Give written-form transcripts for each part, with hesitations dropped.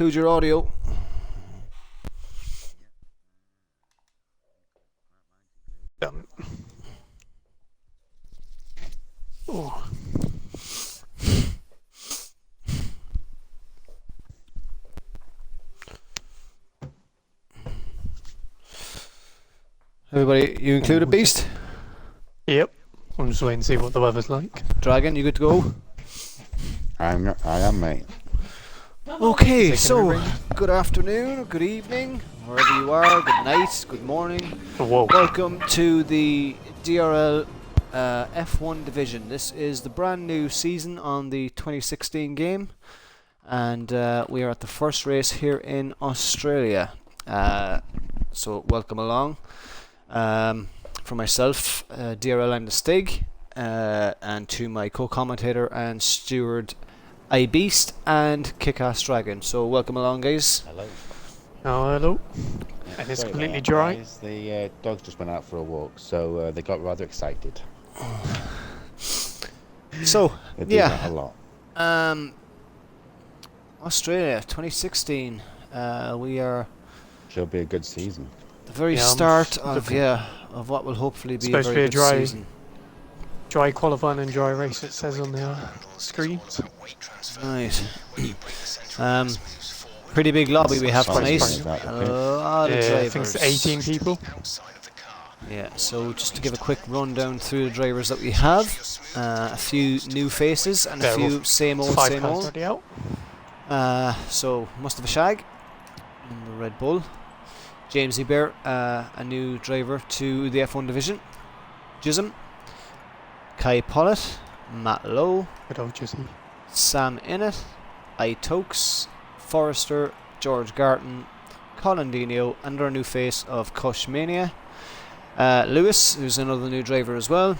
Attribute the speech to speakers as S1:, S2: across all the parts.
S1: Who's your audio?
S2: Oh.
S1: Everybody, you include a beast?
S2: Yep. I'm just waiting to see what the weather's like.
S1: Dragon, you good to go?
S3: I am, mate.
S1: Okay, so good afternoon, good evening, wherever you are, good night, good morning.
S2: Whoa.
S1: Welcome to the DRL F1 division. This is the brand new season on the 2016 game, and we are at the first race here in Australia. So welcome along. For myself, DRL Im Da Stig, and to my co-commentator and steward iBeast and Kick-Ass Dragon. So welcome along, guys.
S3: Hello.
S2: Oh, hello. And it's completely dry.
S3: Guys. The dogs just went out for a walk, so they got rather excited.
S1: So
S3: They do
S1: yeah,
S3: that a lot.
S1: Australia 2016. We are
S3: Should be a good season.
S1: the very start of what will hopefully be a very good season.
S2: Dry qualifying and dry race, it says on the screens.
S1: Right. Pretty big lobby we have tonight. A lot of
S2: I
S1: drivers.
S2: think it's 18 people.
S1: Yeah, so just to give a quick rundown through the drivers that we have. A few new faces and a few same old, same old. So Mustafa Shag in the Red Bull. James Ebert, a new driver to the F1 division. Jism. Kai Pollitt. Matt Lowe.
S2: Good old Jizzy.
S1: Sam Innett. Tokes. Forrester. George Garton. Colin Dino, and our new face of Cushmania. Lewis, who's another new driver as well.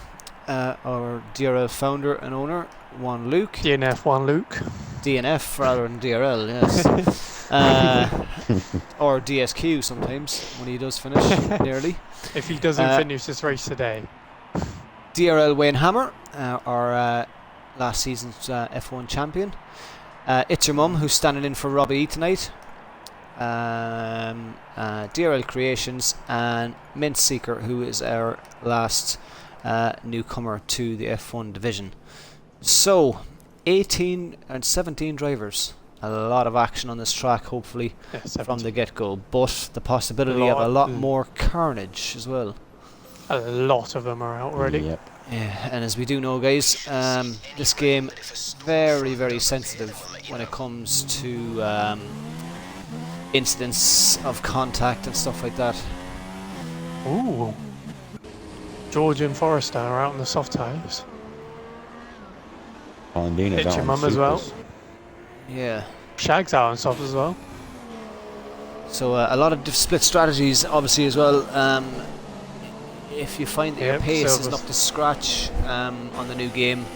S1: Our DRL founder and owner, Juan Luke.
S2: DNF Juan Luke.
S1: DNF rather than DRL, yes. Or DSQ sometimes when he does finish nearly.
S2: If he doesn't finish this race today.
S1: DRL Wayne Hammer, our last season's F1 champion. It's Your Mum, who's standing in for Robbie E tonight. DRL Creations, and Mint Seeker, who is our last newcomer to the F1 division. So 18 and 17 drivers. A lot of action on this track, hopefully, from the get-go, but the possibility of a lot more carnage as well.
S2: A lot of them are out already.
S3: Yep.
S1: Yeah, and as we do know, guys, this game very, very sensitive when it comes to incidents of contact and stuff like that.
S2: Ooh. George and Forrester are out on the soft tyres.
S3: It's
S2: Your Mum as well.
S1: Yeah.
S2: Shag's out on soft as well.
S1: So a lot of split strategies, obviously, as well. If you find that your pace isn't up to scratch on the new game,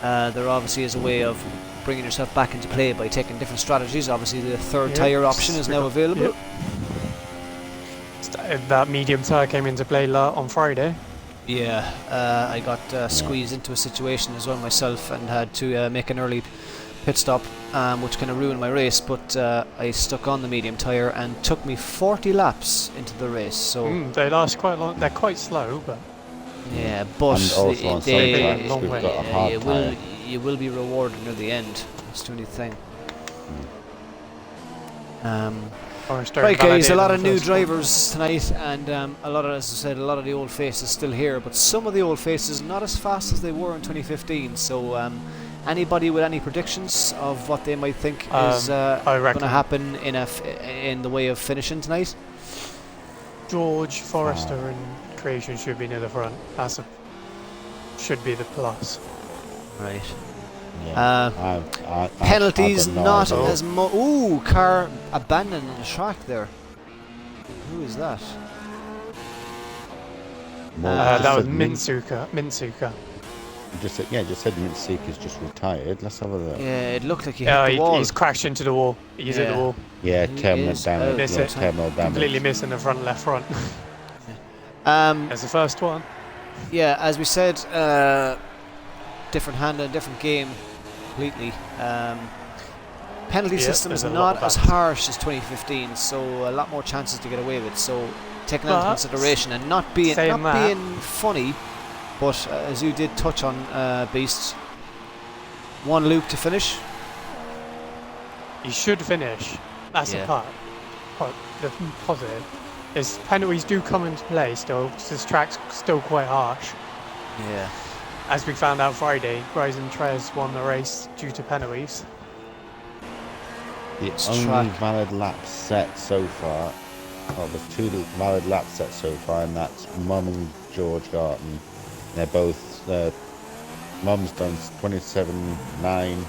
S1: there obviously is a way of bringing yourself back into play by taking different strategies. Obviously, the third tyre option is now available.
S2: That medium tyre came into play on Friday.
S1: Yeah, I got squeezed into a situation as well myself and had to make an early pit stop, which kind of ruined my race, but I stuck on the medium tyre and took me 40 laps into the race. So
S2: they last quite long. They're quite slow, but
S1: yeah, but you will be rewarded near the end. That's the only thing. Right, guys, a lot of new drivers tonight, and a lot of, as I said, a lot of the old faces still here, but some of the old faces not as fast as they were in 2015. So anybody with any predictions of what they might think is going to happen in the way of finishing tonight?
S2: George, Forrester and Creation should be near the front. Should be the plus.
S1: Right.
S3: Yeah.
S1: Penalties not as much. Ooh, car abandoned on the track there. Who is that?
S2: That was Minsuka.
S3: Just said Mint Seeker's just retired. Let's have a look.
S1: Yeah, it looked like he hit the wall.
S2: He's crashed into the wall. He's hit the wall.
S3: Yeah, terminal damage. Terminal damage.
S2: Completely missing the left front. That's the first one.
S1: Yeah, as we said, different hand and different game completely. penalty
S2: Yeah,
S1: system is
S2: there's a lot
S1: not
S2: of
S1: as
S2: that.
S1: harsh as 2015, so a lot more chances to get away with. So taking that into
S2: But
S1: consideration and not being
S2: saying that-
S1: being funny, but as you did touch on, Beast, one Luke to finish.
S2: He should finish. That's
S1: Yeah.
S2: the part. But the positive is penalties do come into play still. 'Cause this track's still quite harsh.
S1: Yeah.
S2: As we found out Friday, Bryson Trez won the race due to penalties.
S3: The
S1: It's
S3: only
S1: track.
S3: valid lap set so far. Well, there's 2 valid laps set so far, and that's Mum and George Garton. They're both. Mum's done 27.9,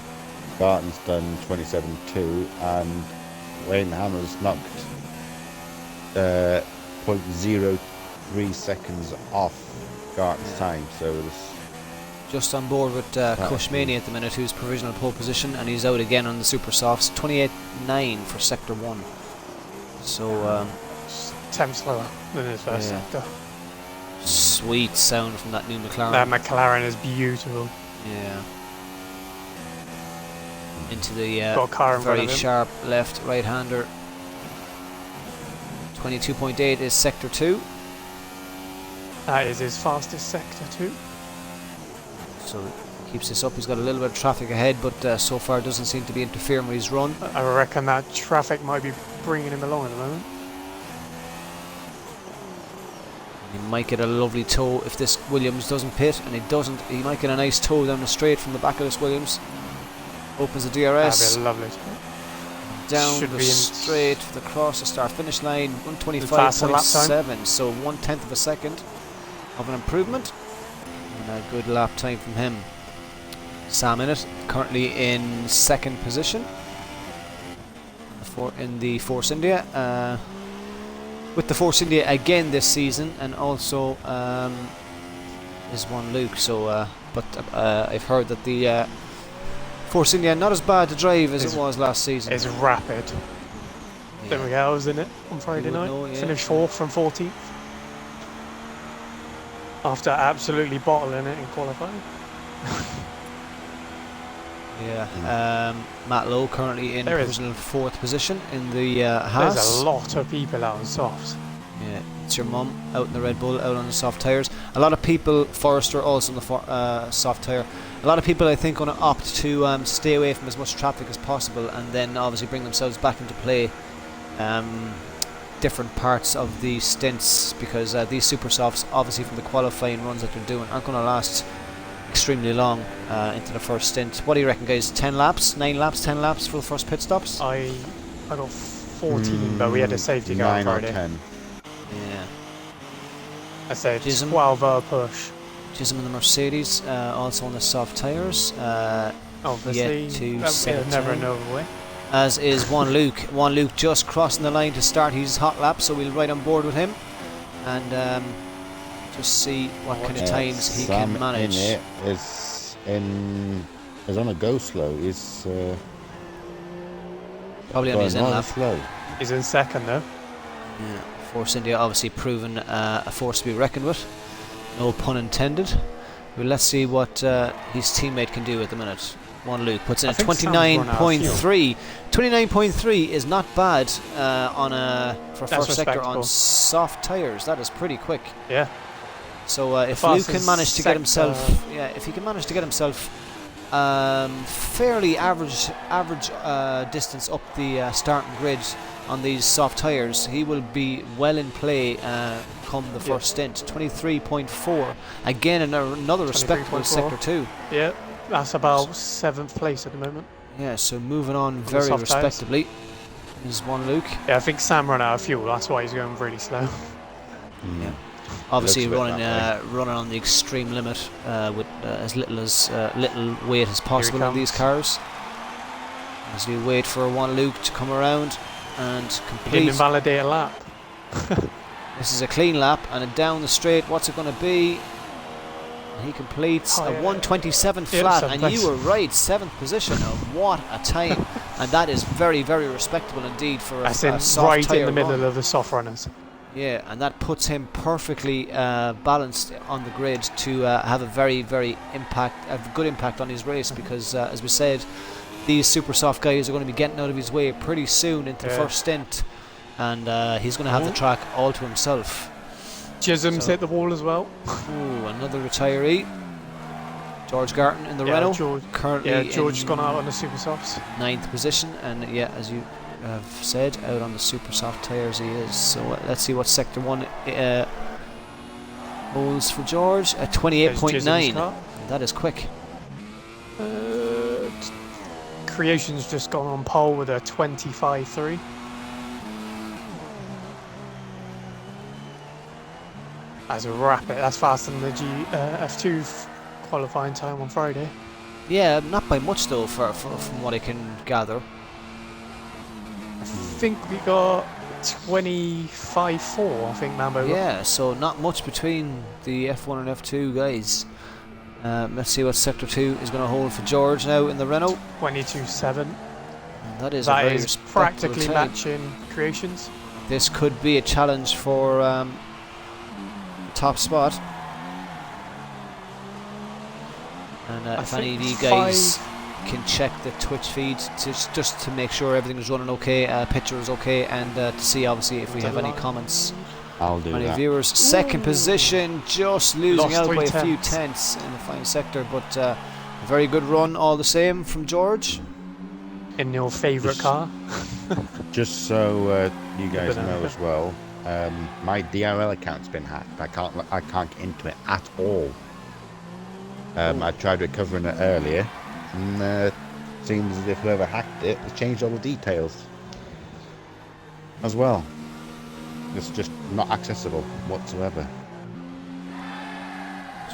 S3: Garton's done 27.2, and Wayne Hammer's knocked 0.03 seconds off Garton's time. So it's
S1: Just on board with Kushmani at the minute, who's provisional pole position, and he's out again on the super softs. 28.9 for sector 1. So
S2: 10 slower than his first
S1: Yeah.
S2: sector.
S1: sweet sound from that new McLaren.
S2: That McLaren is beautiful.
S1: Yeah. Into the
S2: Got a car in front
S1: very
S2: of him.
S1: sharp left right-hander. 22.8 is sector 2.
S2: That is his fastest sector too.
S1: So keeps this up. He's got a little bit of traffic ahead, but so far doesn't seem to be interfering with his run.
S2: I reckon that traffic might be bringing him along at the moment.
S1: He might get a lovely tow if this Williams doesn't pit, and it doesn't. He might get a nice tow down the straight from the back of this Williams. Opens the DRS.
S2: That'd be a lovely spot.
S1: Down
S2: Should
S1: the
S2: be in
S1: straight for the cross the start finish line.
S2: Faster lap time.
S1: 125.7, so 1/10 of a second of an improvement, and a good lap time from him. Sam Innit currently in second position in the Force India, with the Force India again this season, and also is one Luke. So, but I've heard that the Force India not as bad to drive as it was last season.
S2: It's rapid. There we go, I was in it on Friday
S1: would
S2: night.
S1: know, yeah.
S2: Finished 4th from 14th. After absolutely bottling it in qualifying.
S1: Yeah. Matt Lowe currently in
S2: There is-
S1: provisional 4th position in the Haas.
S2: There's a lot of people out on softs.
S1: Yeah, it's your mum out in the Red Bull, out on the soft tyres. A lot of people, Forrester also on the soft tyre. A lot of people, I think, going to opt to stay away from as much traffic as possible, and then obviously bring themselves back into play. Different parts of the stints, because these super softs, obviously from the qualifying runs that they're doing, aren't going to last extremely long into the first stint. What do you reckon, guys? 10 laps, 9 laps, 10 laps for the first pit stops?
S2: I got 14, but we had a safety car on
S3: 9 or
S2: Friday.
S3: 10.
S1: Yeah.
S2: I said
S1: Gism.
S2: 12-hour push.
S1: Chisholm and the Mercedes, also on the soft tyres.
S2: Obviously,
S1: Yet to
S2: that
S1: set
S2: will
S1: a
S2: never
S1: time.
S2: know way.
S1: As is Juan Luke. Juan Luke just crossing the line to start his hot lap, so we'll ride on board with him and just see what kind of times he
S3: Sam
S1: can manage.
S3: In it is on a go slow. He's
S1: Probably on
S3: going
S1: his in
S3: rather
S1: lap.
S3: slow.
S2: He's in second though.
S1: Yeah. Force India obviously proven a force to be reckoned with. No pun intended. Well, let's see what his teammate can do at the minute. Juan Luke puts in
S2: I
S1: a
S2: think Sam's run out of fuel.
S1: 29.3. 29.3 is not bad for
S2: That's
S1: first sector on
S2: respectable.
S1: soft tyres. That is pretty quick.
S2: Yeah.
S1: So if Luke can
S2: fastest
S1: manage to get
S2: sector-
S1: himself, if he can manage to get himself fairly average distance up the starting grid on these soft tyres, he will be well in play come the first stint. 23.4, again another respectable
S2: 23.4.
S1: sector 2.
S2: Yeah. That's about 7th place at the moment.
S1: Yeah, so moving on
S2: the
S1: very
S2: soft tyres.
S1: respectably is one Luke.
S2: Yeah, I think Sam ran out of fuel. That's why he's going really slow.
S1: Yeah. Obviously
S3: Looks a bit
S1: running
S3: that
S1: running on the extreme limit with as little weight as possible on these
S2: comes.
S1: cars. As we wait for one Luke to come around and
S2: He didn't
S1: complete.
S2: invalidate a lap.
S1: This is a clean lap, and a down the straight. What's it going to be? He completes
S2: Oh,
S1: a
S2: yeah.
S1: 127
S2: Yeah,
S1: flat,
S2: seventh
S1: and
S2: place.
S1: you were right, 7th position. What a time! And that is very, very respectable indeed for
S2: That's
S1: a
S2: in
S1: soft
S2: right in
S1: tyre
S2: the middle
S1: run.
S2: of the soft runners.
S1: Yeah, and that puts him perfectly balanced on the grid to have a very, very good impact on his race, because as we said, these super soft guys are going to be getting out of his way pretty soon into the first stint, and he's going to have the track all to himself.
S2: Chisholm's hit the wall as well.
S1: Ooh, another retiree. George Garton in the Renault. Currently
S2: George's gone out on the super softs.
S1: 9th position, and as you have said, out on the super soft tyres he is. So let's see what sector 1 holds for George at 28.9. That is quick.
S2: Creation's just gone on pole with a 25.3. That's a rapid. That's faster than the F2 qualifying time on Friday.
S1: Yeah, not by much though, from what I can gather.
S2: I think we got 25.4. I think Mambo.
S1: Yeah, so not much between the F1 and F2 guys. Let's see what sector 2 is going to hold for George now in the Renault.
S2: 22.7.
S1: That is
S2: practically matching Creations.
S1: This could be a challenge for top spot. And if any of you guys can check the Twitch feed just to make sure everything is running okay, picture is okay, and to see obviously if we have any comments.
S3: I'll do
S1: any
S3: that.
S1: Viewers. Second position, just losing out by a few tenths in the final sector, but a very good run all the same from George.
S2: In your favourite car.
S3: Just so you guys know as well, my DRL account's been hacked. I can't get into it at all. I tried recovering it earlier, and it seems as if whoever hacked it has changed all the details as well. It's just not accessible whatsoever.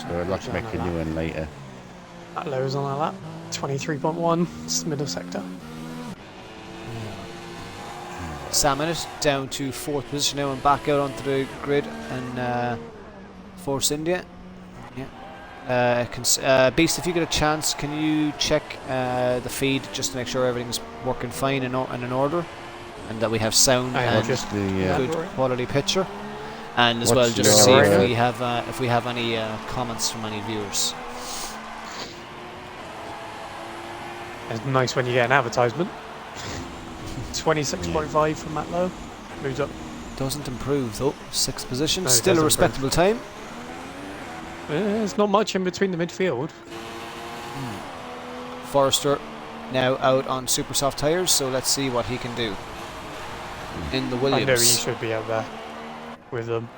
S3: So I'd like to make a new one later.
S2: That low's on our lap. 23.1. It's middle sector.
S1: Sam in it, down to 4th position now and back out onto the grid, and Force India. Beast, if you get a chance, can you check the feed just to make sure everything's working fine and in order, and that we have sound and good quality picture, and as well just see if we have any comments from any viewers.
S2: It's nice when you get an advertisement. 26.5 from Matt Lowe. Moves up.
S1: Doesn't improve though. 6th position, still a respectable time.
S2: There's not much in between the midfield.
S1: Forrester now out on super soft tyres, so let's see what he can do in the Williams.
S2: I know he should be out there with them.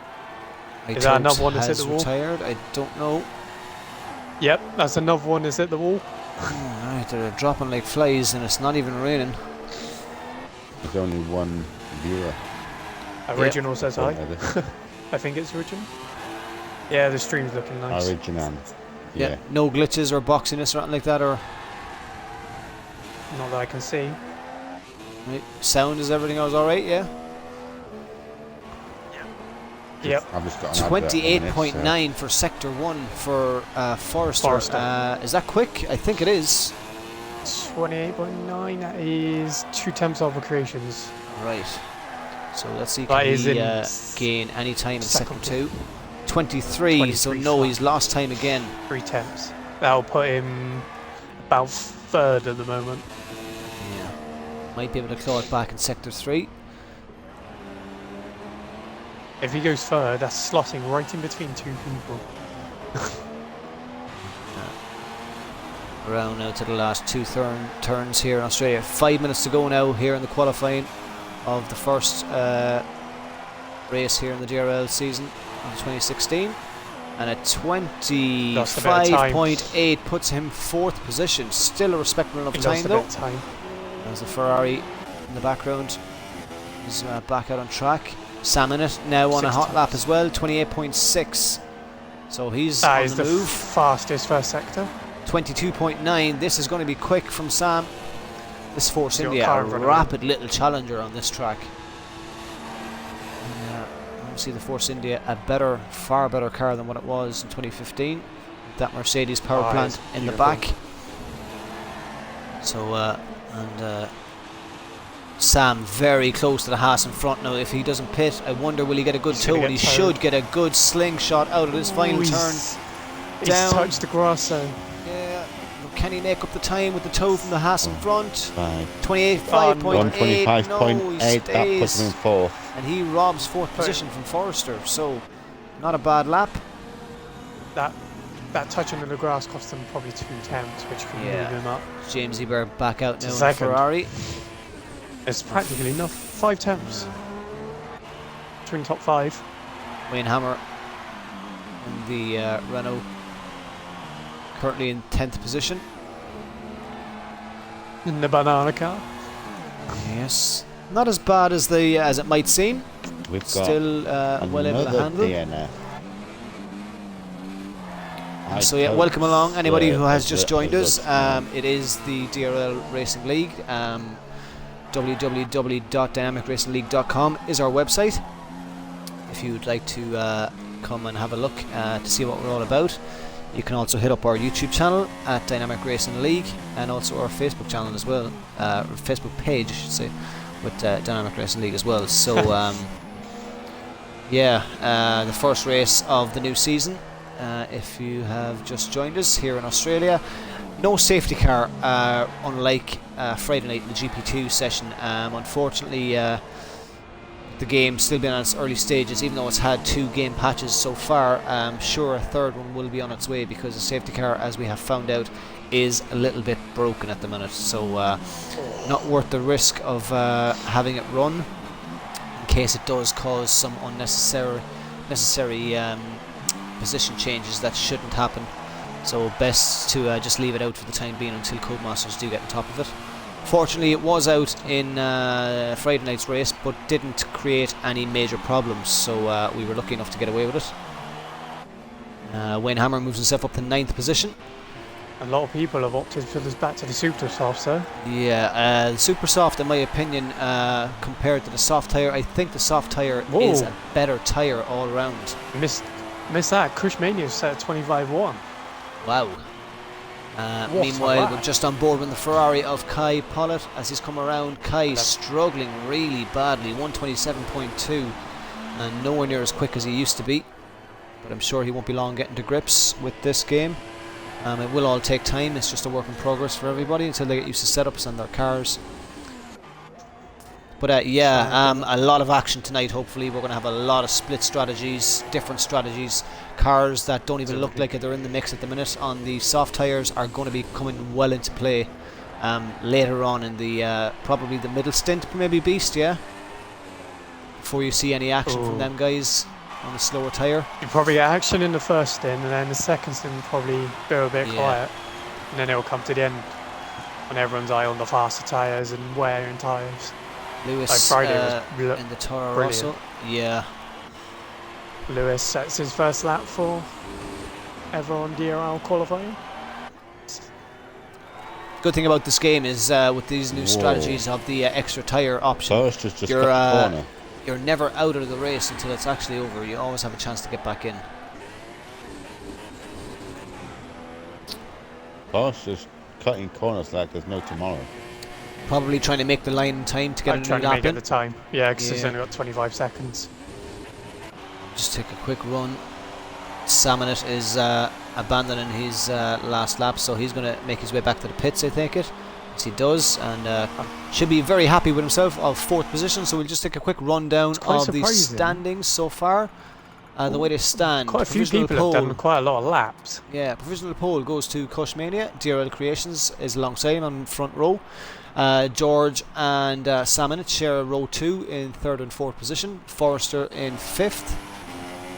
S1: Is
S2: that another one that's hit the wall?
S1: Retired? I don't know.
S2: Yep, that's another one that's hit the wall.
S1: Right, they're dropping like flies and it's not even raining.
S3: There's only one viewer.
S2: Original says hi. I think it's Original. Yeah, the stream's looking nice.
S3: Original.
S1: Yeah. No glitches or boxiness or anything like that, or
S2: not that I can see.
S1: Right. Sound, is everything else alright? Yeah.
S2: Yep.
S1: 28.9 for sector 1 for Forrester. Is that quick? I think it is.
S2: 28.9. That is 2 temps over Creations.
S1: Right. So let's see. Can he gain any time in sector 2? 23, so no, he's lost time again.
S2: 3 temps. That'll put him about 3rd at the moment.
S1: Yeah. Might be able to claw it back in sector 3.
S2: If he goes 3rd, that's slotting right in between 2 people.
S1: Around now to the last 2 turns here in Australia. 5 minutes to go now here in the qualifying of the first race here in the DRL season of 2016, and at 25.8 puts him 4th position. Still a respectable enough time though. There's the Ferrari in the background. He's back out on track. Sam in it now on a hot lap as well. 28.6. So he's on the move.
S2: Fastest first sector.
S1: 22.9. This is going to be quick from Sam. This Force India, a rapid little challenger on this track. See the Force India, a far better car than what it was in 2015. That Mercedes power plant in the back. So Sam very close to the Haas in front now. If he doesn't pit, I wonder will he get a good toe? He should get a good slingshot out of this final turn.
S2: He's touched the grass though.
S1: Yeah, Can he make up the time with the toe from the Haas in front?
S3: 125.8.
S1: 28.5. No, he
S3: That puts him in
S1: stays.
S3: fourth.
S1: And he robs fourth position from Forrester. So, not a bad lap.
S2: That touch under the grass cost him probably 2 attempts, which can move him up.
S1: James Ebert back out now in the
S2: Second.
S1: Ferrari.
S2: It's practically enough. 5 attempts. Between top 5.
S1: Wayne Hammer in the Renault, currently in 10th position.
S2: In the banana car.
S1: Yes, not as bad as it might seem.
S3: We've got
S1: Still well able to
S3: another
S1: handle.
S3: DNF.
S1: So yeah, welcome along anybody who has
S3: as
S1: just
S3: a-
S1: joined
S3: as
S1: us.
S3: a-
S1: It is the DRL Racing League. www.dynamicracingleague.com is our website. If you'd like to come and have a look to see what we're all about, you can also hit up our YouTube channel at Dynamic Racing League, and also our Facebook channel as well, Facebook page I should say, with Dynamic Racing League as well. So the first race of the new season. If you have just joined us here in Australia, no safety car, unlike Friday night in the GP2 session. Unfortunately, the game's still been on its early stages, even though it's had 2 game patches so far. I'm sure a third one will be on its way, because the safety car, as we have found out, is a little bit broken at the minute. So not worth the risk of having it run, in case it does cause some unnecessary position changes that shouldn't happen. So best to just leave it out for the time being until Codemasters do get on top of it. Fortunately, it was out in Friday night's race, but didn't create any major problems, so we were lucky enough to get away with it. Wayne Hammer moves himself up to 9th position.
S2: A lot of people have opted for this back to the super soft, though.
S1: Yeah, the super soft, in my opinion, compared to the soft tyre, I think the soft tyre is a better tyre all round.
S2: Missed that. Cushmania set at 25.1.
S1: Wow.
S2: What
S1: Meanwhile,
S2: a
S1: we're
S2: lap.
S1: just on board with the Ferrari of Kai Pollitt as he's come around. Kai struggling really badly, 127.2, and nowhere near as quick as he used to be. But I'm sure he won't be long getting to grips with this game. It will all take time. It's just a work in progress for everybody until they get used to setups on their cars. But a lot of action tonight. Hopefully we're going to have a lot of split strategies, different strategies. Cars that don't even look like they're in the mix at the minute on the soft tyres are going to be coming well into play later on in the probably the middle stint, maybe Beast, yeah? Before you see any action from them guys on the slower tyre.
S2: You probably get action in the first stint, and then the second stint will probably go a bit quiet. And then it'll come to the end when everyone's eye on the faster tyres and wearing tyres.
S1: Lewis
S2: Like Friday was
S1: in the Toro
S2: brilliant.
S1: Rosso. Yeah.
S2: Lewis sets his first lap for ever on DRL qualifying.
S1: Good thing about this game is with these new strategies of the extra tyre option,
S3: Forrester's just cut the corner.
S1: you're never out of the race until it's actually over. You always have a chance to get back in.
S3: Forrester's cutting corners like there's no tomorrow.
S1: Probably trying to make the line in time to get a
S2: I'm
S1: new
S2: trying to
S1: lap
S2: make
S1: in.
S2: it the time. Yeah, because it's only got 25 seconds.
S1: Just take a quick run. Samanet is abandoning his last lap, so he's going to make his way back to the pits, I think it. Yes, he does, and should be very happy with himself of 4th position. So we'll just take a quick rundown of the standings so far. The way they stand.
S2: Quite a few people have done quite a lot of laps.
S1: Yeah, provisional pole goes to Cushmania. DRL Creations is alongside him on front row. George and Samanet share row 2 in 3rd and 4th position. Forrester in 5th.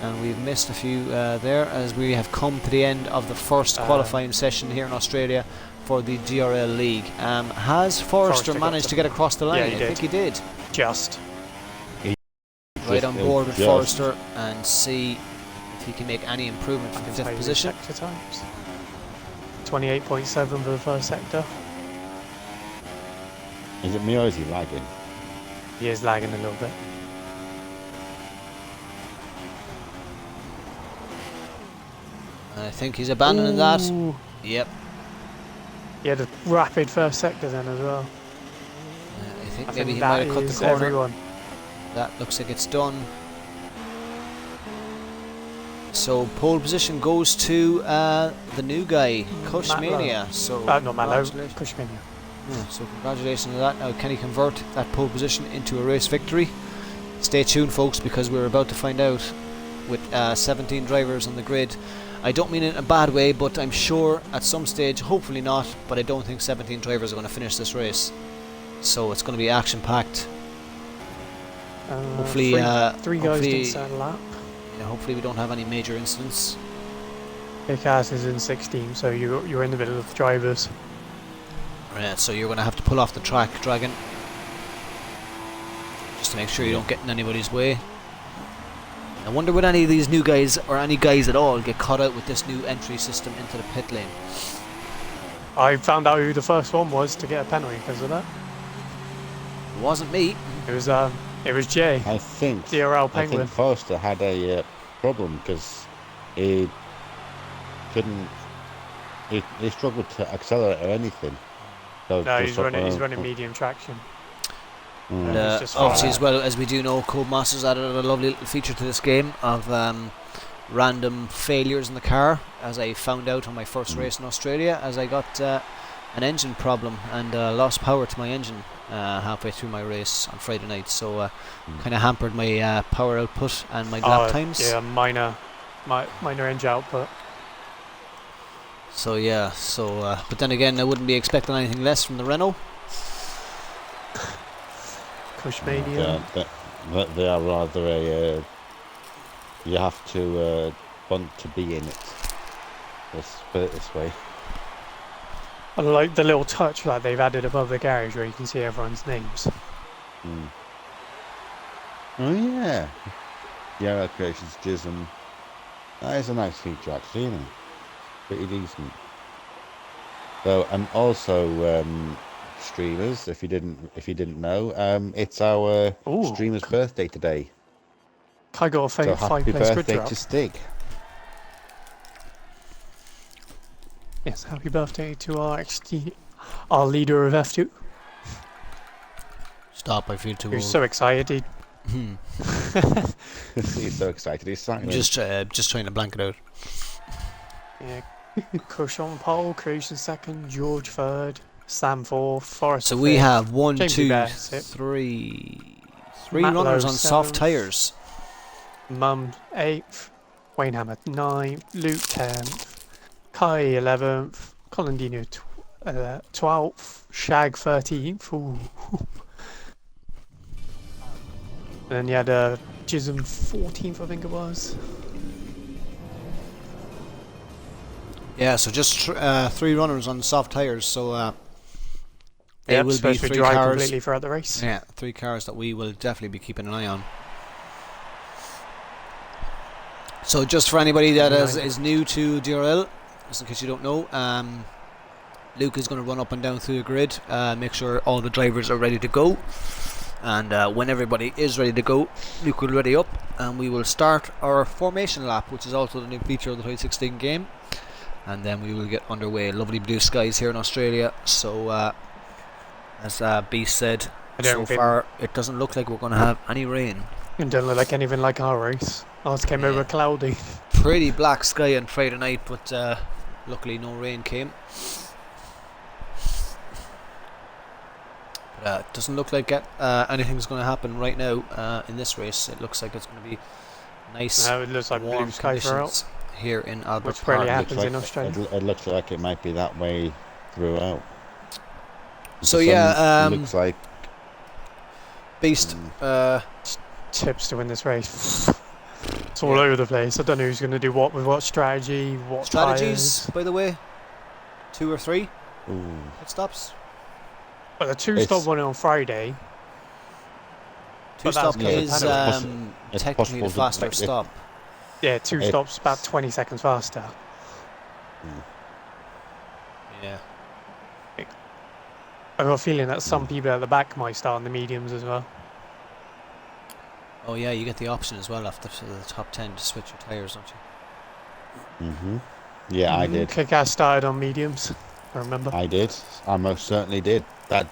S1: And we've missed a few there as we have come to the end of the first qualifying session here in Australia for the DRL League. Has Forrester managed to get across the line?
S2: Yeah, he
S1: I
S2: did.
S1: think he did.
S2: Just.
S1: Right on board with Forrester and see if he can make any improvement from the 5th position.
S2: Sector times. 28.7 for the first sector.
S3: Is it me or is he lagging?
S2: He is lagging a little bit.
S1: I think he's abandoning that. Yep.
S2: He had a rapid first sector then as well.
S1: I think
S2: I
S1: maybe
S2: think
S1: he
S2: that
S1: might have cut the
S2: is
S1: corner.
S2: everyone.
S1: That looks like it's done. So pole position goes to the new guy, Cushmania. So
S2: not Mallow,
S1: congratulations.
S2: Cushmania.
S1: Yeah, so congratulations on that. Now, can he convert that pole position into a race victory? Stay tuned, folks, because we're about to find out with 17 drivers on the grid. I don't mean it in a bad way, but I'm sure at some stage, hopefully not, but I don't think 17 drivers are going to finish this race. So it's going to be action-packed. Hopefully,
S2: three guys didn't set a lap.
S1: Yeah, hopefully we don't have any major incidents.
S2: Kick-Ass is in 16, so you're in the middle of drivers.
S1: Right, so you're going to have to pull off the track, Dragon, just to make sure you don't get in anybody's way. I wonder would any of these new guys, or any guys at all, get caught out with this new entry system into the pit lane.
S2: I found out who the first one was to get a penalty because of that.
S1: It wasn't me.
S2: It was Jay.
S3: I think
S2: DRL Penguin.
S3: I think Forster had a problem because he couldn't. He struggled to accelerate or anything. So
S2: No, he's running medium traction.
S1: And obviously, as well as we do know, Codemasters added a lovely little feature to this game of random failures in the car, as I found out on my first race in Australia, as I got an engine problem and lost power to my engine halfway through my race on Friday night. So kind of hampered my power output and my lap times.
S2: Yeah, minor engine output.
S1: So yeah, but then again, I wouldn't be expecting anything less from the Renault.
S2: Cushmania.
S3: They are rather a. You have to want to be in it. Let's put it this way.
S2: I like the little touch that they've added above the garage where you can see everyone's names.
S3: Oh yeah. Yeah, Creations Jism. That is a nice feature actually, isn't it? Pretty decent. So, and also streamers, if you didn't know, it's our streamer's birthday today.
S2: I got a
S3: So happy birthday to Stig.
S2: Yes, happy birthday to our leader of F2.
S1: Stop! I feel too
S2: He was
S1: old.
S2: so excited.
S3: He's so excited. He's
S1: I'm just trying to blank it out.
S2: Yeah, Cush on pole, Creation second, George third, Sam fourth, Forrest.
S1: So we have one,
S2: James
S1: two,
S2: Bear,
S1: three
S2: Matt
S1: runners
S2: Lowe,
S1: on soft
S2: seventh.
S1: tyres.
S2: Mum 8th, Wayne Hammett 9th, Luke 10th, Kai 11th, Colin Dino 12th, Shag 13th. Ooh. And then you had Jism 14th, I think it was.
S1: Yeah, so just three runners on soft tyres. So it will be
S2: supposed to
S1: three
S2: dry
S1: cars.
S2: completely throughout the race.
S1: Yeah, three cars that we will definitely be keeping an eye on. So just for anybody that is new to DRL, just in case you don't know, Luke is going to run up and down through the grid, make sure all the drivers are ready to go, and when everybody is ready to go, Luke will ready up, and we will start our formation lap, which is also the new feature of the 2016 game, and then we will get underway. Lovely blue skies here in Australia, so as Beast said, so far it doesn't look like we're going to have any rain.
S2: It doesn't look like anything like our race. Ours came over cloudy.
S1: Pretty black sky on Friday night, but luckily no rain came. But it doesn't look like anything's going to happen right now in this race. It looks like it's going to be nice,
S2: it looks like
S1: warm
S2: blue sky
S1: conditions here in Albert
S2: which rarely
S1: Park.
S2: happens in Australia.
S3: It looks like it might be that way throughout.
S1: So
S3: The sun looks like
S1: Beast.
S2: Tips to win this race. It's all over the place. I don't know who's going to do what with what strategy, what
S1: Strategies,
S2: tyres.
S1: by the way, 2 or 3
S3: ooh.
S1: pit stops.
S2: But the two-stop one on Friday.
S1: Two
S2: But that's
S1: stop
S2: because
S1: is
S3: it's
S1: technically
S3: possible
S1: the
S3: to
S1: faster
S3: make it.
S1: stop.
S2: Yeah, two stops about 20 seconds faster.
S1: Yeah.
S2: I have a feeling that some people at the back might start on the mediums as well.
S1: Oh yeah, you get the option as well after the top 10 to switch your tyres, don't you?
S3: Yeah, I did.
S2: Kick-Ass started on mediums, I remember.
S3: I did. I most certainly did. That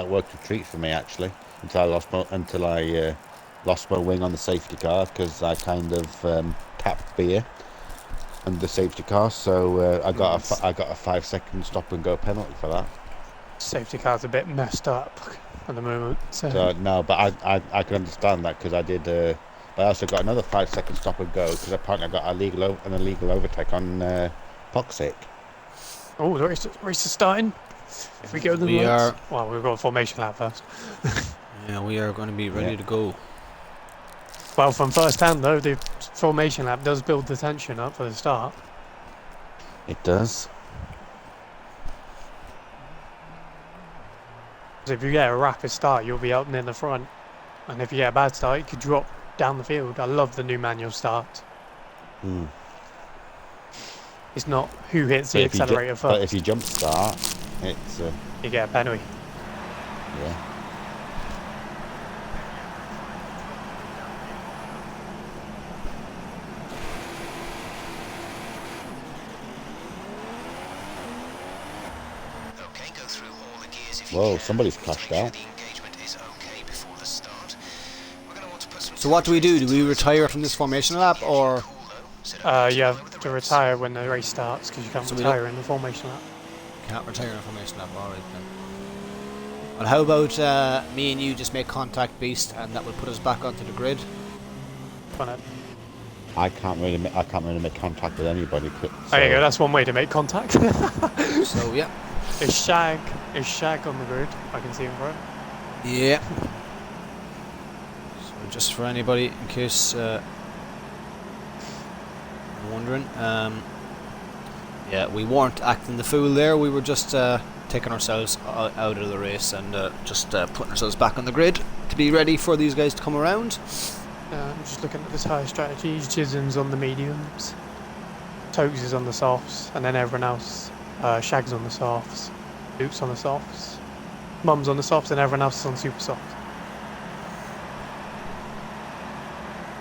S3: worked a treat for me actually until I lost my wing on the safety car because I kind of tap beer and the safety car, so I got a 5-second stop and go penalty for that.
S2: Safety car's a bit messed up at the moment.
S3: So no, but I can understand that because I did. But I also got another 5-second stop and go because apparently I got an illegal overtake on Toxic.
S2: Oh, the race is starting. If we go to the lights. Well, we've got a formation lap first.
S1: Yeah, we are going to be ready to go.
S2: Well, from first hand though, the formation lap does build the tension up for the start.
S3: It does.
S2: So if you get a rapid start, you'll be up near the front, and if you get a bad start, you could drop down the field. I love the new manual start. It's not who hits the accelerator first.
S3: But if you jump start, it's
S2: you get a penalty.
S3: Yeah. Whoa, somebody's crashed out.
S1: So what do we do? Do we retire from this formation lap, or?
S2: You have to retire when the race starts because you can't retire in the formation lap.
S1: Can't retire in the formation lap, alright then. Well, how about me and you just make contact, Beast, and that will put us back onto the grid?
S3: I can't really make contact with anybody. So.
S2: There you go. That's one way to make contact.
S1: So yeah.
S2: Is Shag on the grid? I can see him for it.
S1: Yeah. So just for anybody, in case you're wondering, yeah, we weren't acting the fool there. We were just taking ourselves out of the race and just putting ourselves back on the grid to be ready for these guys to come around.
S2: I'm just looking at this high strategies. Jism's on the mediums, Tokes is on the softs, and then everyone else. Shag's on the softs, Luke's on the softs, Mum's on the softs, and everyone else is on super soft.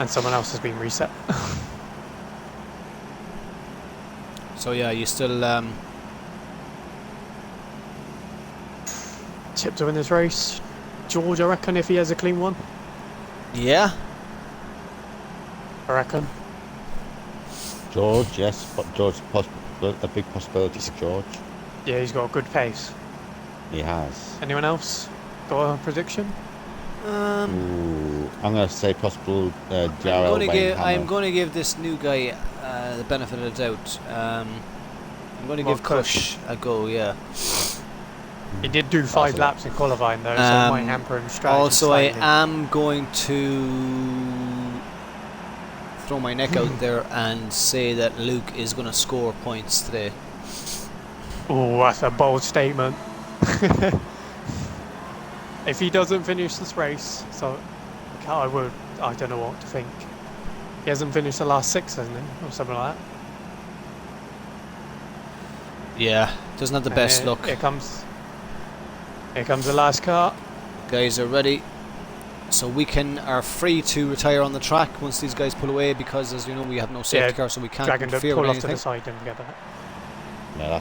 S2: And someone else has been reset.
S1: So yeah, you still
S2: Chip to win this race. George, I reckon, if he has a clean one.
S1: Yeah.
S2: I reckon.
S3: George, yes, but George, a big possibility for George.
S2: Yeah, he's got a good pace.
S3: He has.
S2: Anyone else got a prediction?
S3: Ooh, I'm going to say possible DRL.
S1: I'm going to give this new guy the benefit of the doubt. I'm going to give Kush a go. Yeah.
S2: He did do 5 laps in qualifying though, so it might hamper him strategy.
S1: Also,
S2: slightly.
S1: I am going to throw my neck out there and say that Luke is going to score points today.
S2: Oh, that's a bold statement. If he doesn't finish this race, so I don't know what to think. He hasn't finished the last 6, hasn't he, or something like that?
S1: Yeah, doesn't have the best luck.
S2: Here comes the last car.
S1: Guys are ready, so we are free to retire on the track once these guys pull away, because as you know we have no safety car, so we can't interfere with anything.
S2: Pull off to the side, don't forget that.
S3: Yeah,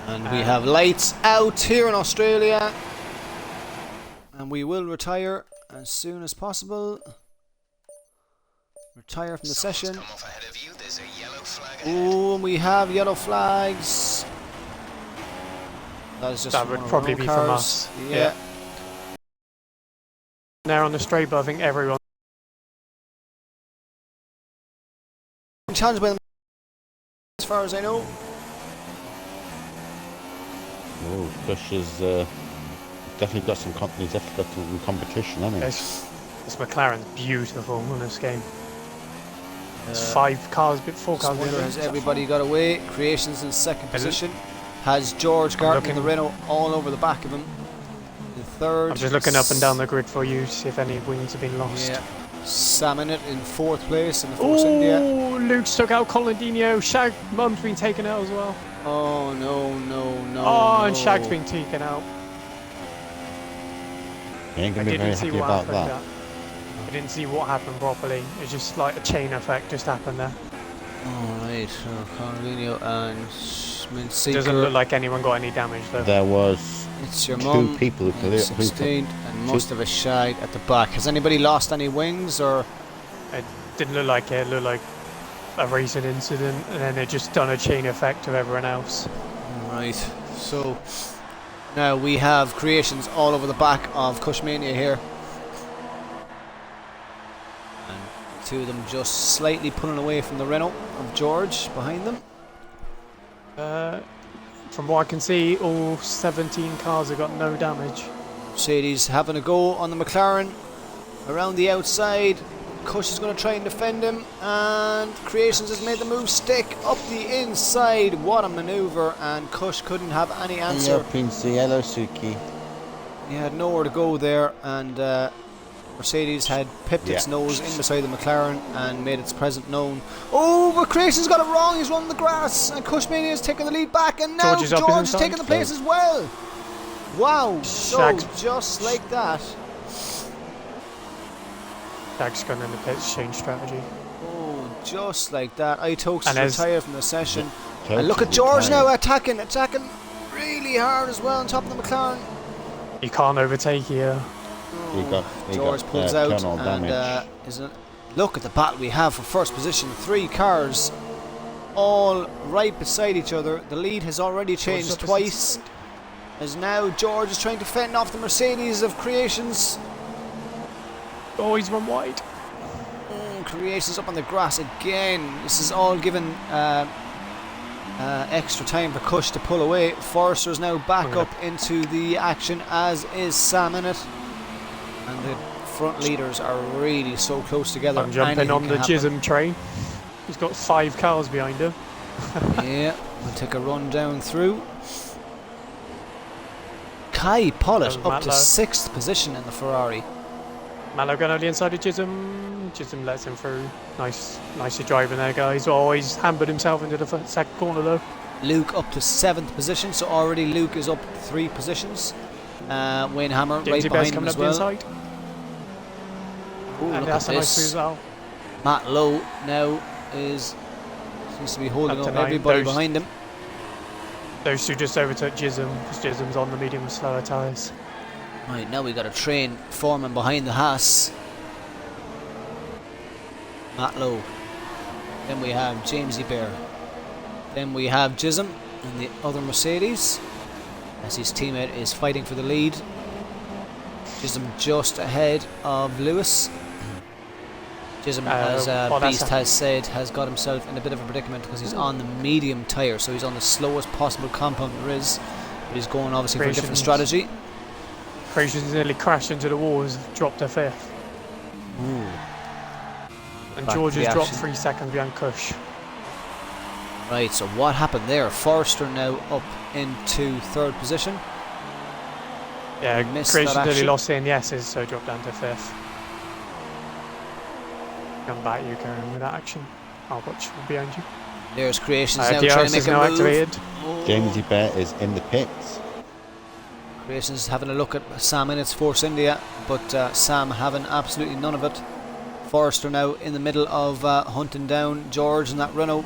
S1: And we have lights out here in Australia, and we will retire as soon as possible. Retire from the session. Oh, we have yellow flags.
S2: That would probably be from us.
S1: Yeah.
S2: They're on the straight, but I think everyone.
S1: Challenged by them, as far as I know.
S3: Oh, Kush has definitely got some competition, hasn't he?
S2: This McLaren's beautiful in this game. It's 4 cars behind.
S1: Has everybody got away? Creations in second position. Has George Garton in the Renault all over the back of him. In third.
S2: I'm just looking up and down the grid for you to see if any wings have been lost.
S1: Yeah. Salmon in 4th place in the Force India.
S2: Oh, Luke's took out Colandino. Shag Mum's been taken out as well.
S1: Oh no.
S2: Oh, and Shag's been taken out.
S3: You ain't gonna be very happy about that.
S2: I didn't see what happened properly. It's just like a chain effect just happened there.
S1: Alright, so Carlino and Minseeker.
S2: Doesn't look like anyone got any damage though.
S3: There was
S1: It's your
S3: 2
S1: mum,
S3: people who
S1: and 16, and most of us shied at the back. Has anybody lost any wings, or?
S2: It didn't look like it. It looked like a racing incident, and then it just done a chain effect of everyone else.
S1: Right, so now we have creations all over the back of Cushmania here. And 2 of them just slightly pulling away from the Renault of George behind them.
S2: From what I can see, all 17 cars have got no damage.
S1: Mercedes having a go on the McLaren around the outside. Cush is going to try and defend him, and Creations has made the move stick up the inside. What a manoeuvre, and Cush couldn't have any answer.
S3: Hello, Suki.
S1: He had nowhere to go there, and Mercedes had pipped its nose in beside the McLaren and made its presence known. Oh, but Creations got it wrong. He's running the grass, and Cushmania is taking the lead back, and now George is taking the place as well. Wow, so just like that.
S2: Shag's gone in the pits, change strategy.
S1: Oh, just like that. Itokes is retired from the session.
S3: Yeah,
S1: and look at George now attacking really hard as well on top of the McLaren.
S2: You can't overtake here.
S1: George pulls out, and look at the battle we have for first position. 3 cars, all right beside each other. The lead has already changed twice, as now George is trying to fend off the Mercedes of Creations.
S2: Oh, he's run wide.
S1: Creations up on the grass again. This is all given extra time for Cush to pull away. Forrester's now back up into the action, as is Sam in it. And the front leaders are really so close together.
S2: I'm jumping on the Jism train. He's got 5 cars behind him.
S1: Yeah, we'll take a run down through. Kai Pollitt up to 6th position in the Ferrari.
S2: Mallow going on the inside of Jism. Jism lets him through. Nicely driving there, guys. Oh, he's hampered himself into the second corner though.
S1: Luke up to 7th position, so already Luke is up 3 positions. Wayne Hammer right behind him as well.
S2: Inside.
S1: Ooh,
S2: And
S1: look
S2: that's
S1: at
S2: a nice
S1: this.
S2: move as well.
S1: Matt Lowe now seems to be holding up everybody behind him.
S2: Those 2 just overtook Jism, because Jism's on the medium slower tyres.
S1: Right, now we've got a train forming behind the Haas. Matt Lowe. Then we have Jamesy Bear. Then we have Jism and the other Mercedes, as his teammate is fighting for the lead. Jism just ahead of Lewis. Jism, as Beast has said, has got himself in a bit of a predicament because he's on the medium tyre, so he's on the slowest possible compound there is. But he's going obviously for a different strategy.
S2: Creations nearly crashed into the walls, dropped a 5th.
S1: Ooh.
S2: And George has dropped 3 seconds behind Cush.
S1: Right, so what happened there? Forrester now up into 3rd position.
S2: Yeah, Creations nearly lost in the S's, so dropped down to 5th. Come back, you Karen, with that action. I'll watch behind you.
S1: There's Creations now
S2: DRS
S1: trying to make
S2: is
S1: a
S2: now
S1: move.
S2: activated.
S1: Oh.
S3: Jamesy Bear is in the pits.
S1: Creations having a look at Sam in its Force India, but Sam having absolutely none of it. Forrester now in the middle of hunting down George and that Renault.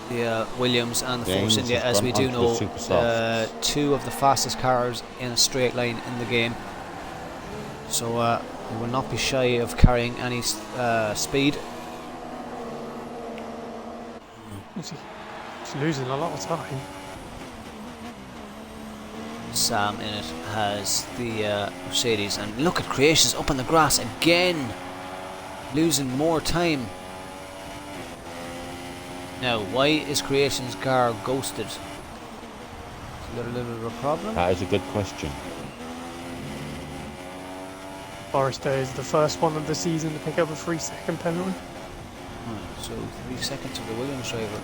S1: The Williams and the Force India, as we do know, 2 of the fastest cars in a straight line in the game. So they will not be shy of carrying any speed.
S2: He's losing a lot of time.
S1: Sam in it has the Mercedes, and look at Creations up on the grass again, losing more time. Now, why is Creations' car ghosted? Is there a little bit of a problem?
S3: That is a good question.
S2: Forrester is the first one of the season to pick up a 3-second penalty.
S1: So 3 seconds of the Williams driver.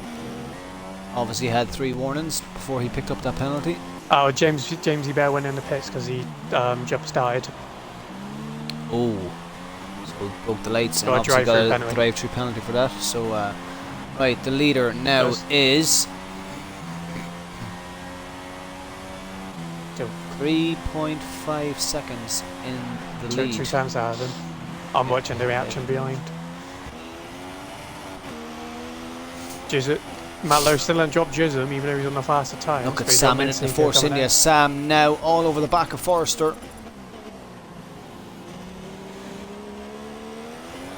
S1: Obviously had 3 warnings before he picked up that penalty.
S2: Oh, Jamesy Bear went in the pits because he jump started.
S1: Oh, so he broke the lights and
S2: Got
S1: obviously got
S2: a
S1: a drive-through penalty for that. So, right, the leader now is 3.5 seconds in the lead.
S2: Two times out of them. I'm watching the reaction behind. Matt Lowe still hasn't dropped Jism, even though he's on the faster tyre.
S1: Look at Sam in the Force India. Sam now all over the back of Forrester.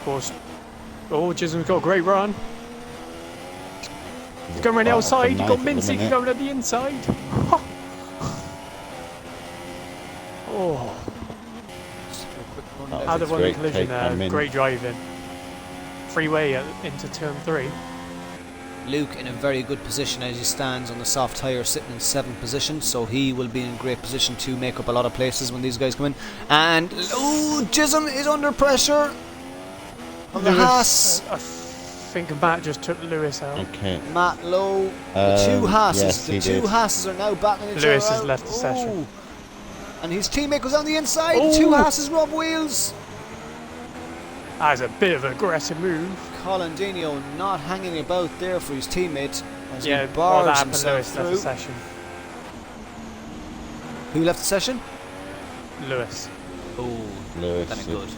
S2: Force. Oh, Jism's got a great run. He's going around the outside. You've got Mincy going at the inside. Oh. Out of one collision there. Great driving. Freeway into turn 3.
S1: Luke in a very good position as he stands on the soft tyre, sitting in 7th position, so he will be in great position to make up a lot of places when these guys come in. And Jism is under pressure on the Haas.
S2: I think Matt just took Lewis out.
S3: Okay.
S1: Matt Lowe, the two Haas's,
S3: yes,
S1: the two Haas's are now battling each other.
S2: Lewis has left the session.
S1: And his teammate goes on the inside. Two Haas's rub wheels.
S2: That is a bit of an aggressive move.
S1: Colin Dino not hanging about there for his teammate as
S2: Yeah,
S1: he bars
S2: that happened.
S1: himself
S2: Lewis
S1: through.
S2: left the session.
S1: Who left the session?
S2: Lewis.
S1: Oh,
S3: Lewis.
S1: that ain't good.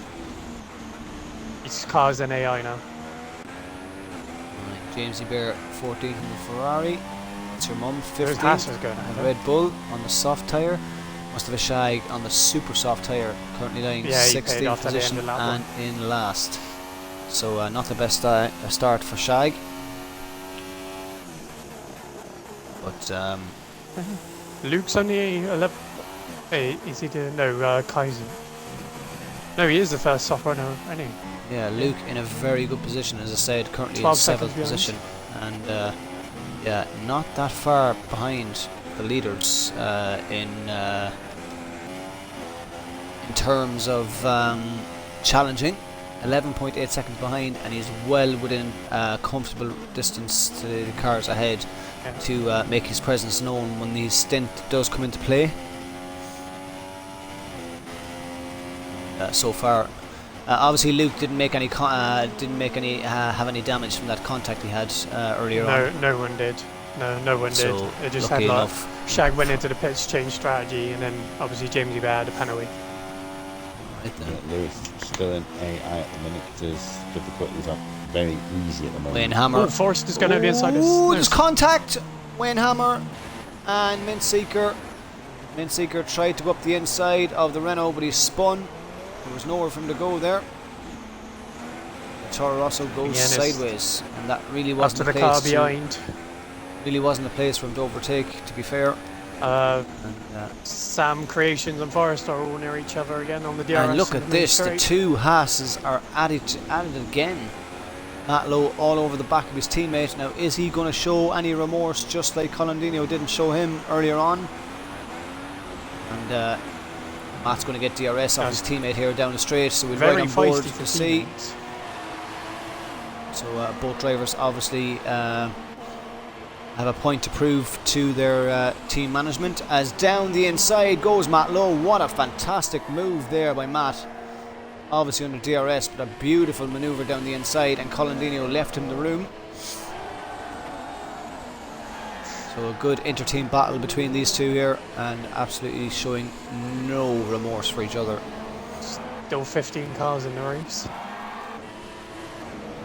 S2: His car's an AI now.
S1: Right, James Bear 14th in the Ferrari. It's your mum 15th.
S2: Going
S1: And Red Bull on the soft tyre. Must have a Shag on the super soft tyre, currently lying 16th position and in last. So not the best start for Shag. But
S2: Luke's only 11. Hey, is he doing? No, Kaizen. No, he is the first soft runner, isn't he?
S1: yeah, Luke in a very good position, as I said, currently in
S2: 12
S1: 7th
S2: seconds
S1: position. And yeah, not that far behind the leaders in terms of challenging. 11.8 seconds behind, and he's well within comfortable distance to the cars ahead to make his presence known when the stint does come into play. So far, obviously Luke didn't make any have any damage from that contact he had earlier on.
S2: No one did. No one
S1: So,
S2: did. It just
S1: lucky
S2: had
S1: enough.
S2: Shag went into the pits, changed strategy, and then obviously Jamesy Bear had a penalty.
S1: Right then.
S3: Yeah, Lewis still in AI at the minute because his difficulties are very easy at the moment.
S1: Wayne Hammer.
S2: Oh, Forrester's going to be inside his.
S1: Ooh, there's contact. Wayne Hammer and Mintseeker. Mintseeker tried to go up the inside of the Renault, but he spun. There was nowhere for him to go there. The Toro Rosso goes sideways, and that really wasn't
S2: After
S1: the
S2: the
S1: place
S2: car behind.
S1: Really wasn't a place for him to overtake, to be fair.
S2: Sam Creations and Forrester are all near each other again on the DRS.
S1: And look at this, the two Haas's are at it again. Matt Lowe all over the back of his teammate. Now, is he going to show any remorse just like Colin Dino didn't show him earlier on? And Matt's going to get DRS off his teammate here down the straight, so we'll ride on board to see. So both drivers obviously have a point to prove to their team management. As down the inside goes Matt Lowe. What a fantastic move there by Matt. Obviously under DRS, but a beautiful manoeuvre down the inside, and Colin Dino left him the room. So a good inter-team battle between these two here, and absolutely showing no remorse for each other.
S2: Still 15 cars in the race.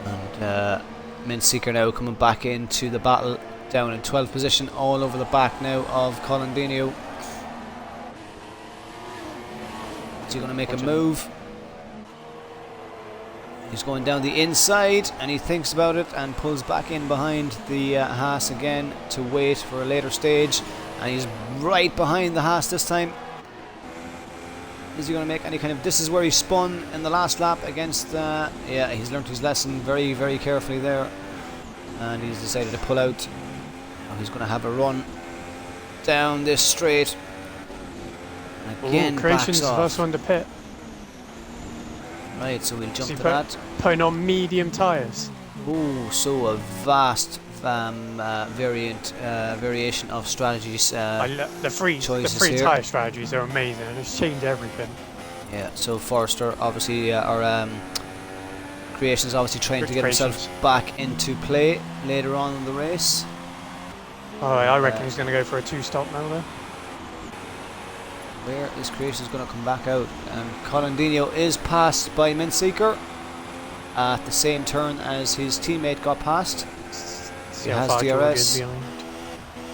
S1: And Mintseeker now coming back into the battle, down in 12th position, all over the back now of Colin Dino. Is he going to make a move? He's going down the inside, and he thinks about it and pulls back in behind the Haas again to wait for a later stage. And he's right behind the Haas this time. Is he going to make any kind of... This is where he spun in the last lap against... yeah, he's learnt his lesson very, very carefully there. And he's decided to pull out. He's going to have a run down this straight. And again,
S2: Creation's
S1: backs
S2: the
S1: off.
S2: first one to pit.
S1: Right, so we'll jump to that.
S2: Putting on medium tyres.
S1: Oh, so a vast variation of strategies.
S2: The free
S1: choices
S2: tyre strategies are amazing. It's changed everything.
S1: Yeah, so Forrester obviously, Creations obviously trying to get himself back into play later on in the race.
S2: Oh, I reckon he's going to go for a two-stop now, though.
S1: Where is Creations going to come back out? And Colin Dino is passed by Minseeker at the same turn as his teammate got passed.
S2: See
S1: He
S2: how
S1: has
S2: far George is
S1: DRS.
S2: behind.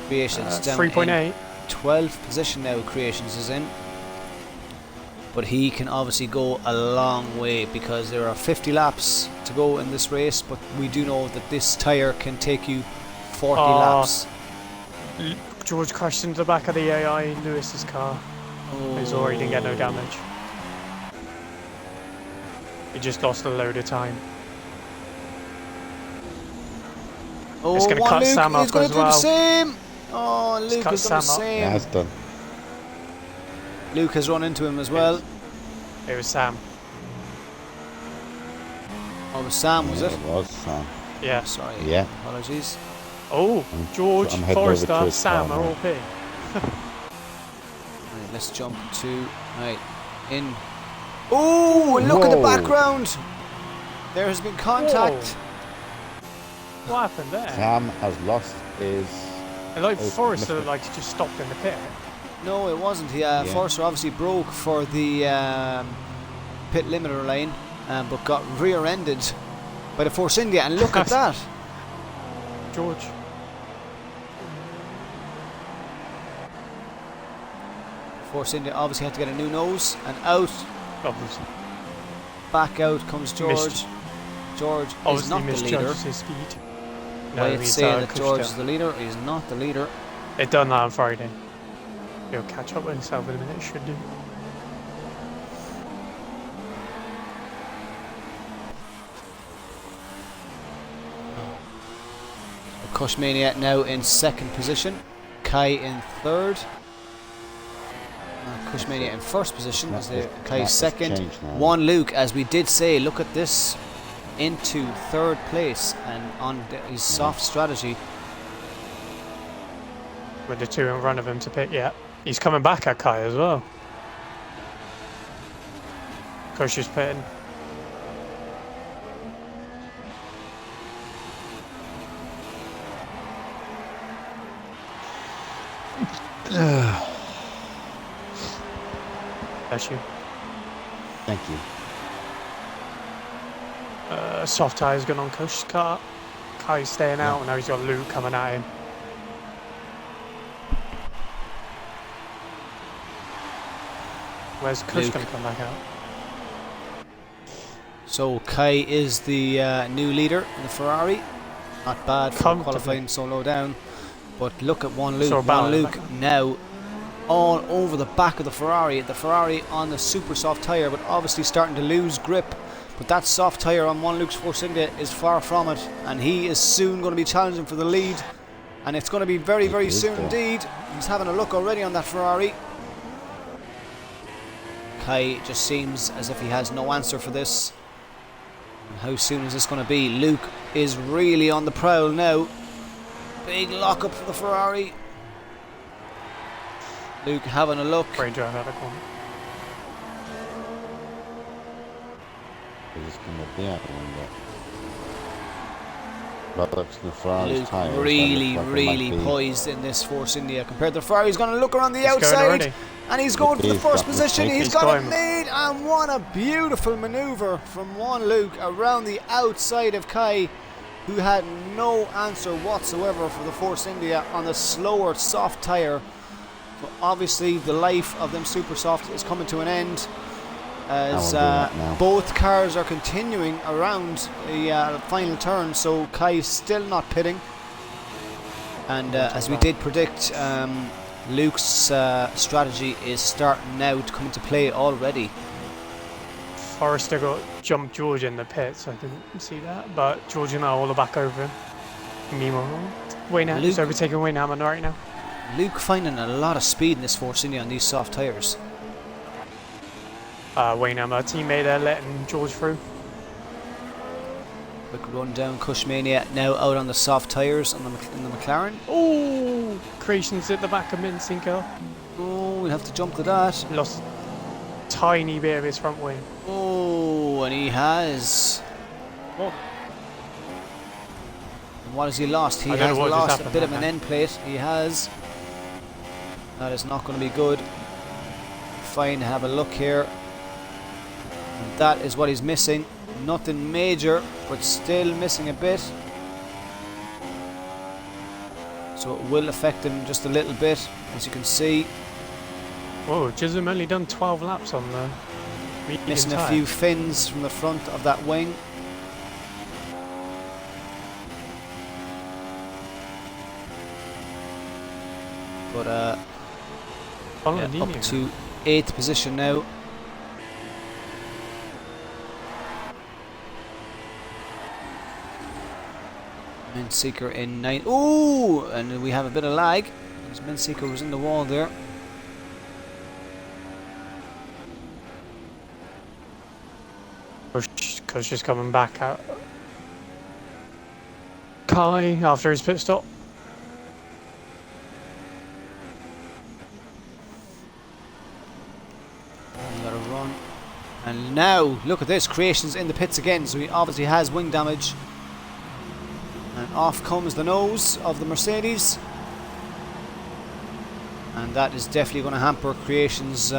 S1: Creations down
S2: 3.8.
S1: in 12th position now. Creations is in, but he can obviously go a long way because there are 50 laps to go in this race. But we do know that this tyre can take you 40 laps.
S2: George crashed into the back of the AI Lewis's car. He's already didn't get no damage. He just lost a load of time.
S1: Oh,
S2: It's going to
S1: one
S2: cut
S1: Luke,
S2: Sam
S1: he's
S2: off
S1: going
S2: as
S1: to do the
S2: well.
S1: same. Oh, Luke
S2: cut
S1: has done the
S2: Sam off.
S1: same.
S3: Yeah, it's done.
S1: Luke has run into him as well.
S2: It was Sam.
S1: Oh, it was Sam, was
S3: Yeah,
S1: it?
S3: it was Sam.
S2: Yeah.
S1: Sorry.
S3: Yeah.
S1: Apologies.
S2: Oh, George,
S3: I'm heading over to
S2: Forrester,
S3: his
S2: Sam
S3: car
S2: are
S3: now.
S2: all P.
S1: Right, let's jump to in. Oh, look at the
S3: Whoa.
S1: background. There has been contact.
S2: What happened there?
S3: Sam has lost his.
S2: And like
S3: Oh,
S2: Forrester
S3: missed it.
S2: like just stopped in the pit.
S1: No, it wasn't.
S3: Yeah.
S1: Forster obviously broke for the pit limiter line, but got rear-ended by the Force India. And look at that.
S2: George.
S1: Force India obviously had to get a new nose, and out,
S2: Obviously,
S1: back out comes George.
S2: Missed-
S1: George is
S2: obviously
S1: not the leader.
S2: misjudged his speed.
S1: Why it's
S2: he's,
S1: saying that
S2: pushed
S1: George
S2: up.
S1: is the leader. He's not the leader.
S2: It done that on Friday. He'll catch up with himself in a minute, should do.
S1: Kushmania now in second position. Kai in third. Kushmania in first position.
S3: That's
S1: Is
S3: the-
S1: Kai
S3: that's
S1: second.
S3: changed now.
S1: One Luke, as we did say, look at this, into third place, and on his soft strategy.
S2: With the two in front of him to pit, yeah. He's coming back at Kai as well. Kush is pitting. Bless you.
S3: Thank you.
S2: Soft tyres going on Kush's car. Kai's staying out, and now he's got Luke coming at him. Where's Kush
S1: Luke.
S2: going to come back out?
S1: So Kai is the new leader in the Ferrari. Not bad for
S2: Comfortably.
S1: qualifying so low down. But look at one Luke.
S2: So
S1: One
S2: bad.
S1: Luke now all over the back of the Ferrari. The Ferrari on the super soft tyre, but obviously starting to lose grip. But that soft tyre on one Luke's Force India is far from it, and he is soon going to be challenging for the lead. And it's going to be very, very
S3: is,
S1: soon
S3: though.
S1: indeed. He's having a look already on that Ferrari. Kai just seems as if he has no answer for this. And how soon is this going to be? Luke is really on the prowl now. Big lock-up for the Ferrari. Luke having a look.
S2: Great drive out of the corner.
S3: He's going to be out the window. But looks the Ferrari's
S1: Luke
S3: tyres.
S1: really,
S3: that look like
S1: really
S3: they might be-
S1: poised in this Force India compared to the Ferrari. He's going to look around the
S2: He's going
S1: outside.
S2: already.
S1: And he's going for the
S3: He's
S1: first
S3: got
S1: position.
S3: mistake.
S1: He's
S2: He's
S1: got it
S2: going.
S1: made. And what a beautiful manoeuvre from one Luke around the outside of Kai, who had no answer whatsoever for the Force India on the slower soft tyre. So obviously the life of them super soft is coming to an end, as
S3: I will do that now.
S1: both cars are continuing around the final turn. So Kai is still not pitting, and as we did predict, Luke's strategy is starting now to come into play already.
S2: Forrester got jumped George in the pits. I didn't see that, but George and I all are back over him. Meanwhile, Wayne
S1: Luke-
S2: is overtaking Wayne Hammond right now.
S1: Luke finding a lot of speed in this Force India on these soft tyres.
S2: Wayne Hammond, teammate there, letting George through.
S1: Quick run down Kushmania now out on the soft tyres in the McLaren.
S2: Oh, Creations at the back of Minsinker.
S1: Oh, we'll have to jump to that.
S2: Lost a tiny bit of his front wing.
S1: Oh, and he has.
S2: What?
S1: And what has he lost? He
S2: I don't
S1: has
S2: know what just
S1: lost a
S2: happened
S1: bit of
S2: there,
S1: an
S2: man.
S1: end plate. He has. That is not going to be good. fine. Have a look here. And that is what he's missing. Nothing major, but still missing a bit. So it will affect him just a little bit, as you can see.
S2: Whoa, Chisholm only done 12 laps on the medium
S1: Missing a
S2: tyre.
S1: few fins from the front of that wing. But yeah, up to 8th position now. Minseeker in 9th. Ooh, and we have a bit of lag. As Minseeker was in the wall there.
S2: Kush is coming back out. Kai after his pit stop.
S1: Got a run. And now, look at this. Creations in the pits again. So he obviously has wing damage. And off comes the nose of the Mercedes. And that is definitely going to hamper Creations'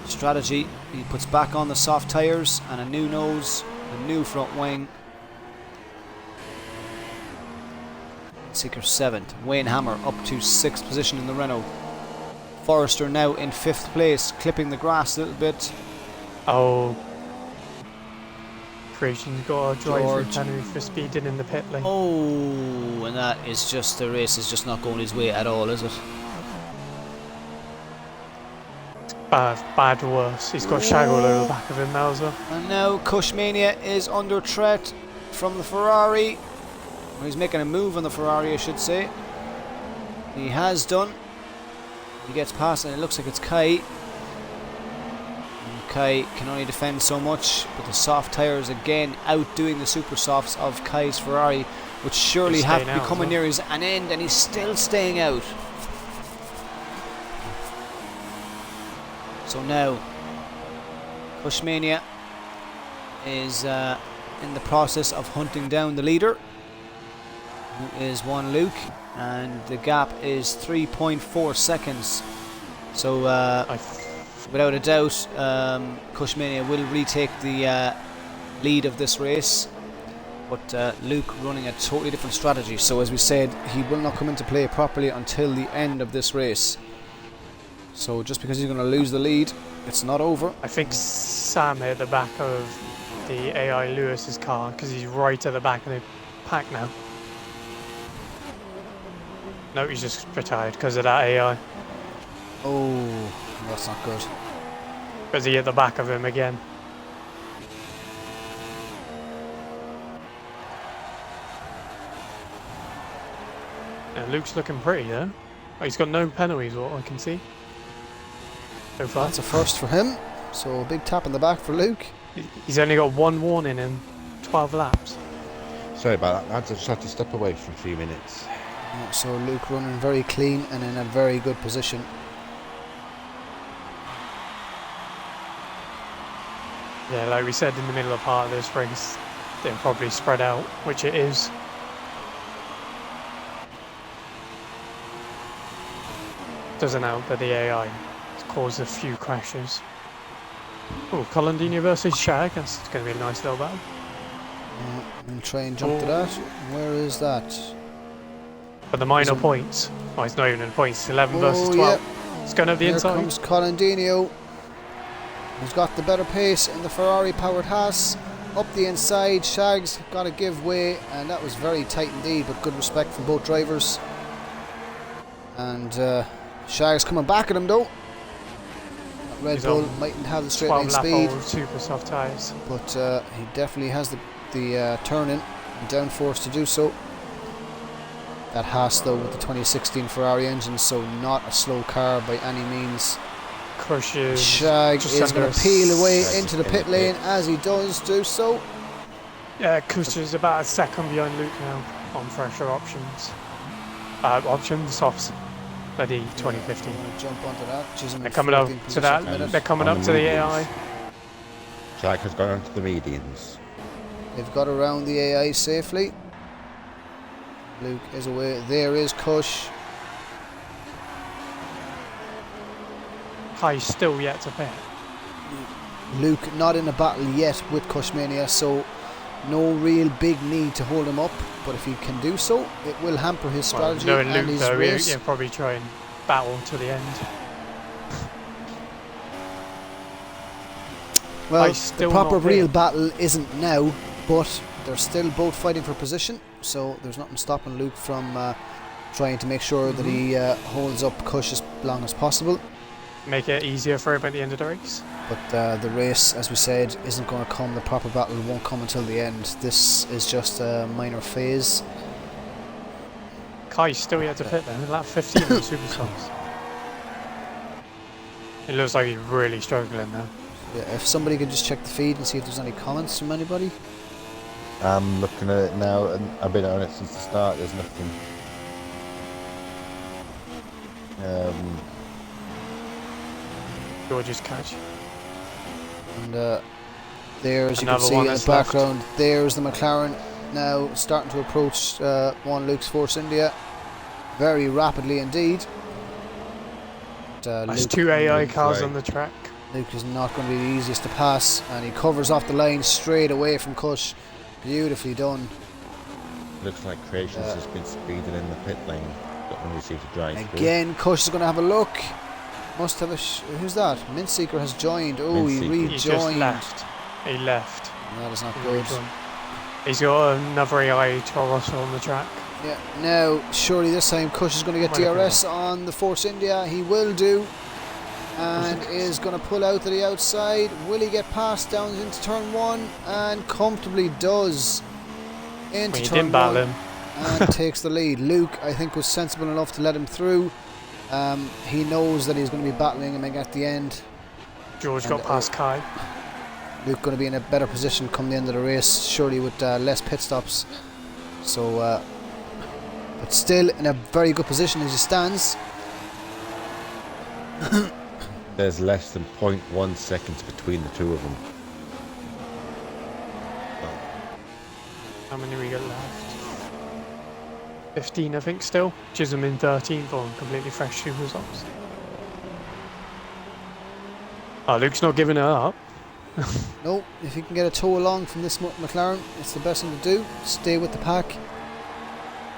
S1: strategy. He puts back on the soft tyres and a new nose, a new front wing. Seeker 7th. Wayne Hammer up to 6th position in the Renault. Forrester now in 5th place, clipping the grass a little bit.
S2: Oh. Creation's got a drive
S1: George.
S2: penalty for speeding in the pit lane.
S1: Oh, and that is just, the race is just not going his way at all, is it?
S2: Bad worse. He's got Shag all over the back of him now as well.
S1: And now Cushmania is under threat from the Ferrari. Well, he's making a move on the Ferrari, I should say. He has done. He gets past and it looks like it's Kai. And Kai can only defend so much, but the soft tyres again outdoing the super softs of Kai's Ferrari, which surely have to be coming near his an end, and he's still staying out. So now Cushmania is in the process of hunting down the leader, who is one Luke, and the gap is 3.4 seconds. So without a doubt, Cushmania will retake the lead of this race, but Luke running a totally different strategy. So as we said, he will not come into play properly until the end of this race. So just because he's going to lose the lead, it's not over.
S2: I think Sam hit the back of the AI Lewis's car because he's right at the back of the pack now. No, he's just retired because of that AI.
S1: Oh, that's not good.
S2: Because he hit the back of him again. And Luke's looking pretty though. Oh, he's got no penalties, what I can see. So far.
S1: That's a first for him. So a big tap in the back for Luke.
S2: He's only got one warning in 12 laps.
S3: Sorry about that. I just had to step away for a few minutes.
S1: Yeah, so Luke running very clean and in a very good position.
S2: Yeah, like we said in the middle of part of this race, they're probably spread out, which it is. Doesn't help that the AI has caused a few crashes. Oh, Colandini versus Shag, that's going to be a nice little battle.
S1: And try and jump to that. Where is that?
S2: But the minor points, oh, it's not even in points, it's 11 versus 12.
S1: Yeah.
S2: It's going over the
S1: Here
S2: inside.
S1: comes Colandino, who's got the better pace in the Ferrari powered Haas. Up the inside, Shag's got to give way, and that was very tight indeed, but good respect from both drivers. And Shag's coming back at him though. Red Bull mightn't have the straight line speed,
S2: super soft tyres,
S1: but he definitely has the turn-in and downforce to do so. That Haas though with the 2016 Ferrari engine, so not a slow car by any means.
S2: Crushes.
S1: Shag is going to peel away into the pit lane as he does do so.
S2: Yeah, Kush is about a second behind Luke now on fresher options. Softs. Bloody 2015.
S1: Jump onto that.
S2: They're coming up to that. They're coming up to the AI.
S3: Shag has gone onto the medians.
S1: They've got around the AI safely. Luke is away. There is Kush.
S2: Kai's still yet to pit.
S1: Luke not in a battle yet with Cushmania, so no real big need to hold him up. But if he can do so, it will hamper his strategy
S2: Knowing
S1: and
S2: Luke
S1: his
S2: though,
S1: race.
S2: he'll probably try and battle to the end.
S1: Well,
S2: still
S1: the proper
S2: not
S1: real
S2: fit.
S1: battle isn't now, but they're still both fighting for position, so there's nothing stopping Luke from trying to make sure that he holds up Cush as long as possible.
S2: Make it easier for him at the end of the race.
S1: But the race, as we said, isn't going to come. The proper battle won't come until the end. This is just a minor phase.
S2: Kai's still yet to pit then, lap 15 on Superstars. It looks like he's really struggling now.
S1: Yeah, if somebody could just check the feed and see if there's any comments from anybody.
S3: I'm looking at it now, and I've been on it since the start. There's nothing.
S2: George's catch.
S1: And there, as you can
S2: Another
S1: see
S2: one
S1: in the
S2: that's left.
S1: background, there's the McLaren now starting to approach one Luke's Force India very rapidly indeed.
S2: There's
S1: Luke,
S2: two AI
S3: Luke's
S2: cars
S3: right.
S2: on the track.
S1: Luke is not going to be the easiest to pass, and he covers off the line straight away from Cush. Beautifully done.
S3: Looks like Creations has been speeding in the pit lane. Got no receipt to drive through.
S1: Again, Cush is going to have a look. Must have a. Who's that? Mintseeker has joined. Oh, he
S3: Mintseeker.
S1: rejoined.
S2: He just left. He left.
S1: That is not
S2: He
S1: good.
S2: rejoined. He's got another AI Toros on the track.
S1: Yeah, now, surely this time Cush is going to get
S2: Might have
S1: DRS on the Force India. He will do. And is going to pull out to the outside. Will he get past down into turn one? And comfortably does. Into
S2: He
S1: turn
S2: didn't battle
S1: one.
S2: him.
S1: And takes the lead. Luke, I think, was sensible enough to let him through. He knows that he's going to be battling him at the end.
S2: George
S1: And,
S2: got past Kai.
S1: Luke going to be in a better position come the end of the race, surely with less pit stops. So, but still in a very good position as he stands.
S3: There's less than 0.1 seconds between the two of them.
S2: How many we got left? 15, I think, still. Chisholm in 13th on completely fresh super results. Oh, Luke's not giving it up.
S1: No, if he can get a tow along from this McLaren, it's the best thing to do. Stay with the pack.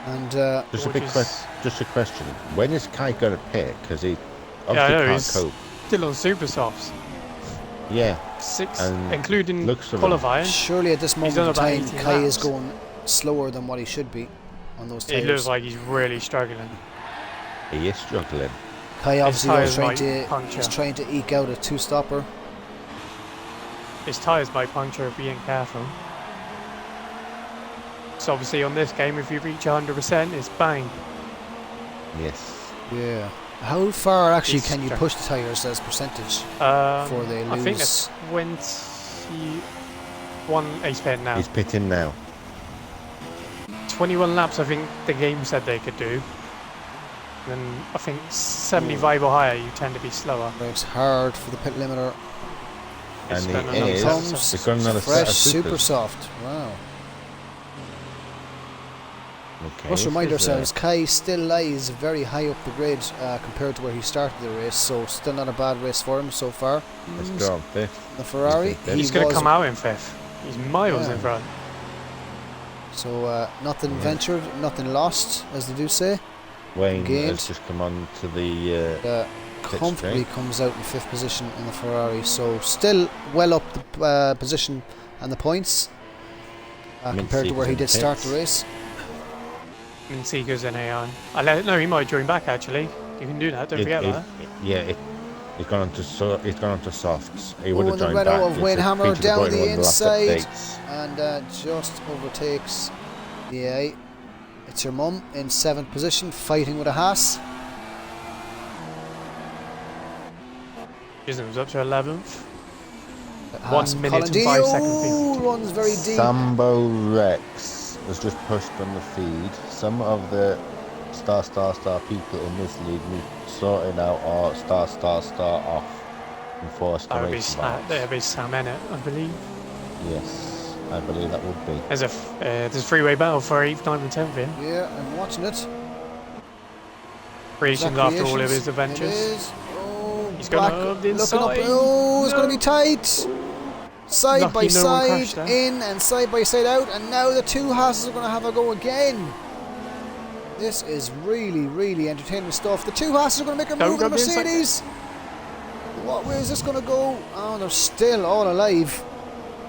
S1: And
S3: Just a question. When is Kai going to pit? Because he
S2: Yeah, I know,
S3: obviously
S2: he's
S3: can't cope.
S2: still on super softs.
S3: Yeah.
S2: 6,
S3: And
S2: including
S3: looks of
S2: qualifying.
S1: surely at this moment
S2: done
S1: in
S2: about
S1: time,
S2: 18
S1: Kai is
S2: laps.
S1: going slower than what he should be on those
S2: It
S1: tyres.
S2: looks like he's really struggling.
S3: He is struggling.
S1: Kai obviously
S2: tyres
S1: is trying
S2: might
S1: to
S2: puncture.
S1: is trying to eke out a two-stopper.
S2: His tyres might puncture if he ain't careful. So obviously on this game, if you reach 100%, it's bang.
S3: Yes.
S1: Yeah. How far actually
S2: He's
S1: can you
S2: stru-
S1: push the tyres as percentage before they lose?
S2: I think it's 21 ace pit now.
S3: He's pitting now.
S2: 21 laps I think the game said they could do. Then I think 75 or higher you tend to be slower.
S1: Brakes hard for the pit limiter.
S3: And
S2: It's
S3: he
S2: got another
S3: is.
S2: top.
S1: Comes
S3: He's got another set
S1: fresh,
S3: of
S1: super
S3: supers.
S1: soft. Wow.
S3: Okay.
S1: Must remind
S3: this is,
S1: ourselves, Kai still lies very high up the grid compared to where he started the race, so still not a bad race for him so far.
S3: Let's go on fifth.
S1: The Ferrari,
S3: He's
S2: He's going to come out in 5th. He's miles
S1: Yeah.
S2: in front.
S1: So nothing ventured, nothing lost, as they do say.
S3: Wayne
S1: Gained.
S3: has just come on to the.
S1: Comfortably comes out in 5th position in the Ferrari, so still well up the position and the points compared to where he did start the race.
S2: And Seeker's in AI. No, he might join back actually. You can do that, don't forget that.
S3: He's gone on to softs. He would
S1: Oh,
S3: have
S1: and the
S3: joined
S1: Renault
S3: back.
S1: of
S3: It's
S1: Wayne
S3: a
S1: Hammer
S3: feature of
S1: down
S3: going
S1: the
S3: on last
S1: inside.
S3: updates.
S1: And just overtakes the AI. It's your mum in 7th position, fighting with a Haas.
S2: Chisholm's up to 11th.
S1: Haas
S2: 1 minute and
S1: Colin
S2: 5
S1: Didi,
S2: seconds.
S1: oh, runs very deep.
S3: Sambo Rex was just pushed on the feed. Some of the star people in this league need sorting out or star off and forced
S2: That would be
S3: exclamation marks.
S2: Sam Ennett, I believe.
S3: Yes, I believe that would be.
S2: There's a three-way battle for 8th, 9th and 10th here.
S1: Yeah, I'm watching it.
S2: Creations
S1: Zach
S2: after all of
S1: Creations,
S2: his adventures.
S1: It is. Oh,
S2: He's
S1: Black
S2: going up the
S1: looking up.
S2: inside.
S1: Oh, it's
S2: No.
S1: going to be tight. Side
S2: Lucky
S1: by
S2: no one
S1: side,
S2: crashed there.
S1: in and side by side out, and now the two Haas's are going to have a go again. This is really, really entertaining stuff. The two Haas's are going to make a
S2: Don't
S1: move on the
S2: go inside.
S1: Mercedes. What way is this going to go? Oh, they're still all alive.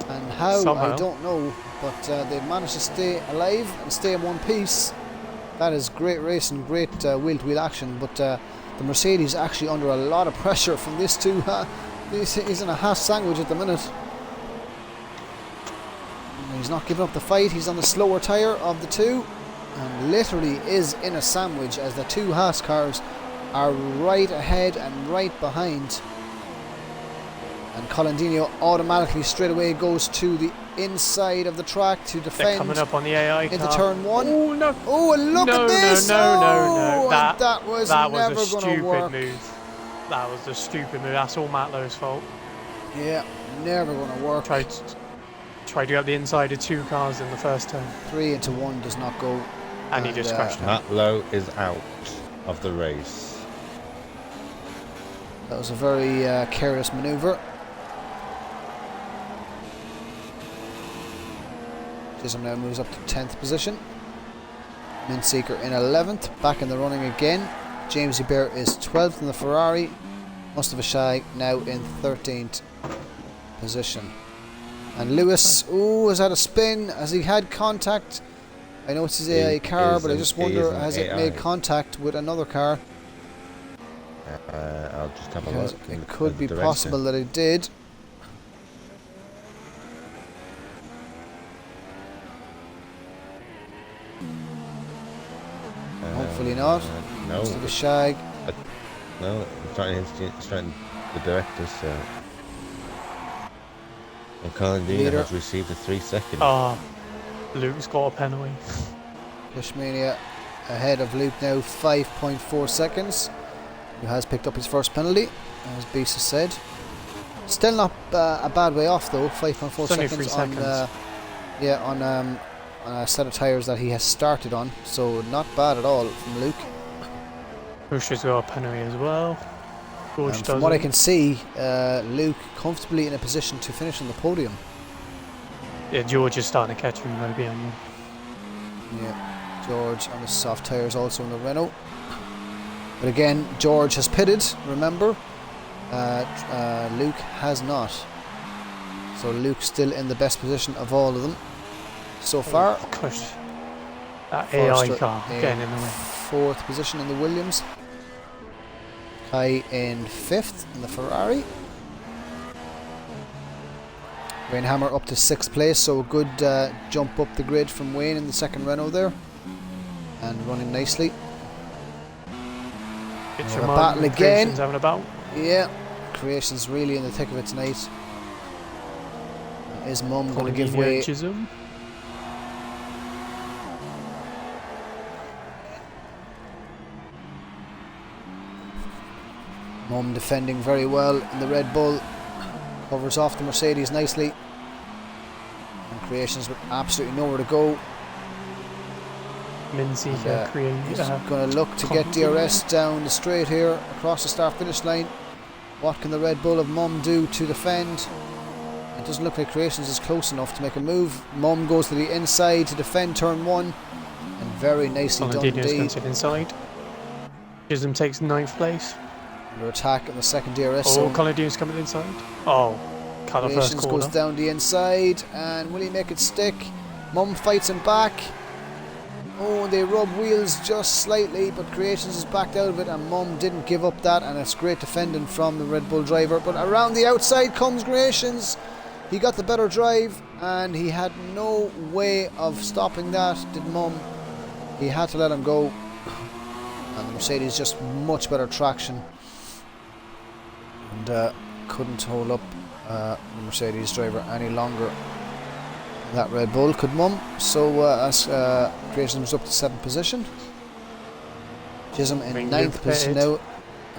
S1: And how,
S2: Somehow.
S1: I don't know. But they've managed to stay alive and stay in one piece. That is great racing, great wheel-to-wheel action. But the Mercedes actually under a lot of pressure from this two. He's in a Haas sandwich at the minute. And he's not giving up the fight. He's on the slower tyre of the two. And literally is in a sandwich as the two Haas cars are right ahead and right behind. And Colandino automatically straight away goes to the inside of the track to
S2: They're
S1: defend
S2: coming up on the AI car.
S1: into turn one.
S2: Oh, no.
S1: Oh, and look
S2: No,
S1: at this!
S2: no.
S1: Oh, and
S2: That
S1: that was
S2: a
S1: never going to
S2: stupid
S1: work.
S2: move. That was a stupid move. That's all Matt Lowe's fault.
S1: Yeah, never going to work.
S2: Tried to get the inside of two cars in the first turn.
S1: 3 into 1 does not go.
S2: And he just crashed it.
S3: Matt Lowe is out of the race.
S1: That was a very careless manoeuvre. Chisholm now moves up to 10th position. Minseeker in 11th, back in the running again. James Hubert is 12th in the Ferrari. Mustafa Shai now in 13th position. And Lewis, has had a spin. Has he had contact? I know it's his AI car, but I just wonder, has it made contact with another car?
S3: I'll just have a
S1: Because
S3: look.
S1: it could be possible that it did. Hopefully not.
S3: No,
S1: Mustafa Shai.
S3: no, it's trying the directors. And Colandino has received a 3-second.
S2: Oh, Luke's got a penalty.
S1: Fishmania ahead of Luke now, 5.4 seconds. Who has picked up his first penalty, as Beast has said. Still not a bad way off though, 5.4
S2: It's only
S1: seconds
S2: 3
S1: on,
S2: seconds.
S1: on a set of tyres that he has started on, so not bad at all from Luke.
S2: Bush's got a penalty as well. George
S1: From
S2: doesn't.
S1: what I can see, Luke comfortably in a position to finish on the podium.
S2: Yeah, George is starting to catch him maybe.
S1: Yeah, George on the soft tyres also in the Renault. But again, George has pitted, remember. Luke has not. So Luke's still in the best position of all of them so far.
S2: Gosh, that AI
S1: Forster
S2: car getting in the way.
S1: 4th position in the Williams. Kai in 5th in the Ferrari. Wayne Hammer up to 6th place, so a good jump up the grid from Wayne in the second Renault there. And running nicely.
S2: It's
S1: a battle again.
S2: Having a battle.
S1: Yeah, Creation's really in the thick of it tonight. Is Mum going to give way?
S2: Chisholm.
S1: Mum defending very well in the Red Bull. Covers off the Mercedes nicely. And Creations with absolutely nowhere to go.
S2: Minseeker
S1: He's going to look to get DRS down the straight here across the start finish line. What can the Red Bull of Mum do to defend? It doesn't look like Creations is close enough to make a move. Mum goes to the inside to defend turn 1. And very nicely done indeed.
S2: Inside. Chisholm takes 9th place.
S1: Under attack in the second DRS
S2: Oh,
S1: zone.
S2: Colandino's coming inside. Oh, cut the first
S1: Creations
S2: corner.
S1: goes down the inside, and will he make it stick? Mum fights him back. Oh, they rub wheels just slightly, but Creations is backed out of it, and Mum didn't give up that, and it's great defending from the Red Bull driver. But around the outside comes Creations. He got the better drive, and he had no way of stopping that, did Mum. He had to let him go, and the Mercedes just much better traction, and couldn't hold up the Mercedes driver any longer. That Red Bull could Mum. So as Creations was up to 7th position. Chisholm in 9th position now.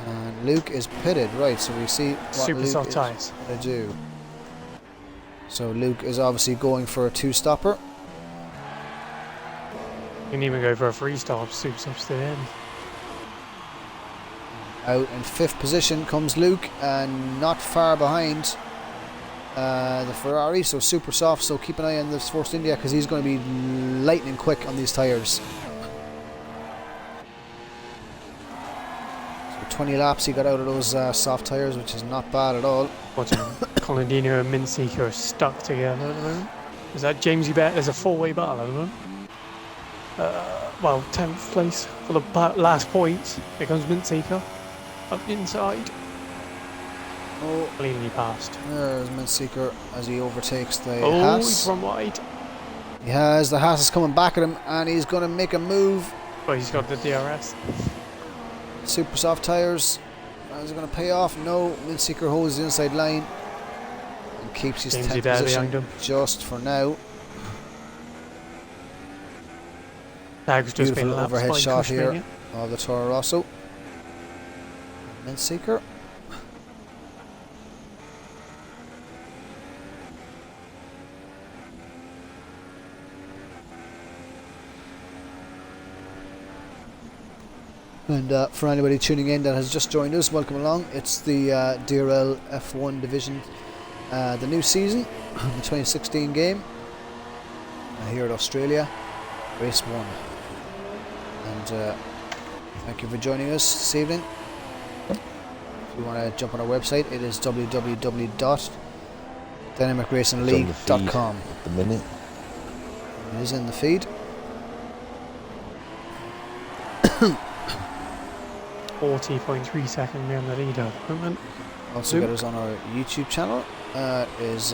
S1: And Luke is pitted, right, so we see what
S2: Super
S1: Luke
S2: soft
S1: is
S2: tyres.
S1: going to do. So Luke is obviously going for a 2-stopper.
S2: You can even go for a 3-stop, super soft to the end.
S1: Out in 5th position comes Luke, and not far behind the Ferrari, so super soft. So keep an eye on this Force India, because he's going to be lightning quick on these tyres. So 20 laps he got out of those soft tyres, which is not bad at all.
S2: Watching Colandino and Minseeker are stuck together at the moment. Is that Jamesy Bet? There's a 4-way battle at the moment. Well, 10th place for the last points. Here comes Minseeker up inside.
S1: Oh,
S2: Cleanly passed.
S1: there's Minseeker as he overtakes the
S2: Oh,
S1: Haas.
S2: he's run wide.
S1: He has, the Haas is coming back at him, and he's going to make a move.
S2: But he's got the DRS.
S1: Super soft tyres. Is it going to pay off? No. Minseeker holds the inside line and keeps his 10th position just for now.
S2: Tag's just been
S1: Beautiful overhead shot here
S2: Cushmania.
S1: of the Toro Rosso. Minseeker. And for anybody tuning in that has just joined us, welcome along. It's the DRL F1 division, the new season, the 2016 game, here at Australia, race 1. And thank you for joining us this evening. If you want to jump on our website, it is www.dynamicracingleague.com.
S3: At the minute.
S1: It is in the feed.
S2: 40.3 seconds behind the leader at the moment.
S1: Also get us on our YouTube channel. Is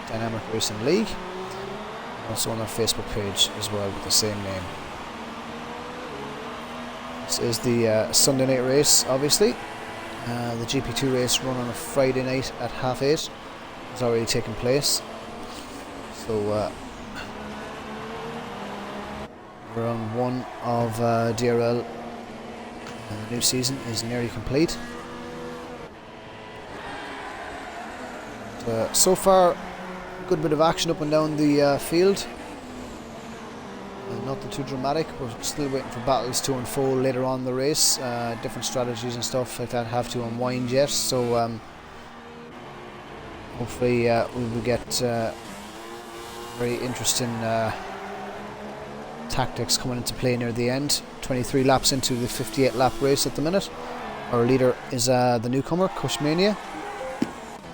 S1: Dynamic Racing League. Also on our Facebook page as well with the same name. This is the Sunday night race, obviously. The GP2 race run on a Friday night at 8:30 has already taken place. So round 1 of DRL. And the new season is nearly complete. And, so far, a good bit of action up and down the field. Nothing too dramatic. We're still waiting for battles to unfold later on in the race. Different strategies and stuff like that have to unwind yet. So hopefully we will get very interesting tactics coming into play near the end. 23 laps into the 58 lap race at the minute. Our leader is the newcomer, Cushmania,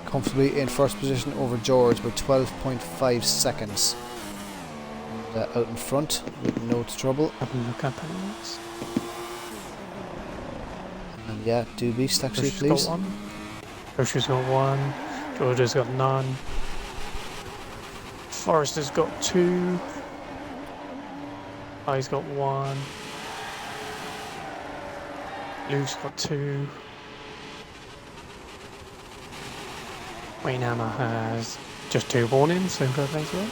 S1: comfortably in first position over George by 12.5 seconds. And, out in front with no trouble.
S2: Have a look at that.
S1: And yeah, do beast actually,
S2: Cush's
S1: please.
S2: got 1. Cush's got 1. George's got none. Forrester's got 2. I's got 1. Luke's got 2. Wayne Hammer has just 2 warnings, so good place well.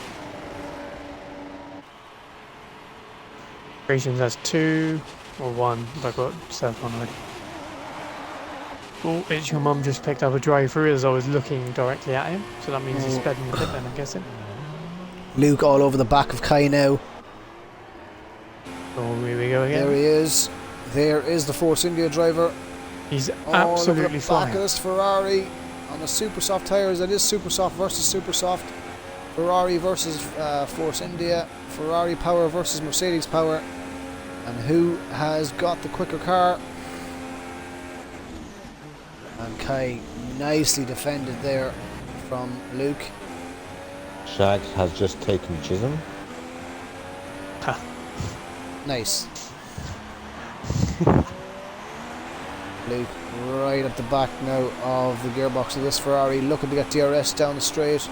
S2: Gracians has 2 or 1, but I've got Seth on already. Oh, it's your mum just picked up a drive-through as I was looking directly at him, so that means he's sped in the pit then, I'm guessing.
S1: Luke all over the back of Kai now.
S2: Oh, here we go again.
S1: There he is. There is the Force India driver.
S2: He's
S1: Look
S2: absolutely
S1: at the back
S2: flying.
S1: of this Ferrari on the super soft tyres. That is super soft versus super soft. Ferrari versus Force India. Ferrari power versus Mercedes power. And who has got the quicker car? And Kai nicely defended there from Luke.
S3: Shag has just taken Chisholm.
S1: Nice. Luke right at the back now of the gearbox of this Ferrari, looking to get DRS down the straight.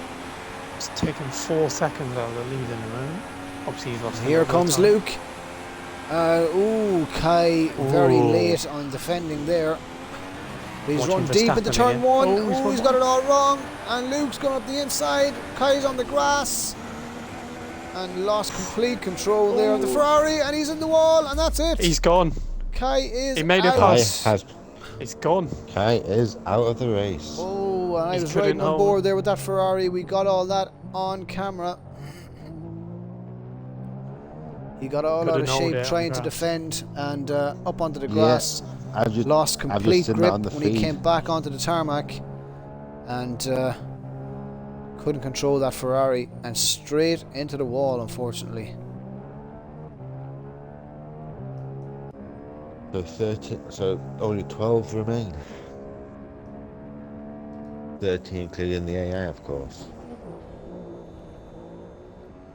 S2: It's taken 4 seconds out of the lead in the moment. Obviously he's lost.
S1: Here comes
S2: time.
S1: Luke. Kai very late on defending there. He's
S2: Watching
S1: run deep into turn
S2: again.
S1: 1.
S2: Oh,
S1: He's got it all wrong. And Luke's going up the inside. Kai's on the grass. And lost complete control there of the Ferrari. And he's in the wall. And that's it.
S2: He's gone.
S1: Kai is
S2: He made it
S1: out.
S2: past. He's gone.
S3: Kai is out of the race.
S1: Oh, and I
S2: He's
S1: was
S2: put
S1: riding
S2: it
S1: on
S2: home.
S1: board there with that Ferrari. We got all that on camera. He got all out of
S2: Could've known
S1: shape
S2: it on
S1: trying to
S2: grass.
S1: defend and up onto the grass. Lost
S3: I've just
S1: complete
S3: seen that
S1: grip
S3: on the
S1: when he
S3: feed.
S1: came back onto the tarmac and couldn't control that Ferrari and straight into the wall, unfortunately.
S3: So 30, so only 12 remain. 13 including the AI, of course.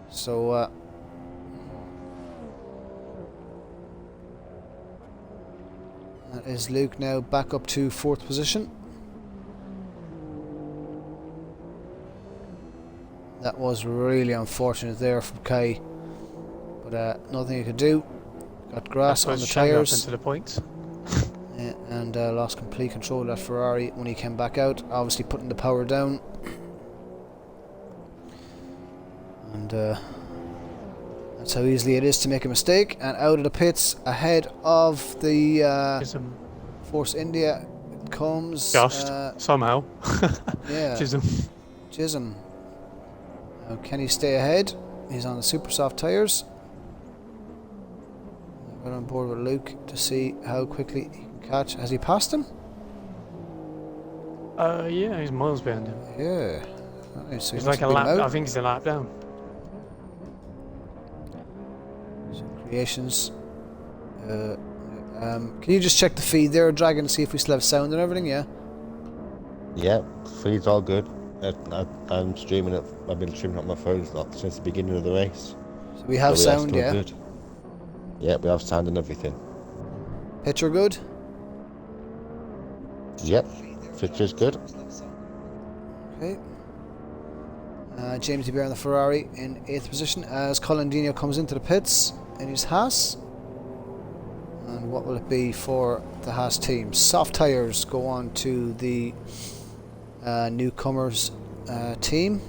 S1: So that is Luke now back up to 4th position. That was really unfortunate there from Kai, but nothing he could do. Got grass on the tyres
S2: into the points.
S1: and lost complete control of that Ferrari when he came back out, obviously putting the power down. And that's how easily it is to make a mistake. And out of the pits ahead of the Force India comes
S2: Just somehow.
S1: yeah, Chisholm. Now, can he stay ahead? He's on the super soft tyres. Got on board with Luke to see how quickly he can catch. Has he passed him?
S2: Yeah, he's miles behind him.
S1: Yeah. Nice. So
S2: He's like a lap. I think he's a lap down.
S1: So creations. Can you just check the feed there, Dragon, to see if we still have sound and everything? Yeah.
S3: Yeah, feed's all good. I'm streaming it. I've been streaming it on my phone since the beginning of the race.
S1: So we have
S3: So we are
S1: sound,
S3: still
S1: yeah.
S3: good. Yeah, we have sound and everything.
S1: Picture good.
S3: Yep, picture's good.
S1: Okay. James Bear on the Ferrari in 8th position as Colin Dino comes into the pits in his Haas. And what will it be for the Haas team? Soft tyres go on to the newcomers team.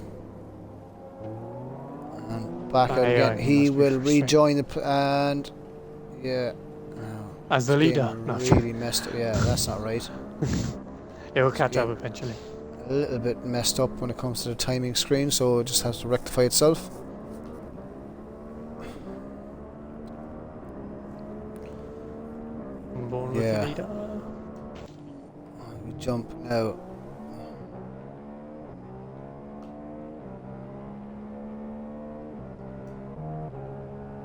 S1: And back out again. He will rejoin the and yeah.
S2: As the leader. No.
S1: Really messed up. Yeah, that's not right.
S2: It will catch up eventually.
S1: A little bit messed up when it comes to the timing screen, so it just has to rectify itself.
S2: I'm born with the leader.
S1: We jump now.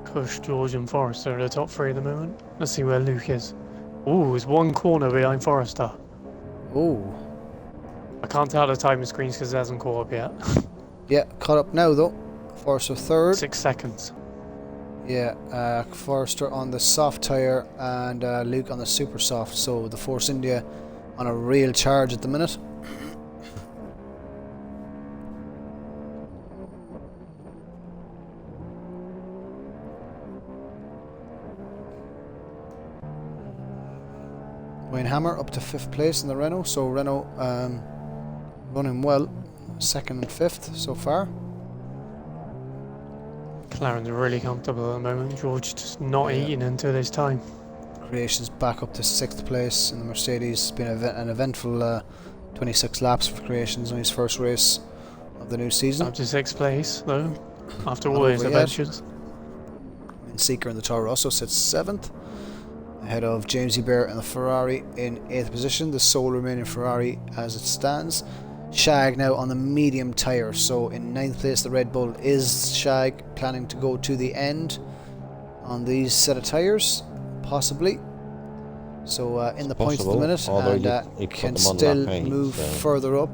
S2: Push George and Forrester are the top 3 at the moment. Let's see where Luke is. Ooh, he's 1 corner behind Forrester.
S1: Oh.
S2: I can't tell the timing screens because it hasn't caught up yet.
S1: Yeah, caught up now though. Forrester 3rd.
S2: 6 seconds.
S1: Yeah, Forrester on the soft tyre and Luke on the super soft. So the Force India on a real charge at the minute. Wayne Hammer up to 5th place in the Renault. So Renault running well. 2nd and 5th so far.
S2: McLaren's really comfortable at the moment. George just not eating until this time.
S1: Creations back up to 6th place in the Mercedes. It's been an eventful 26 laps for Creations on his first race of the new season.
S2: Up to 6th place though, after all his adventures.
S1: And Seeker in the Toro Rosso sits 7th, ahead of Jamesy Bear and the Ferrari in 8th position. The sole remaining Ferrari as it stands. Shag now on the medium tyre, so in 9th place the Red Bull. Is Shag planning to go to the end on these set of tyres? Possibly. So in the points at the minute, and
S3: he
S1: can still move further up.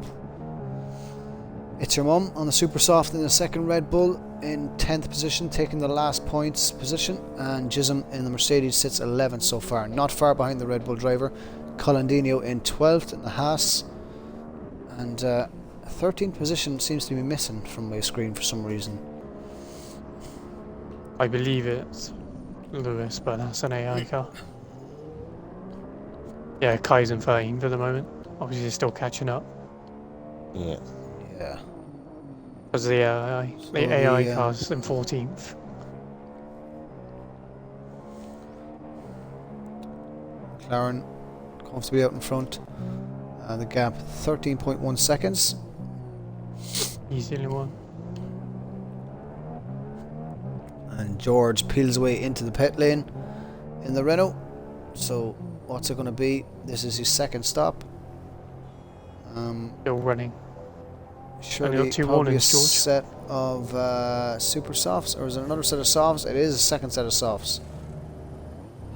S1: It's your mum on the super soft in the 2nd Red Bull in 10th position, taking the last points position, and Chisholm in the Mercedes sits 11th so far, not far behind the Red Bull driver. Colin Dino in 12th in the Haas. And 13th position seems to be missing from my screen for some reason.
S2: I believe it's Lewis, but that's an AI car. Yeah, Kai's in 13th at the moment. Obviously, he's still catching up.
S3: Yeah.
S1: Yeah.
S2: Because the AI car's in 14th.
S1: McLaren comfortably out in front. The gap 13.1 seconds.
S2: He's the only one.
S1: And George peels away into the pit lane in the Renault. So what's it going to be? This is his second stop.
S2: Still running.
S1: Surely
S2: two
S1: probably a
S2: warnings, George.
S1: set of super softs, or is it another set of softs? It is a second set of softs.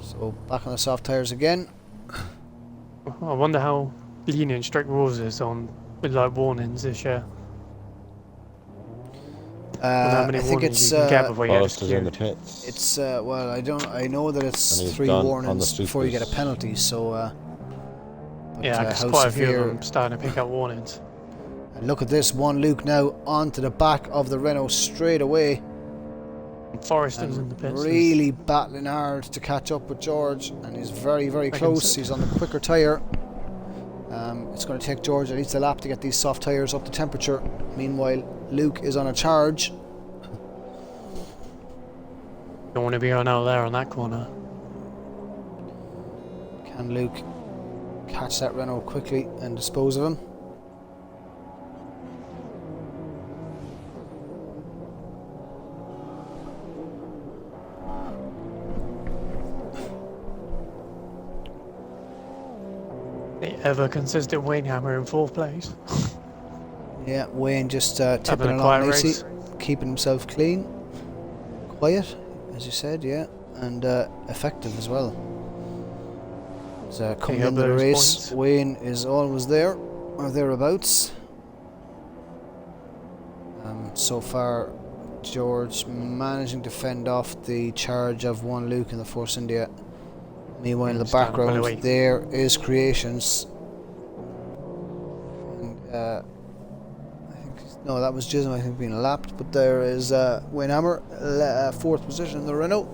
S1: So back on the soft tyres again.
S2: I wonder how lenient strict rules is on with like warnings this year. How many
S1: I think
S2: warnings
S1: it's
S2: you can get before you get
S3: Forrester's in the
S2: disqueued.
S3: pits.
S1: it's well, I know that it's
S3: And he's
S1: 3
S3: done on the
S1: warnings before you get a
S3: supers.
S1: penalty. So but,
S2: Yeah, because
S1: how
S2: quite a few of
S1: severe?
S2: them starting to pick up warnings.
S1: And look at this one, Luke now onto the back of the Renault straight away.
S2: And Forrester's in
S1: And
S2: the pits.
S1: really battling hard to catch up with George, and he's very, very close. He's on the quicker tyre. It's going to take George at least a lap to get these soft tyres up to temperature. Meanwhile, Luke is on a charge.
S2: Don't want to be on out there on that corner.
S1: Can Luke catch that Renault quickly and dispose of him?
S2: The ever consistent Wayne Hammer in 4th place.
S1: Yeah, Wayne just
S2: Having
S1: tipping
S2: a
S1: along
S2: quiet
S1: nicely,
S2: race.
S1: keeping himself clean, quiet, as you said, yeah, and effective as well. So coming
S2: up
S1: into the
S2: those
S1: race,
S2: points.
S1: Wayne is always there, or thereabouts. So far, George managing to fend off the charge of one Luke in the Force India. Meanwhile, in the
S2: Stand well away.
S1: background, there is Creations. And, I think no, that was Jism. I think being lapped, but there is Wayne Hammer, 4th position in the Renault.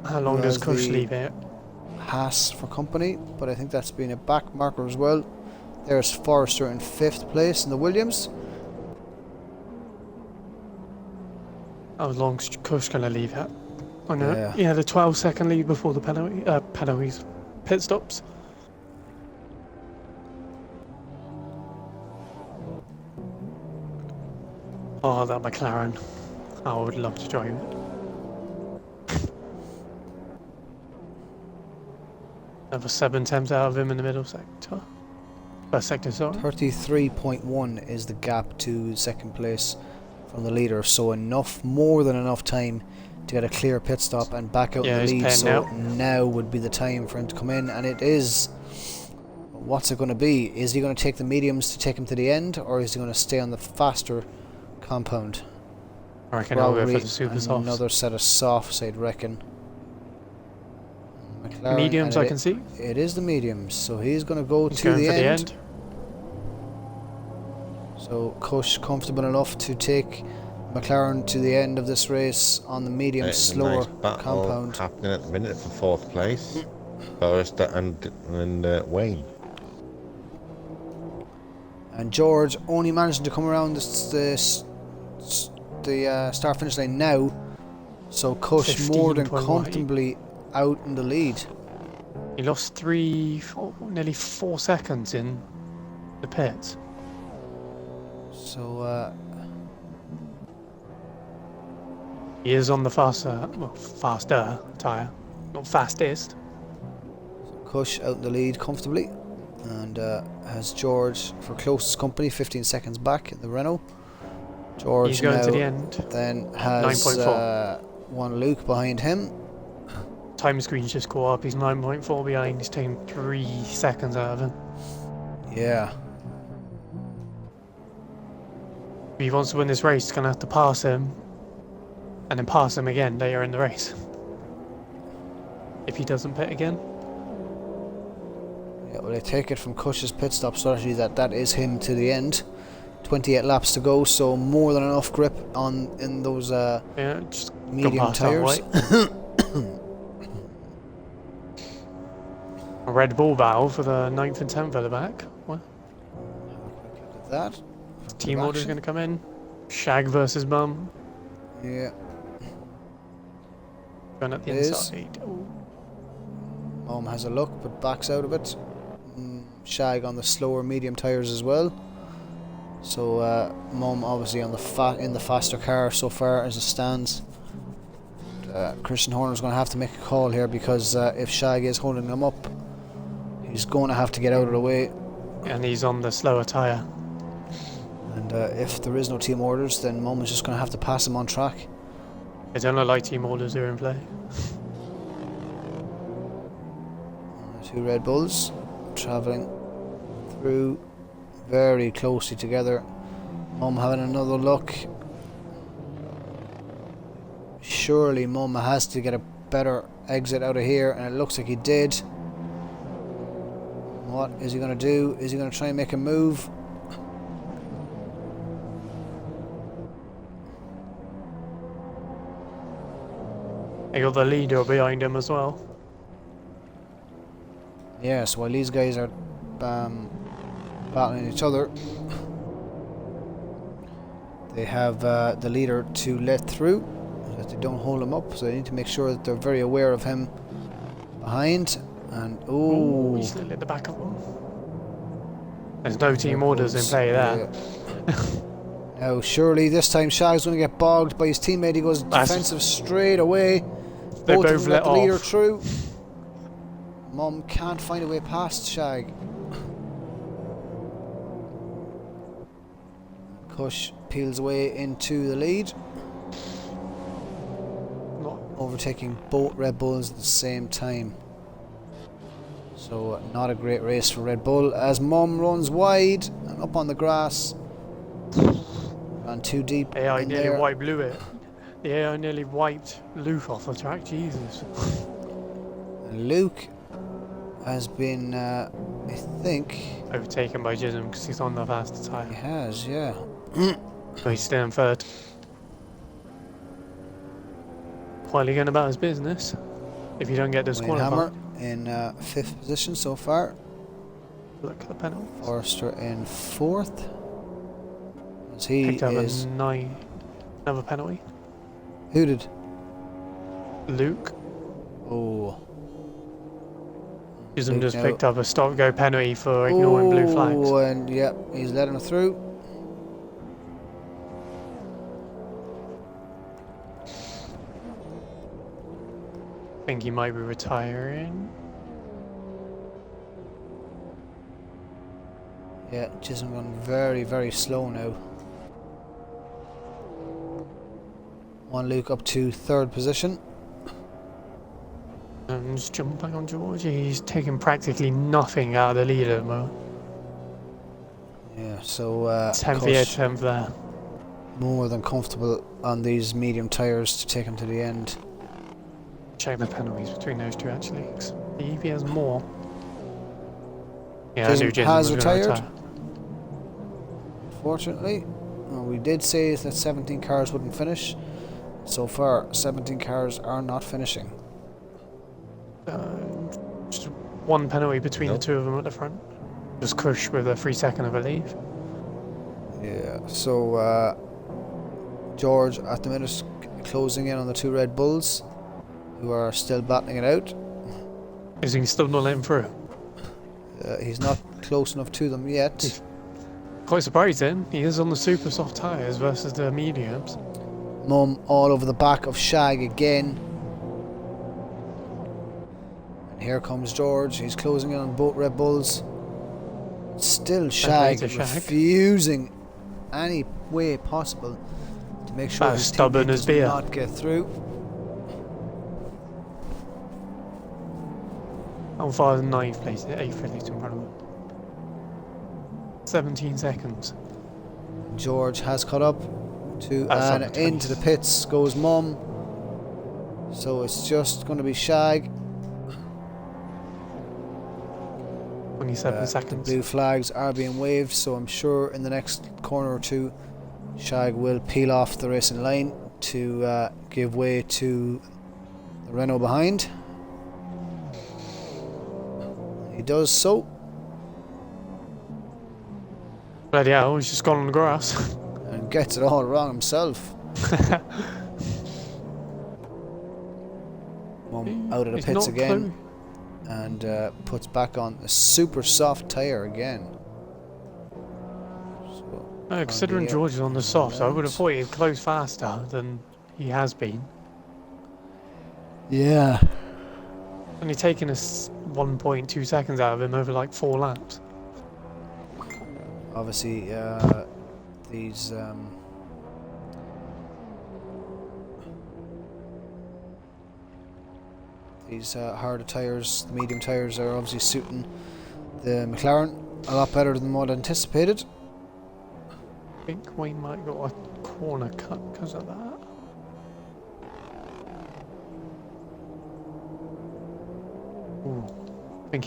S2: How long
S1: Who
S2: does
S1: has
S2: Kush
S1: the
S2: leave it?
S1: Haas for company, but I think that's been a back marker as well. There's Forrester in 5th place in the Williams.
S2: How long's Kush going to leave it? I know.
S1: Yeah.
S2: Yeah, the 12-second lead before the penalties, pit stops. Oh, that McLaren. I would love to drive it. Another 7 attempts out of him in the middle sector. First sector, sorry.
S1: 33.1 is the gap to second place from the leader, so more than enough time to get a clear pit stop and back out
S2: Yeah,
S1: in the
S2: he's
S1: lead. So
S2: paying
S1: now would be the time for him to come in, and it is. What's it going to be? Is he going to take the mediums to take him to the end, or is he going to stay on the faster compound?
S2: I reckon I'll go
S1: Probably
S2: for the super softs.
S1: another set of softs, I'd reckon. McLaren,
S2: Mediums,
S1: and
S2: I can see.
S1: It is the mediums, so he's going to go
S2: He's
S1: to
S2: going
S1: the
S2: for
S1: end.
S2: the end.
S1: So Kush comfortable enough to take McLaren to the end of this race on the medium,
S3: There's
S1: slower
S3: a nice battle
S1: compound.
S3: happening at the minute for 4th place. Forrester and Wayne.
S1: And George only managing to come around the start finish line now, so Kush more than
S2: 15.1.
S1: comfortably out in the lead.
S2: He lost nearly 4 seconds in the pits.
S1: So
S2: He is on the faster tyre, not fastest.
S1: Kush out in the lead comfortably, and has George for closest company, 15 seconds back in the Renault. George
S2: He's going
S1: now
S2: to the end.
S1: then has
S2: 9.4.
S1: one Luke behind him.
S2: Time screen's just caught up. He's 9.4 behind. He's taken 3 seconds out of him.
S1: Yeah.
S2: If he wants to win this race, he's going to have to pass him, and then pass him again later in the race. If he doesn't pit again.
S1: Yeah, well, I take it from Kush's pit stop strategy that is him to the end. 28 laps to go, so more than enough grip in those
S2: Yeah, just go
S1: medium
S2: past
S1: tyres.
S2: halfway. A Red Bull battle for the 9th and 10th at the back. What?
S1: Look at that.
S2: Team order's
S1: action.
S2: going to come in. Shag versus Mum.
S1: Yeah.
S2: Going at the
S1: It is.
S2: inside. Ooh.
S1: Mom has a look, but backs out of it. Shag on the slower medium tyres as well. So Mum obviously on the in the faster car so far as it stands. Christian Horner's going to have to make a call here, because if Shag is holding him up, he's going to have to get out of the way.
S2: And he's on the slower tyre.
S1: And if there is no team orders, then Mum is just going to have to pass him on track.
S2: It don't look like team orders are in play.
S1: Two Red Bulls travelling through very closely together. Mum having another look. Surely Mum has to get a better exit out of here, and it looks like he did. What is he going to do? Is he going to try and make a move?
S2: They got the leader behind him as well.
S1: Yes, while these guys are battling each other, they have the leader to let through, so that they don't hold him up. So they need to make sure that they're very aware of him behind. And
S2: Ooh, he's at the back of him. There's no team orders in play there.
S1: Yeah. Now, surely this time Shag's going to get bogged by his teammate. He goes defensive straight away.
S2: They
S1: Both
S2: both
S1: of them
S2: let
S1: the leader
S2: off.
S1: through. Mum can't find a way past Shag. Kush peels away into the lead, overtaking both Red Bulls at the same time. So not a great race for Red Bull, as Mum runs wide and up on the grass. Ran too deep.
S2: AI
S1: in
S2: nearly
S1: there.
S2: wiped Luke. The AI nearly wiped Luke off the track. Jesus.
S1: And Luke has been, I think,
S2: Overtaken by Jism because he's on the faster
S1: he
S2: tyre.
S1: has, yeah.
S2: So he's still in third. Quietly going about his business. If you don't get disqualified.
S1: Hammer in 5th position so far.
S2: Look at the penalty.
S1: Forrester in 4th. As he
S2: Picked up
S1: is.
S2: another penalty.
S1: Who did?
S2: Luke.
S1: Oh.
S2: Jism
S1: Luke
S2: just
S1: now.
S2: picked up a stop-go penalty for ignoring blue flags.
S1: Oh, and yep, he's letting him through.
S2: I think he might be retiring.
S1: Yeah, Chisholm going very, very slow now. One Luke up to 3rd position.
S2: And just jump back on George. He's taking practically nothing out of the lead at the moment.
S1: Yeah, so
S2: 10th
S1: Kush
S2: here, 10th there.
S1: more than comfortable on these medium tyres to take him to the end.
S2: Check the penalties between those two actually. 'Cause the EV has more. Yeah, I
S1: Jism
S2: knew Jism
S1: has
S2: was going to
S1: retired.
S2: retire.
S1: Fortunately, we did say that 17 cars wouldn't finish. So far, 17 cars are not finishing.
S2: Just one penalty between
S3: Nope.
S2: the two of them at the front. Just Kush with a 3-second of a leave.
S1: Yeah, so George at the minute closing in on the 2 Red Bulls, who are still battling it out.
S2: Is he still not letting through?
S1: He's not close enough to them yet.
S2: Quite surprising. He is on the super soft tyres versus the mediums.
S1: Mum all over the back of Shag again. And here comes George. He's closing in on both Red Bulls. Still Shag
S2: to Shag.
S1: refusing any way possible to make sure
S2: About
S1: his
S2: as stubborn
S1: teammate
S2: as
S1: does
S2: beer.
S1: not get through.
S2: On far as 9th place, 8th place in front of him. 17 seconds.
S1: George has caught up to
S2: That's
S1: and
S2: up to
S1: into the
S2: 20.
S1: pits goes Mum. So it's just going to be Shag.
S2: 27
S1: The
S2: seconds.
S1: blue flags are being waved, so I'm sure in the next corner or two, Shag will peel off the racing line to give way to the Renault behind. He does so,
S2: Bloody hell, he's just gone on the grass.
S1: and gets it all wrong himself. Mum out of the
S2: He's
S1: pits
S2: not
S1: again, and puts back on a super soft tyre again. So,
S2: No, considering
S1: the,
S2: George is on the soft, I would have
S1: laps.
S2: thought he'd close faster than he has been.
S1: Yeah.
S2: Only taking us 1.2 seconds out of him over like 4 laps.
S1: Obviously, these harder tyres, the medium tyres, are obviously suiting the McLaren a lot better than what anticipated.
S2: I think we might got a corner cut because of that. Ooh. I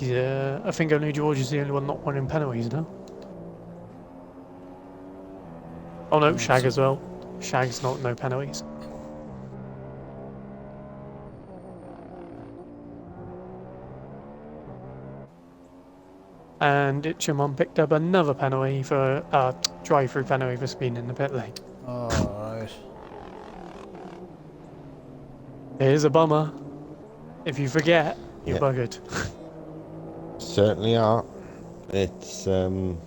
S2: think only George is the only one not winning penalties now. Oh no, Shag as well. Shag's no penalties. And Itchamon picked up another penalty for drive-through penalty for speeding in the pit lane.
S1: Alright.
S2: Here's a bummer. If you forget, you're buggered.
S3: Certainly are. It's quite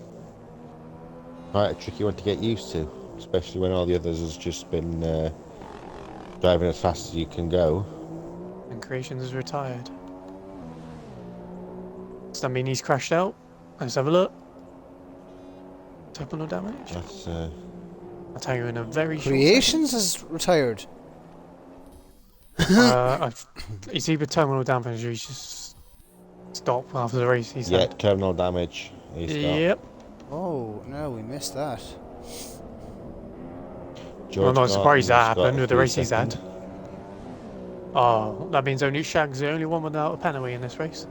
S3: a tricky one to get used to, especially when all the others has just been driving as fast as you can go.
S2: And Creations is retired. Does that mean he's crashed out? Let's have a look. Terminal damage?
S3: That's
S2: I'll tell you in a very short
S1: Creations is retired.
S2: He's either terminal damage or he's just stopped after the race. He's
S3: yeah, terminal damage.
S2: Yep.
S1: Oh, no, we missed that.
S2: I'm not surprised that happened with the race he's
S3: had.
S2: had. Oh, that means only Shag's the only one without a penalty in this race.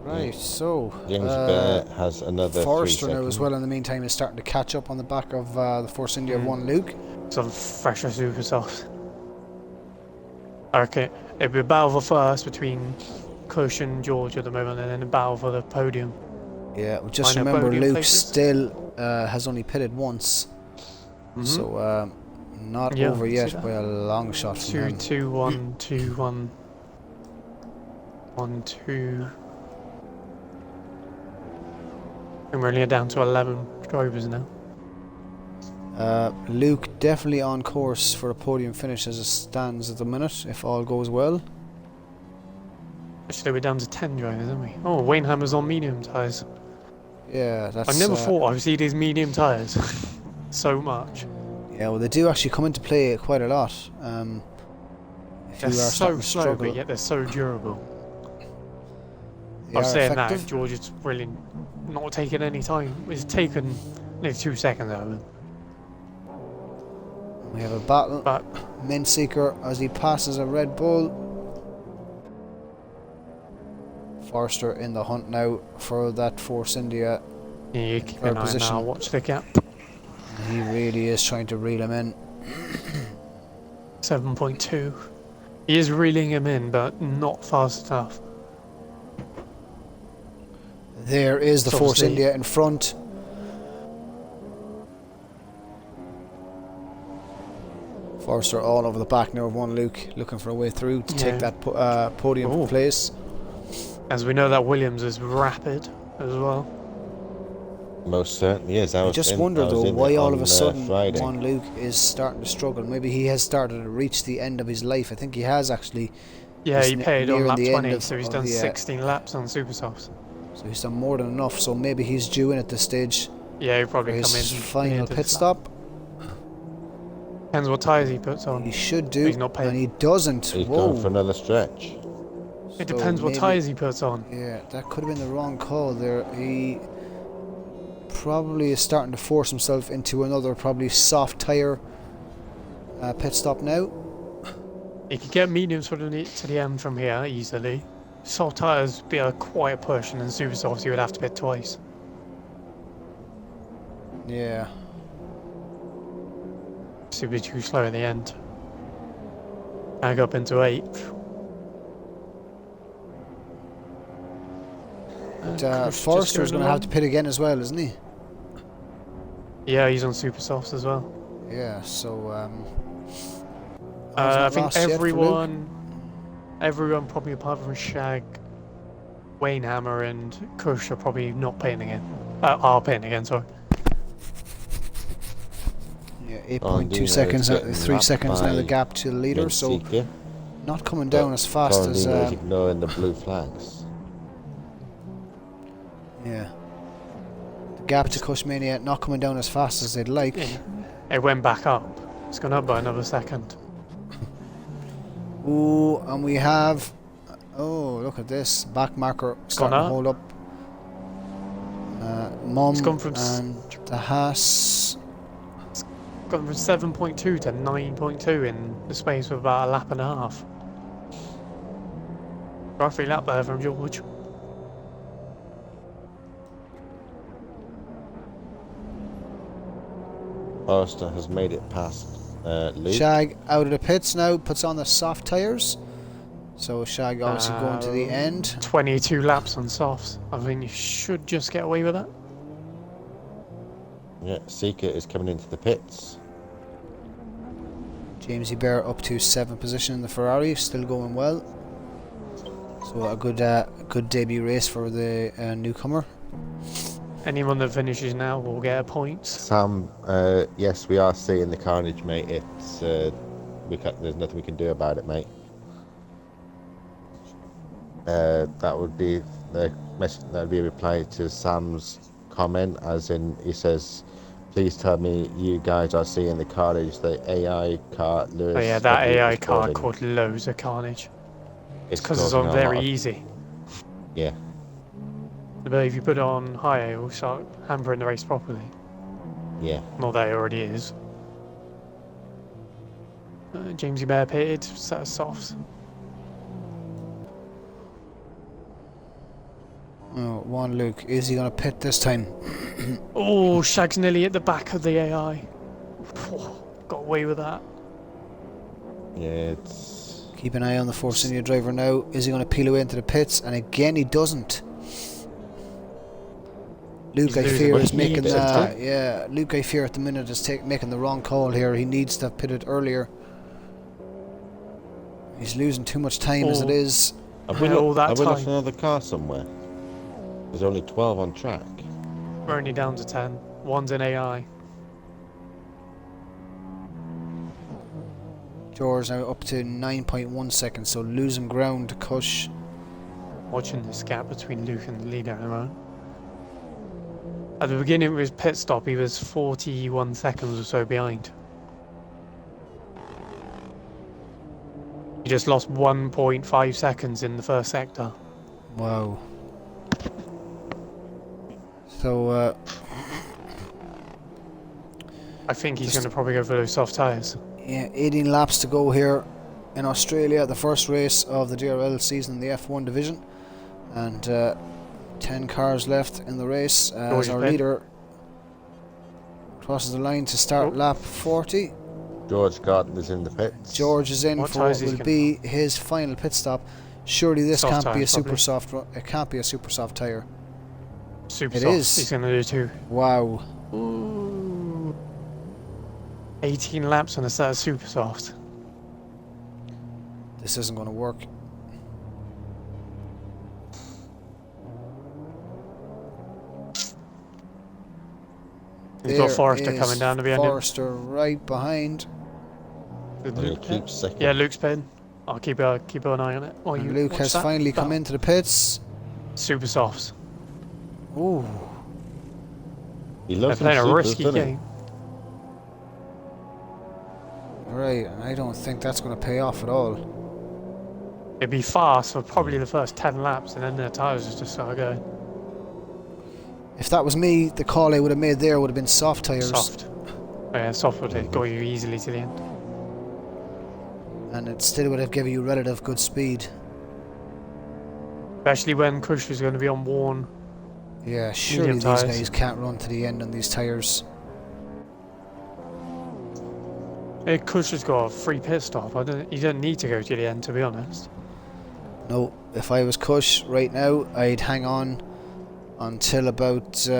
S1: Right, so
S3: James Bear has another
S1: Forrester
S3: 3
S1: now
S3: seconds.
S1: as well in the meantime is starting to catch up on the back of the Force India 1 Luke.
S2: Some fresher super soft. Okay, it'll be a battle for first between Kush and George at the moment, and then a battle for the podium.
S1: Yeah, well, just
S2: Minor
S1: remember
S2: podium
S1: Luke
S2: places.
S1: still has only pitted once, so not
S2: Yeah,
S1: over
S2: I see
S1: yet
S2: that.
S1: by a long shot from him.
S2: 2, 1, 2, 1, 1, 2. And we're only down to 11 drivers now.
S1: Luke definitely on course for a podium finish as it stands at the minute, if all goes well.
S2: Actually, we're down to 10 drivers, aren't we? Oh, Wayne Hammer's on medium tyres.
S1: Yeah, that's.
S2: I never thought I'd see these medium tyres so much.
S1: Yeah, well, they do actually come into play quite a lot. If
S2: They're
S1: you are
S2: so
S1: starting to
S2: slow,
S1: struggle,
S2: but yet they're so durable.
S1: they
S2: I'm
S1: are
S2: saying
S1: effective.
S2: that George is really not taking any time. It's taken nearly 2 seconds out of him.
S1: We have a battle.
S2: But
S1: Mintseeker as he passes a Red Bull. Forrester in the hunt now for that Force India.
S2: yeah, you keep
S1: Third
S2: an eye
S1: position.
S2: now, watch the gap.
S1: He really is trying to reel him in.
S2: 7.2. He is reeling him in, but not fast enough.
S1: There is the
S2: So
S1: Force
S2: obviously-
S1: India in front. Forrester all over the back now of one Luke, looking for a way through to take
S2: Yeah.
S1: that podium
S2: Ooh.
S1: place.
S2: As we know that Williams is rapid as well.
S3: Most certainly is.
S1: I just wonder though why all of a sudden
S3: Friday.
S1: one Luke is starting to struggle. Maybe he has started to reach the end of his life. I think he has actually.
S2: Yeah,
S1: He's
S2: he paid on
S1: nearing
S2: lap
S1: the end
S2: 20,
S1: of-
S2: so he's
S1: of
S2: done
S1: the,
S2: 16 laps on super softs.
S1: So he's done more than enough. So maybe he's due in at this stage
S2: Yeah, he'll
S1: for
S2: probably
S1: his
S2: come in.
S1: final
S2: near the
S1: pit stop.
S2: Depends what tyres he puts on.
S1: He should do,
S2: He's not paid.
S1: and he doesn't.
S3: He's
S1: Whoa.
S3: gone for another stretch.
S2: It depends what
S1: maybe-
S2: tyres he puts on.
S1: Yeah, that could have been the wrong call there. He probably is starting to force himself into another probably soft tyre pit stop now.
S2: He could get mediums to the end from here easily. Soft tyres be a quiet push, and then super softs he would have to pit twice.
S1: Yeah.
S2: So he'd be too slow in the end. Back up into 8th.
S1: But Forrester's going to have to pit again as well, isn't he?
S2: Yeah, he's on super softs as well.
S1: Yeah, so
S2: I
S1: not
S2: think
S1: lost yet for Luke.
S2: everyone probably apart from Shag, Wayne Hammer and Kush are probably not paying again. Are paying again, sorry.
S1: Yeah,
S3: Oh,
S1: 8.2
S3: Dino is
S1: seconds,
S3: getting
S1: 3
S3: lapped
S1: seconds now the
S3: by
S1: gap to the leader. So
S3: Mintseeker.
S1: Not coming down as fast as...
S3: Torino is ignoring the blue flags.
S1: Yeah. The gap to Cushmania not coming down as fast as they'd like.
S2: Yeah. It went back up. It's gone up by another second.
S1: Ooh, and we have... Oh, look at this. Back marker starting to hold up. Mum
S2: It's gone from
S1: and the Haas.
S2: Gone from 7.2 to 9.2 in the space of about a lap and a half. Roughly lap there from George.
S3: Forster has made it past Luke.
S1: Shag out of the pits now, puts on the soft tyres. So Shag obviously going to the end.
S2: 22 laps on softs. I think you should just get away with that.
S3: Yeah, Seeker is coming into the pits.
S1: Jamesy Bear up to 7th position in the Ferrari, still going well. So a good debut race for the newcomer.
S2: Anyone that finishes now will get a point.
S3: Sam, yes, we are seeing the carnage, mate. It's there's nothing we can do about it, mate. That would be the message. That would be a reply to Sam's comment, as in he says, "Please tell me you guys are seeing the carnage." The AI car, Lewis.
S2: Oh yeah, that AI car caused loads of carnage. It's because it's on very easy.
S3: Yeah.
S2: But if you put it on high, it will start hampering the race properly.
S3: Yeah.
S2: Not that it already is. Jamesy Bear pitted, set of softs.
S1: Oh, one Luke. Is he going to pit this time?
S2: Oh, Shag's nearly at the back of the AI. Got away with that.
S3: Yeah, it's...
S1: Keep an eye on the Force India driver now. Is he going to peel away into the pits? And again, he doesn't. Luke, I fear, is making the... Yeah, Luke, I fear at the minute is making the wrong call here. He needs to have pitted earlier. He's losing too much time as it is.
S3: Have we lost another car somewhere? There's only 12 on track.
S2: We're only down to 10. One's in AI.
S1: George now up to 9.1 seconds, so losing ground to Cush.
S2: Watching this gap between Luke and the leader at the moment. At the beginning of his pit stop, he was 41 seconds or so behind. He just lost 1.5 seconds in the first sector.
S1: Wow. So,
S2: I think he's going to probably go for those soft tyres.
S1: Yeah, 18 laps to go here in Australia, the first race of the DRL season in the F1 division. And 10 cars left in the race as our leader crosses the line to start lap 40.
S3: George Garden is in the pits.
S1: George is in for what will be his final pit stop. Surely this can't be a super soft. It can't be a super soft tyre.
S2: Super soft. He's going to do 2.
S1: Wow.
S2: Ooh. 18 laps on a set of super soft.
S1: This isn't going to work.
S2: He's got Forrester coming down to be
S1: Forrester right behind.
S2: Yeah, Luke's pin. I'll keep an eye on it.
S1: And Luke has finally come into the pits.
S2: Super softs.
S1: Ooh.
S2: They're playing a risky game.
S1: Right, and I don't think that's going to pay off at all.
S2: It'd be fast for probably the first 10 laps, and then the tyres just start going.
S1: If that was me, the call I would have made there would have been soft tyres.
S2: Soft. Oh yeah, soft would go you easily to the end.
S1: And it still would have given you relative good speed.
S2: Especially when Cush is going to be on worn.
S1: Yeah, surely these guys can't run to the end on these tyres.
S2: Hey, Cush has got a free pit stop. He doesn't need to go to the end, to be honest.
S1: No, if I was Cush right now, I'd hang on until about
S2: you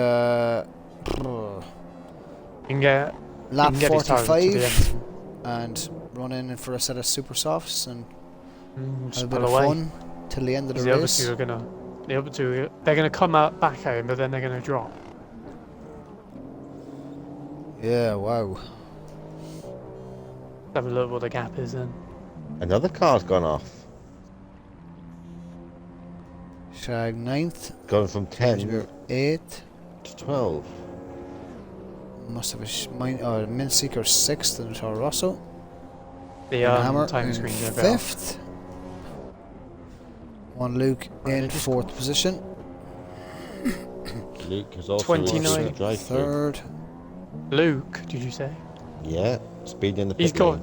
S2: can get
S1: lap 45 and run in for a set of super softs and have a bit of fun till the end of the race.
S2: The other two, they're gonna come out back at him, but then they're gonna drop.
S1: Yeah, wow.
S2: Have a look what the gap is then.
S3: Another car's gone off.
S1: Shag 9th.
S3: Going from 10
S1: 8th.
S3: to 12.
S1: Must have a Mint Seeker 6th and Toro Rosso.
S2: The
S1: Hammer
S2: time
S1: in
S2: screen's a bit off.
S1: 5th. One Luke in 4th position.
S3: Luke has also
S2: 29.
S3: the drive through.
S1: 3rd.
S2: Luke, did you say?
S3: Yeah, speed in the
S2: He's
S3: pit
S2: got.
S3: lane.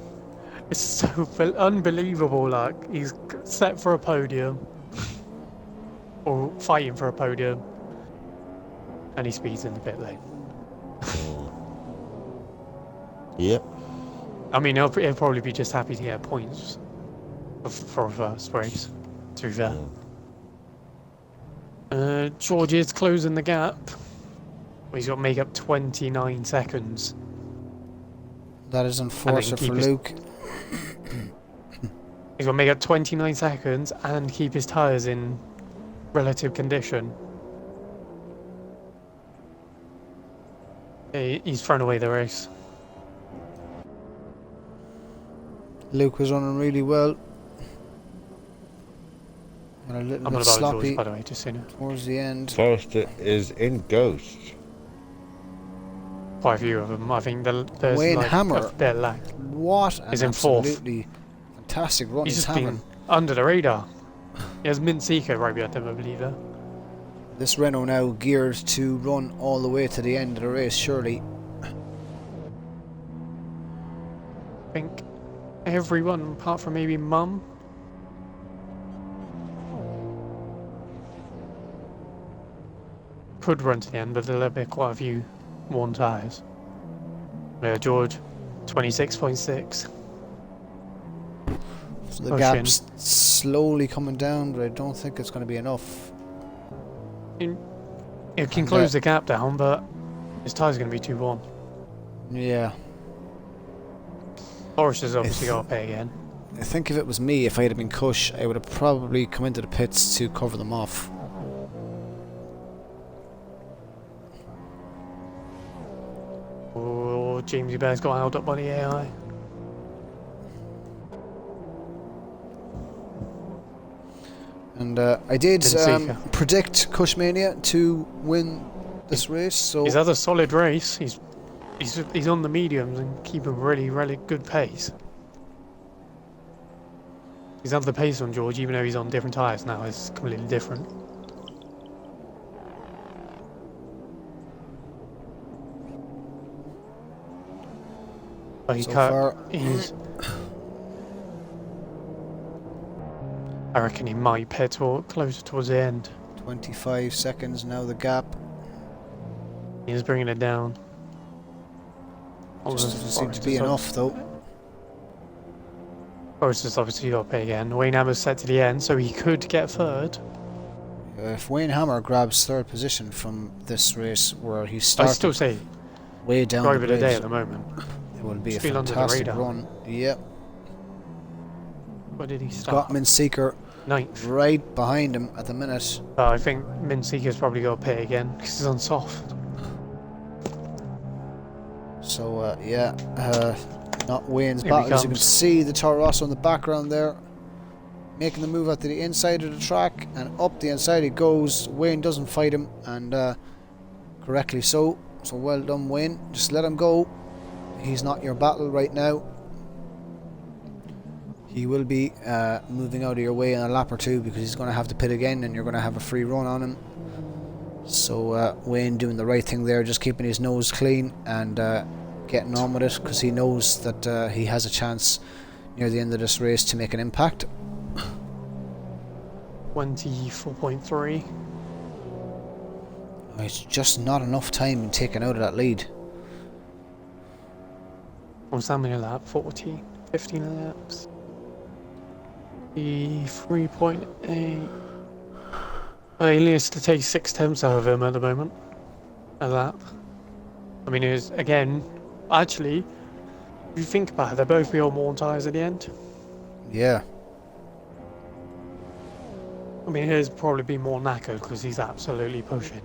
S2: It's so unbelievable. Like he's set for a podium, or fighting for a podium, and he speeds in the pit lane.
S3: Yep.
S2: I mean, he'll probably be just happy to get points for a first race. To be fair. George is closing the gap. He's got to make up 29 seconds.
S1: That is enforcer for Luke.
S2: He's got to make up 29 seconds and keep his tyres in relative condition. He's thrown away the race.
S1: Luke was running really well. And a little
S2: I'm
S1: bit
S2: not about
S1: sloppy
S2: George, by the way, just so you know.
S1: towards the end.
S3: Forrester is in Ghost.
S2: Quite a few of them. I think there's
S1: Wayne
S2: like
S1: Hammer.
S2: a bit of lag.
S1: What an
S2: He's in 4th.
S1: absolutely fantastic run
S2: He's
S1: he's
S2: just
S1: having.
S2: been under the radar. He has Mint Seeker right behind him, I believe.
S1: This Renault now geared to run all the way to the end of the race, surely.
S2: I think everyone apart from maybe Mum. Could run to the end, but there'll be quite a few worn tyres. George, 26.6.
S1: So the
S2: Pushing.
S1: gap's slowly coming down, but I don't think it's going to be enough.
S2: It can close the gap down, but his tyres are going to be too warm.
S1: Yeah.
S2: Forrest has obviously got to pay again.
S1: I think if it was me, if I had been Cush, I would have probably come into the pits to cover them off.
S2: Oh, Jamesy Bear's got held up by the AI.
S1: And I did
S2: Seeker.
S1: predict Cushmania to win this race, so
S2: He's had a solid race. He's on the mediums and keeping really good pace. He's had the pace on George, even though he's on different tyres now. It's completely different. But
S1: so far
S2: I reckon he might pit closer towards the end.
S1: 25 seconds now the gap.
S2: He's bringing it down.
S1: Just doesn't seem to be enough though.
S2: Forrest has obviously got to pay again. Wayne Hammer's set to the end, so he could get third.
S1: If Wayne Hammer grabs third position from this race where he started
S2: I still say
S1: way down
S2: driver
S1: the
S2: of the day
S1: grid,
S2: at the moment.
S1: it will be a
S2: Still under the
S1: fantastic
S2: radar.
S1: run. Yep.
S2: Where did he
S1: He's
S2: start?
S1: got Mint Seeker
S2: 9th.
S1: right behind him at the minute.
S2: I think Mint Seeker's probably got to pay again because he's on soft.
S1: So yeah, not Wayne's
S2: Here he
S1: battle. As you can
S2: comes.
S1: see, the Toro Rosso in the background there, making the move out to the inside of the track, and up the inside he goes. Wayne doesn't fight him, and correctly so. So well done, Wayne. Just let him go. He's not your battle right now. He will be moving out of your way in a lap or two because he's going to have to pit again, and you're going to have a free run on him. So Wayne doing the right thing there, just keeping his nose clean and getting on with it because he knows that he has a chance near the end of this race to make an impact.
S2: 24.3.
S1: It's just not enough time in taking out of that lead.
S2: What's that many lap? 14? 15 laps? 3.8. He needs to take 6 tenths out of him at the moment. A lap. I mean, it was, again, actually, if you think about it, they'll both be on worn tyres at the end.
S1: Yeah.
S2: I mean, his probably be more knackered because he's absolutely pushing.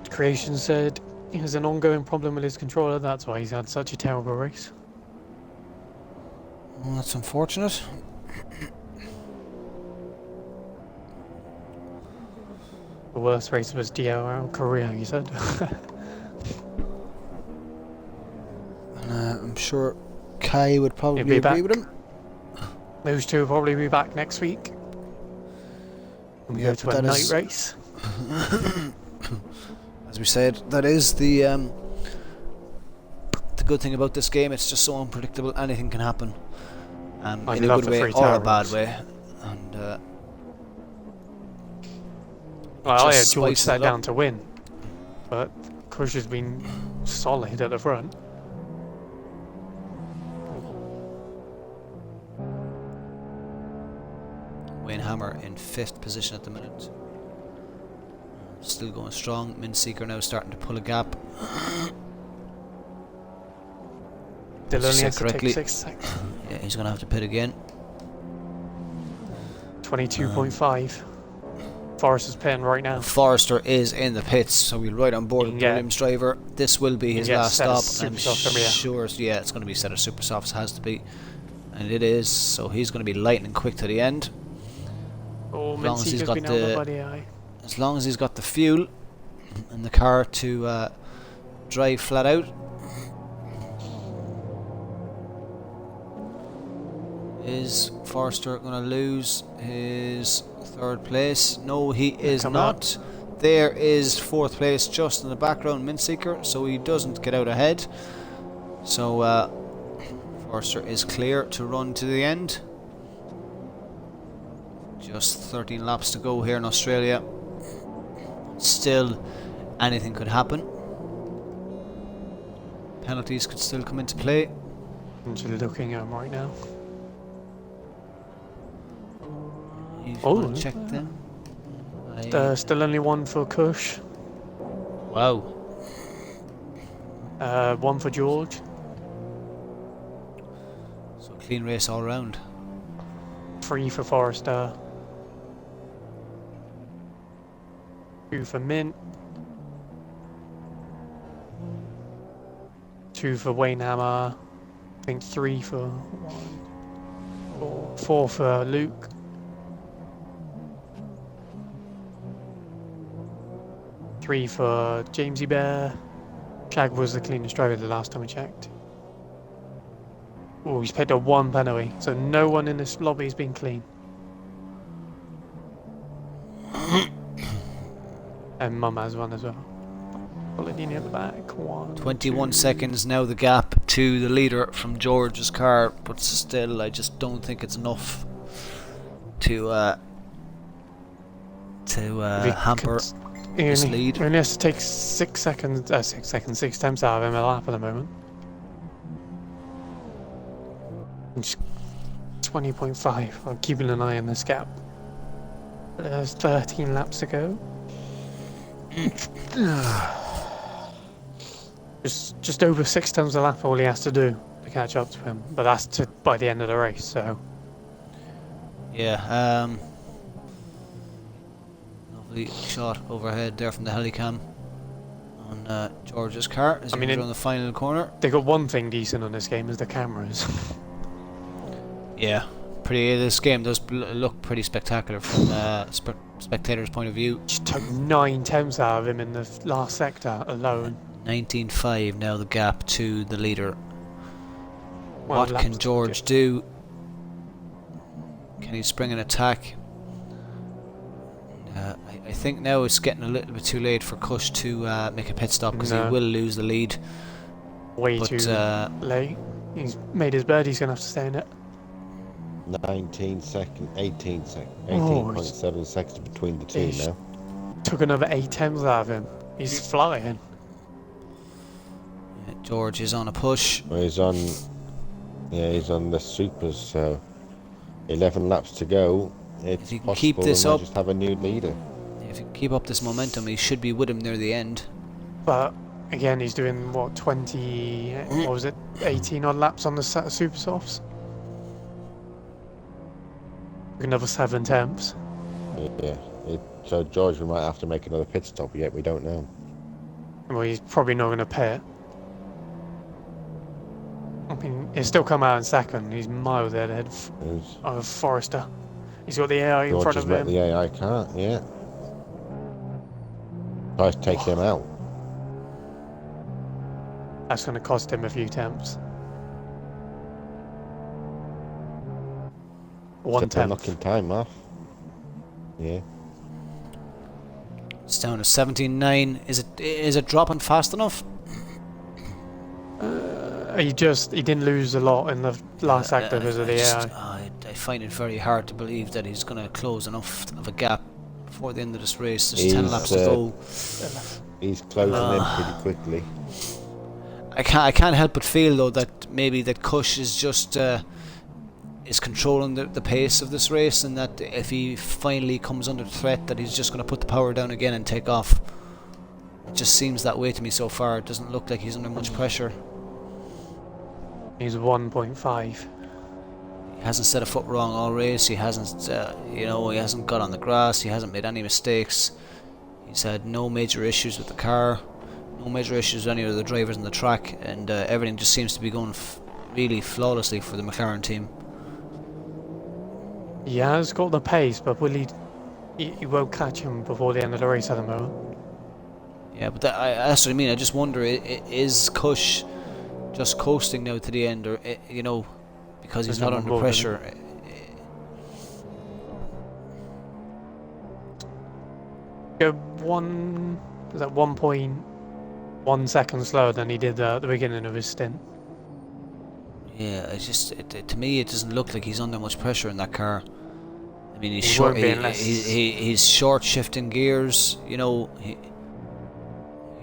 S2: Creation said he has an ongoing problem with his controller, that's why he's had such a terrible race.
S1: Well, that's unfortunate.
S2: The worst race was DRL Korea, he said.
S1: I'm sure Kai would probably
S2: He'll be
S1: agree
S2: back.
S1: with him.
S2: Those two will probably be back next week. We go to a night race.
S1: As we said, that is the good thing about this game. It's just so unpredictable. Anything can happen, in a good way or a bad way. And
S2: well, I had George set down to win, but Kush has been solid at the front.
S1: Wayne Hammer in 5th position at the minute. Still going strong. Minseeker now starting to pull a gap.
S2: Still only has to take 6 seconds.
S1: Yeah, he's going to have to pit again.
S2: 22.5. Forrester's pitting right now.
S1: Forrester is in the pits, so we're right on board with the Williams driver. This will be his last stop. I'm sure, yeah, it's going to be set of super softs, has to be. And it is, so he's going to be lightning quick to the end.
S2: Oh, Minseeker's been out by the eye.
S1: As long as he's got the fuel and the car to drive flat out. Is Forrester going to lose his 3rd place? No, he is not. There is 4th place just in the background, Minseeker, so he doesn't get out ahead. So Forrester is clear to run to the end. Just 13 laps to go here in Australia. Still, anything could happen. Penalties could still come into play.
S2: I'm just looking at him right now.
S1: Oh, check them.
S2: Still only 1 for Kush.
S1: Wow.
S2: 1 for George.
S1: So clean race all round.
S2: 3 for Forrester. 2 for Mint. 2 for Wayne Hammer. I think 3 for 1. 4 for Luke. 3 for Jamesy Bear. Shag was the cleanest driver the last time I checked. Oh, he's paid a 1 penalty, so no one in this lobby has been clean. And Mum has 1 as well. Polidini at the back.
S1: 21 seconds now, the gap to the leader from George's car, but still, I just don't think it's enough to hamper his lead.
S2: He only has to take 6 seconds, 6 attempts out of him a lap at the moment. 20.5. I'm keeping an eye on this gap. There's 13 laps to go. just over 6 times a lap all he has to do to catch up to him, but that's by the end of the race, so
S1: yeah. Lovely shot overhead there from the helicam on George's car as he goes around the final corner.
S2: They got one thing decent on this game is the cameras.
S1: Yeah, this game does look pretty spectacular from spectators' point of view.
S2: Just took 9 attempts out of him in the last sector alone.
S1: 19.5 now the gap to the leader.
S2: Well,
S1: what can George do? Can he spring an attack? I think now it's getting a little bit too late for Kush to make a pit stop because he will lose the lead.
S2: Way too late. He's made his bed, he's going to have to stay in it.
S3: 18 seconds, 18.7 seconds between the two now.
S2: Took another 8 attempts out of him. He's flying.
S1: George is on a push.
S3: Well, he's on the supers, so 11 laps to go. It's
S1: if he can
S3: possible
S1: keep this up,
S3: just have a new leader.
S1: If he can keep up this momentum, he should be with him near the end.
S2: But again, he's doing what, 20? What was it? 18 odd laps on the super softs. Another 7 attempts.
S3: Yeah, So George, we might have to make another pit stop. Yet we don't know.
S2: Well, he's probably not going to pit. I mean, he'll still come out in second. He's miles ahead of Forrester. He's got the AI in
S3: George
S2: front
S3: has
S2: of
S3: met
S2: him.
S3: the AI car. Yeah. Tries to take him out.
S2: That's going to cost him a few temps. One
S3: They're
S2: temp.
S3: knocking time off. Yeah.
S1: It's down to 17.9. Is it dropping fast enough?
S2: He didn't lose a lot in the last sector because of the AI.
S1: I find it very hard to believe that he's going to close enough of a gap before the end of this race. There's 10 laps to go.
S3: He's closing in pretty quickly.
S1: I can't help but feel though that maybe that Kush is just is controlling the pace of this race, and that if he finally comes under threat, that he's just going to put the power down again and take off. It just seems that way to me so far. It doesn't look like he's under much pressure.
S2: He's 1.5.
S1: He hasn't set a foot wrong all race. He hasn't, he hasn't got on the grass. He hasn't made any mistakes. He's had no major issues with the car, no major issues with any of the drivers on the track, and everything just seems to be going really flawlessly for the McLaren team.
S2: He has got the pace, but will he won't catch him before the end of the race at the moment.
S1: Yeah, but that's what I mean. I just wonder, is Kush just coasting now to the end, or because he's not under pressure?
S2: Go 1.1 second slower than he did at the beginning of his stint.
S1: Yeah, to me it doesn't look like he's under much pressure in that car. I mean, he's he's short shifting gears.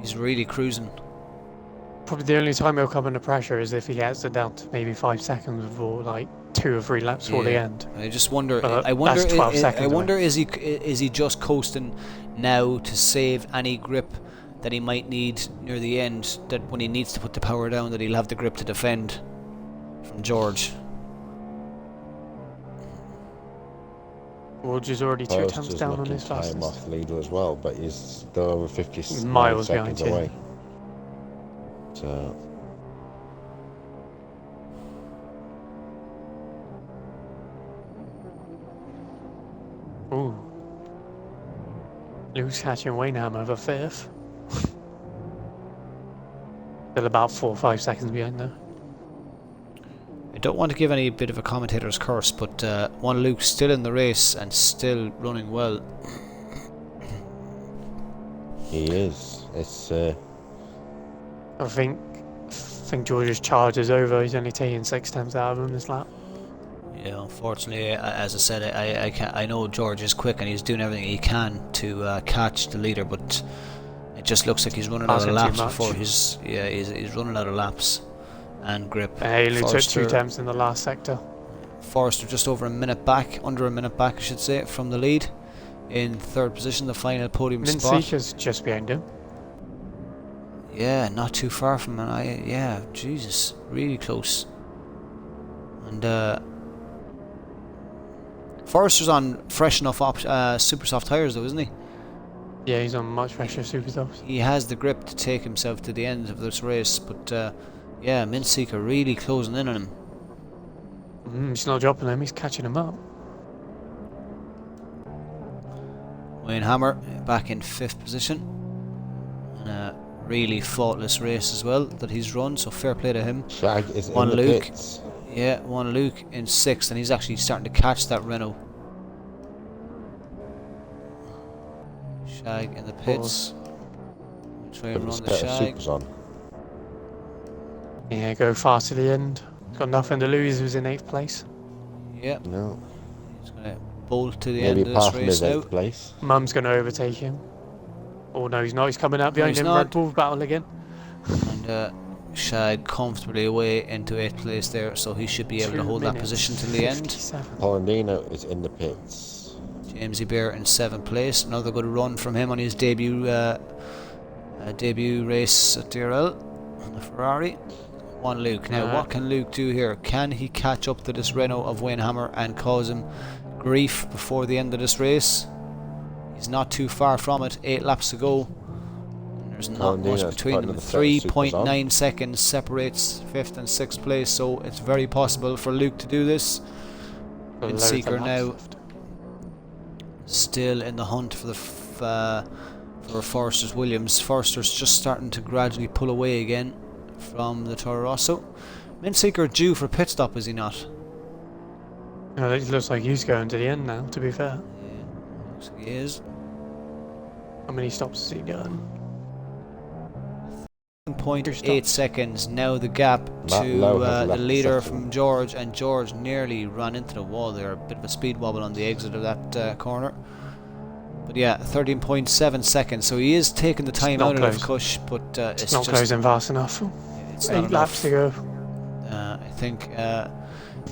S1: He's really cruising.
S2: Probably the only time he'll come under pressure is if he gets it down to maybe 5 seconds before, like 2 or 3 laps before the end.
S1: I just wonder.
S2: I wonder
S1: is he just coasting now to save any grip that he might need near the end? That when he needs to put the power down, that he'll have the grip to defend from George.
S2: George is already 2 temps down on his fastest.
S3: Time off leader as well, but he's still over 50
S2: miles
S3: seconds
S2: behind
S3: away. So.
S2: Ooh. Luke's catching Waynham over 5th. Still about 4 or 5 seconds behind there.
S1: I don't want to give any bit of a commentator's curse, but one Luke's still in the race and still running well.
S3: He is. It's.
S2: I think George's charge is over. He's only taking 6 temps out of him this lap.
S1: Yeah, unfortunately, as I said, I know George is quick and he's doing everything he can to catch the leader, but it just looks like he's running out of laps before he's running out of laps and grip.
S2: He only took 2 temps in the last sector.
S1: Forrester just under a minute back, I should say, from the lead, in 3rd position, the final podium spot.
S2: Minseeker's just behind him.
S1: Yeah, not too far from him. Yeah, Jesus, really close. And Forrester's on fresh enough super soft tyres though, isn't he?
S2: Yeah, he's on much fresher super softs.
S1: He has the grip to take himself to the end of this race, but yeah, Minseeker really closing in on him.
S2: He's not dropping him, he's catching him up.
S1: Wayne Hammer back in 5th position. And a really faultless race as well that he's run, so fair play to him.
S3: Shag is
S1: one
S3: in the
S1: Luke.
S3: pits.
S1: Yeah, one Luke in 6th, and he's actually starting to catch that Renault. Shag in the pits. Try and run the Shag.
S3: Supers on.
S2: Yeah, go fast to the end. He's got nothing to lose, he was in 8th place.
S1: Yep.
S3: No.
S1: He's going to bolt to the
S3: Maybe
S1: end of
S3: apart
S1: this
S3: from
S1: race
S3: his
S1: now.
S3: 8th place.
S2: Mum's going to overtake him. Oh no, he's not. He's coming out behind him.
S1: Not.
S2: Red Bull battle again.
S1: And Shag comfortably away into 8th place there, so he should be able to hold that position till the end.
S3: Paulinino is in the pits.
S1: Jamesy Bear in 7th place. Another good run from him on his debut race at DRL on the Ferrari. One Luke. Now, what can Luke do here? Can he catch up to this Renault of Wayne Hammer and cause him grief before the end of this race? He's not too far from it. 8 laps to go. There's not much
S3: Nina's
S1: between
S3: putting
S1: them.
S3: another set of supers on.
S1: 3.9 seconds separates 5th and 6th place, so it's very possible for Luke to do this. Seeker now still in the hunt for the for Forster's Williams. Forster's just starting to gradually pull away again from the Toro Rosso. Seeker due for a pit stop, is he not?
S2: It looks like he's going to the end now, to be fair.
S1: Yeah, looks like he is.
S2: How many stops has he done?
S1: 1.8 seconds. Now the gap
S3: Matt
S1: to
S3: Lowe has
S1: the
S3: left
S1: leader
S3: second.
S1: from George, and George nearly ran into the wall there. A bit of a speed wobble on the exit of that corner. But yeah, 13.7 seconds. So he is taking the time out of Kush, but it's
S2: not
S1: just
S2: closing fast enough.
S1: it's
S2: 8
S1: not
S2: laps
S1: enough.
S2: to go.
S1: I think the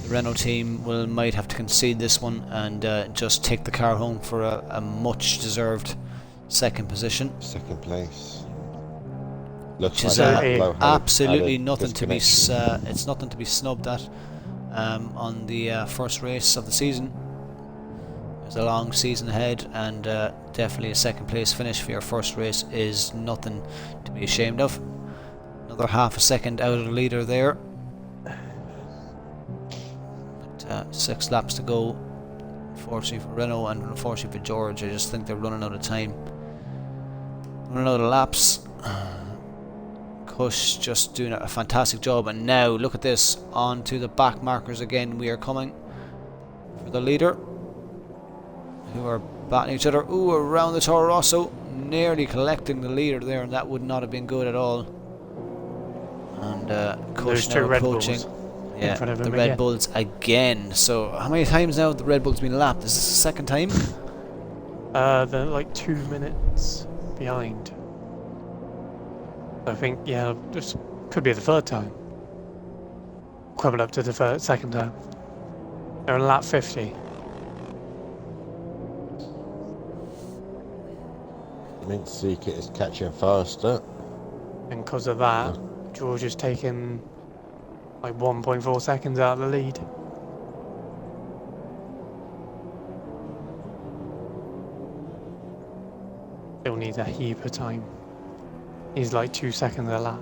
S1: Renault team might have to concede this one and just take the car home for a much deserved second position.
S3: Second place. Looks
S1: Which is
S3: like Matt Lowe had
S1: absolutely
S3: a
S1: nothing to be
S3: disconnection.
S1: it's nothing to be snubbed at on the first race of the season. There's a long season ahead, and definitely a second place finish for your first race is nothing to be ashamed of. Another half a second out of the leader there. But 6 laps to go, unfortunately for Renault and unfortunately for George. I just think they're running out of time, running out of laps. Kush just doing a fantastic job, and now look at this, on to the back markers again. We are coming for the leader, who are battling each other. Ooh, around the Toro Rosso, nearly collecting the leader there, and that would not have been good at all. And Kush now approaching. Yeah, the Red Bulls again. So how many times now have the Red Bulls been lapped? Is this the second time?
S2: They're like 2 minutes behind. I think, yeah, this could be the third time. Coming up to the second time. They're on lap 50.
S3: Seeker is catching faster.
S2: And because of that, George is taking like 1.4 seconds out of the lead. Still needs a heap of time. He's like 2 seconds a lap.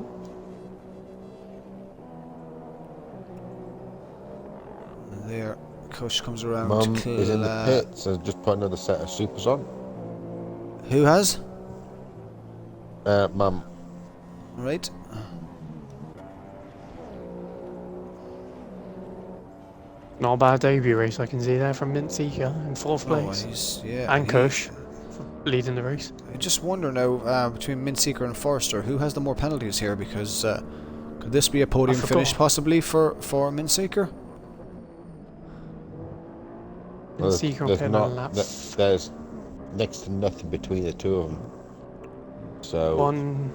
S1: There, Kush comes around.
S3: Mum is in the pits and just put another set of supers on.
S1: Who has?
S3: Mum.
S1: Right.
S2: Not a bad debut race I can see there from Seeker in 4th place. And Kush leading the race.
S1: I just wonder now, between Seeker and Forster, who has the more penalties here? Because could this be a podium finish possibly for Seeker?
S2: Seeker
S3: there's next to nothing between the two of them. So
S2: 1,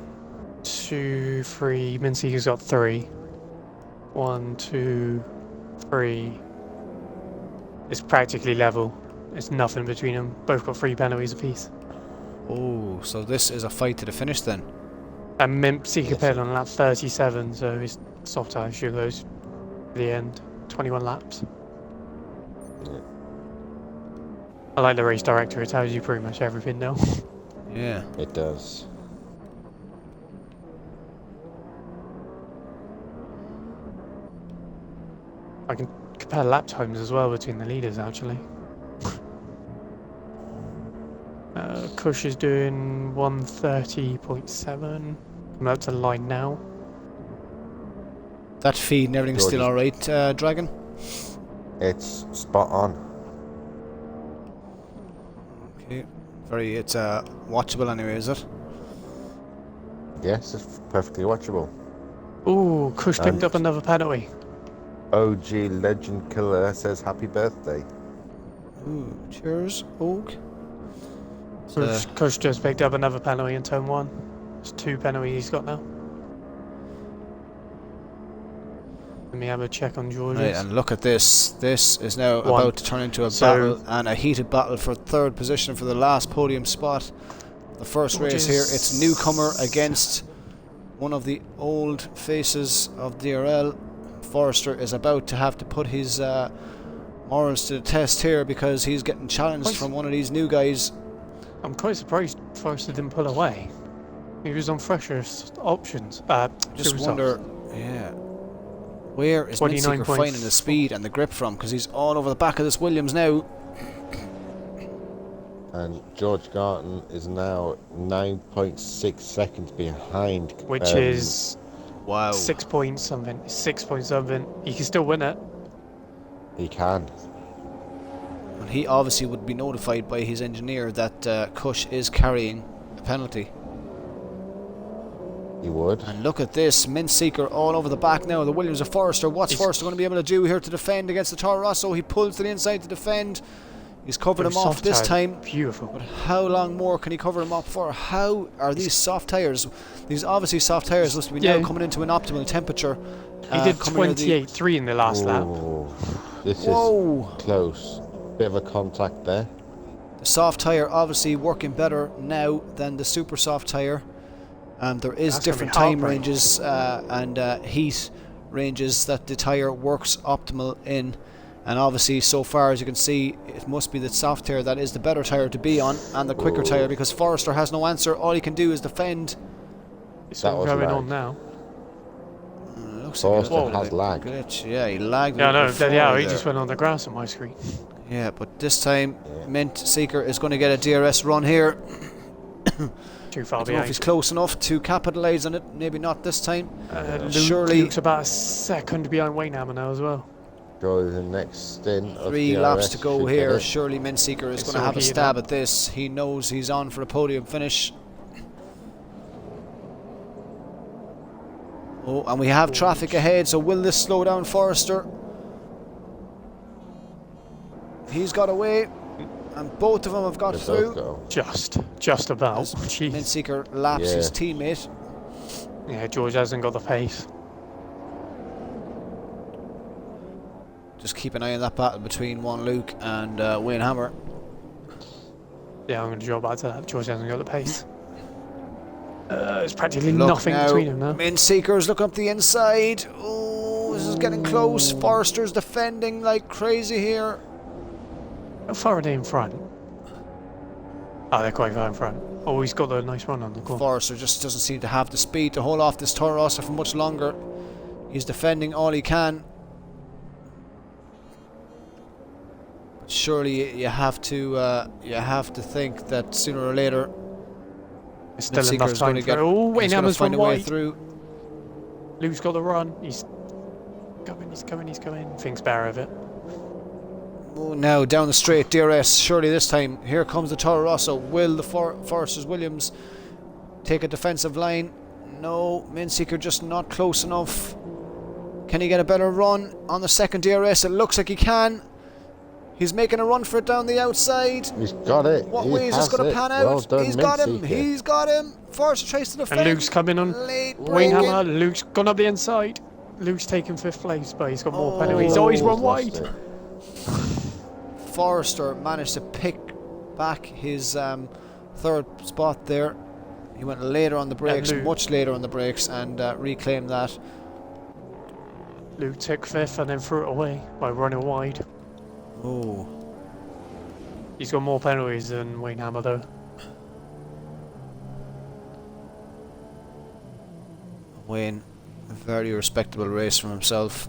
S2: 2, 3. Seeker's got 3. 1, 2, 3. It's practically level. It's nothing between them. Both got 3 penalties apiece.
S1: Oh, so this is a fight to the finish then.
S2: And Seeker paired on lap 37, so his soft tire shoe goes to the end. 21 laps.
S3: Yeah.
S2: I like the race director, it tells you pretty much everything now.
S1: Yeah.
S3: It does.
S2: I can compare lap times as well between the leaders actually. Kush is doing 1:30.7. I'm up to line now.
S1: That feed and everything's still alright, Dragon?
S3: It's spot on.
S1: Okay. It's watchable anyway, is it?
S3: Yes, it's perfectly watchable.
S2: Ooh, Kush picked up another penalty.
S3: OG Legend Killer says happy birthday.
S1: Ooh, cheers, Oak.
S2: Kush just picked up another penalty in turn 1. It's 2 penalties he's got now. Let me have a check on George's.
S1: Right, and look at this. This is now about to turn into a battle, and a heated battle for 3rd position for the last podium spot. The first race here, it's newcomer against one of the old faces of DRL. Forster is about to have to put his morals to the test here because he's getting challenged from one of these new guys.
S2: I'm quite surprised Forrester didn't pull away. He was on fresher options.
S1: Just
S2: super
S1: wonder,
S2: softs.
S1: yeah, where is Minseeker finding the speed and the grip from? Because he's all over the back of this Williams now.
S3: And George Garton is now 9.6 seconds behind.
S2: Which is
S1: Wow.
S2: 6 point something. 6 point something. He can still win it.
S3: He can.
S1: And he obviously would be notified by his engineer that Cush is carrying a penalty.
S3: He would.
S1: And look at this, Minseeker all over the back now. The Williams of Forrester. What's Forrester going to be able to do here to defend against the Toro Rosso? He pulls to the inside to defend. He's covered him off this time.
S2: Beautiful.
S1: But how long more can he cover him up for? How are these soft tyres? These obviously soft tyres must be now coming into an optimal temperature.
S2: He did 28.3 in the last lap.
S3: This is close. Bit of a contact there.
S1: The soft tyre obviously working better now than the super soft tyre. There is different time ranges and heat ranges that the tyre works optimal in. And obviously, so far as you can see, it must be the soft tyre that is the better tyre to be on, and the quicker tyre, because Forrester has no answer. All he can do is defend.
S2: It's all going on now.
S1: Looks
S3: Forrester
S1: like
S3: has lag.
S1: Glitch. Yeah, he lagged.
S2: Yeah, no, yeah, he just went on the grass on my screen.
S1: Yeah, but this time, Minseeker is going to get a DRS run here.
S2: Too far
S1: I don't know if he's close enough to capitalise on it. Maybe not this time. Surely,
S2: Luke's about a second behind Waynhammer now as well.
S3: Go to the next stint.
S1: 3 laps to go here. Surely Minseeker is going to have a stab at this. He knows he's on for a podium finish. Oh, and we have traffic ahead, so will this slow down Forrester? He's got away, and both of them have got through.
S2: Just about.
S1: Minseeker laps his teammate.
S2: Yeah, George hasn't got the pace.
S1: Just keep an eye on that battle between Juan Luke and Wayne Hammer.
S2: Yeah, I'm going to draw back to that. George hasn't got the pace. There's practically nothing between them now.
S1: Minseeker's looking up the inside. Oh, this is getting close. Forrester's defending like crazy here.
S2: How far are they in front? Oh, they're quite far in front. Oh, he's got a nice run on the corner.
S1: Forrester just doesn't seem to have the speed to hold off this Toro Rosso for much longer. He's defending all he can. Surely you have to think that sooner or later
S2: there's still enough time for Waynhammer's
S1: find a way
S2: wide.
S1: through.
S2: Luke's got the run. He's coming. Thinks better of it.
S1: Oh, now down the straight, DRS. Surely this time, here comes the Toro Rosso. Will the Forrester's Williams take a defensive line? No, Minseeker just not close enough. Can he get a better run on the second DRS? It looks like he can. He's making a run for it down the outside.
S3: He's got it.
S1: What way is this going to pan out?
S3: Well done,
S1: He's got him. He's got him. Forrester tries to defend.
S2: And Luke's coming on. Waynhammer. Luke's gone up the inside. Luke's taken 5th place, but he's got more penalties. Oh, he's run wide.
S1: Forrester managed to pick back his 3rd spot there. He went later on the brakes, much later on the brakes, and reclaimed that.
S2: Luke took 5th and then threw it away by running wide.
S1: Oh.
S2: He's got more penalties than Waynhammer though.
S1: Wayne, a very respectable race from himself.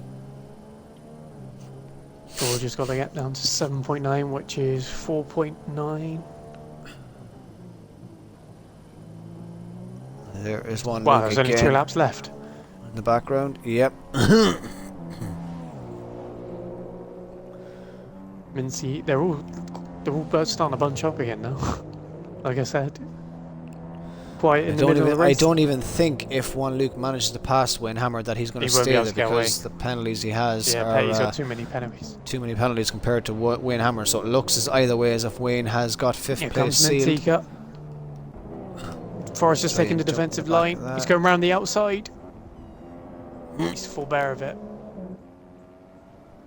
S2: George has got to get down to 7.9, which is 4.9.
S1: There is one.
S2: Wow, there's only 2 laps left.
S1: In the background, yep.
S2: Mincy, they're all starting to bunch up again now. Like I said, quite in the middle of the race.
S1: I don't even think if Juan Luke manages to pass Wayne Hammer that he's going to stay there because the penalties he has are
S2: he's got too many penalties.
S1: Too many penalties compared to Wayne Hammer. So it looks as either way as if Wayne has got 5th place sealed.
S2: Forrester's taking the defensive line. He's going around the outside. He's full bear of it.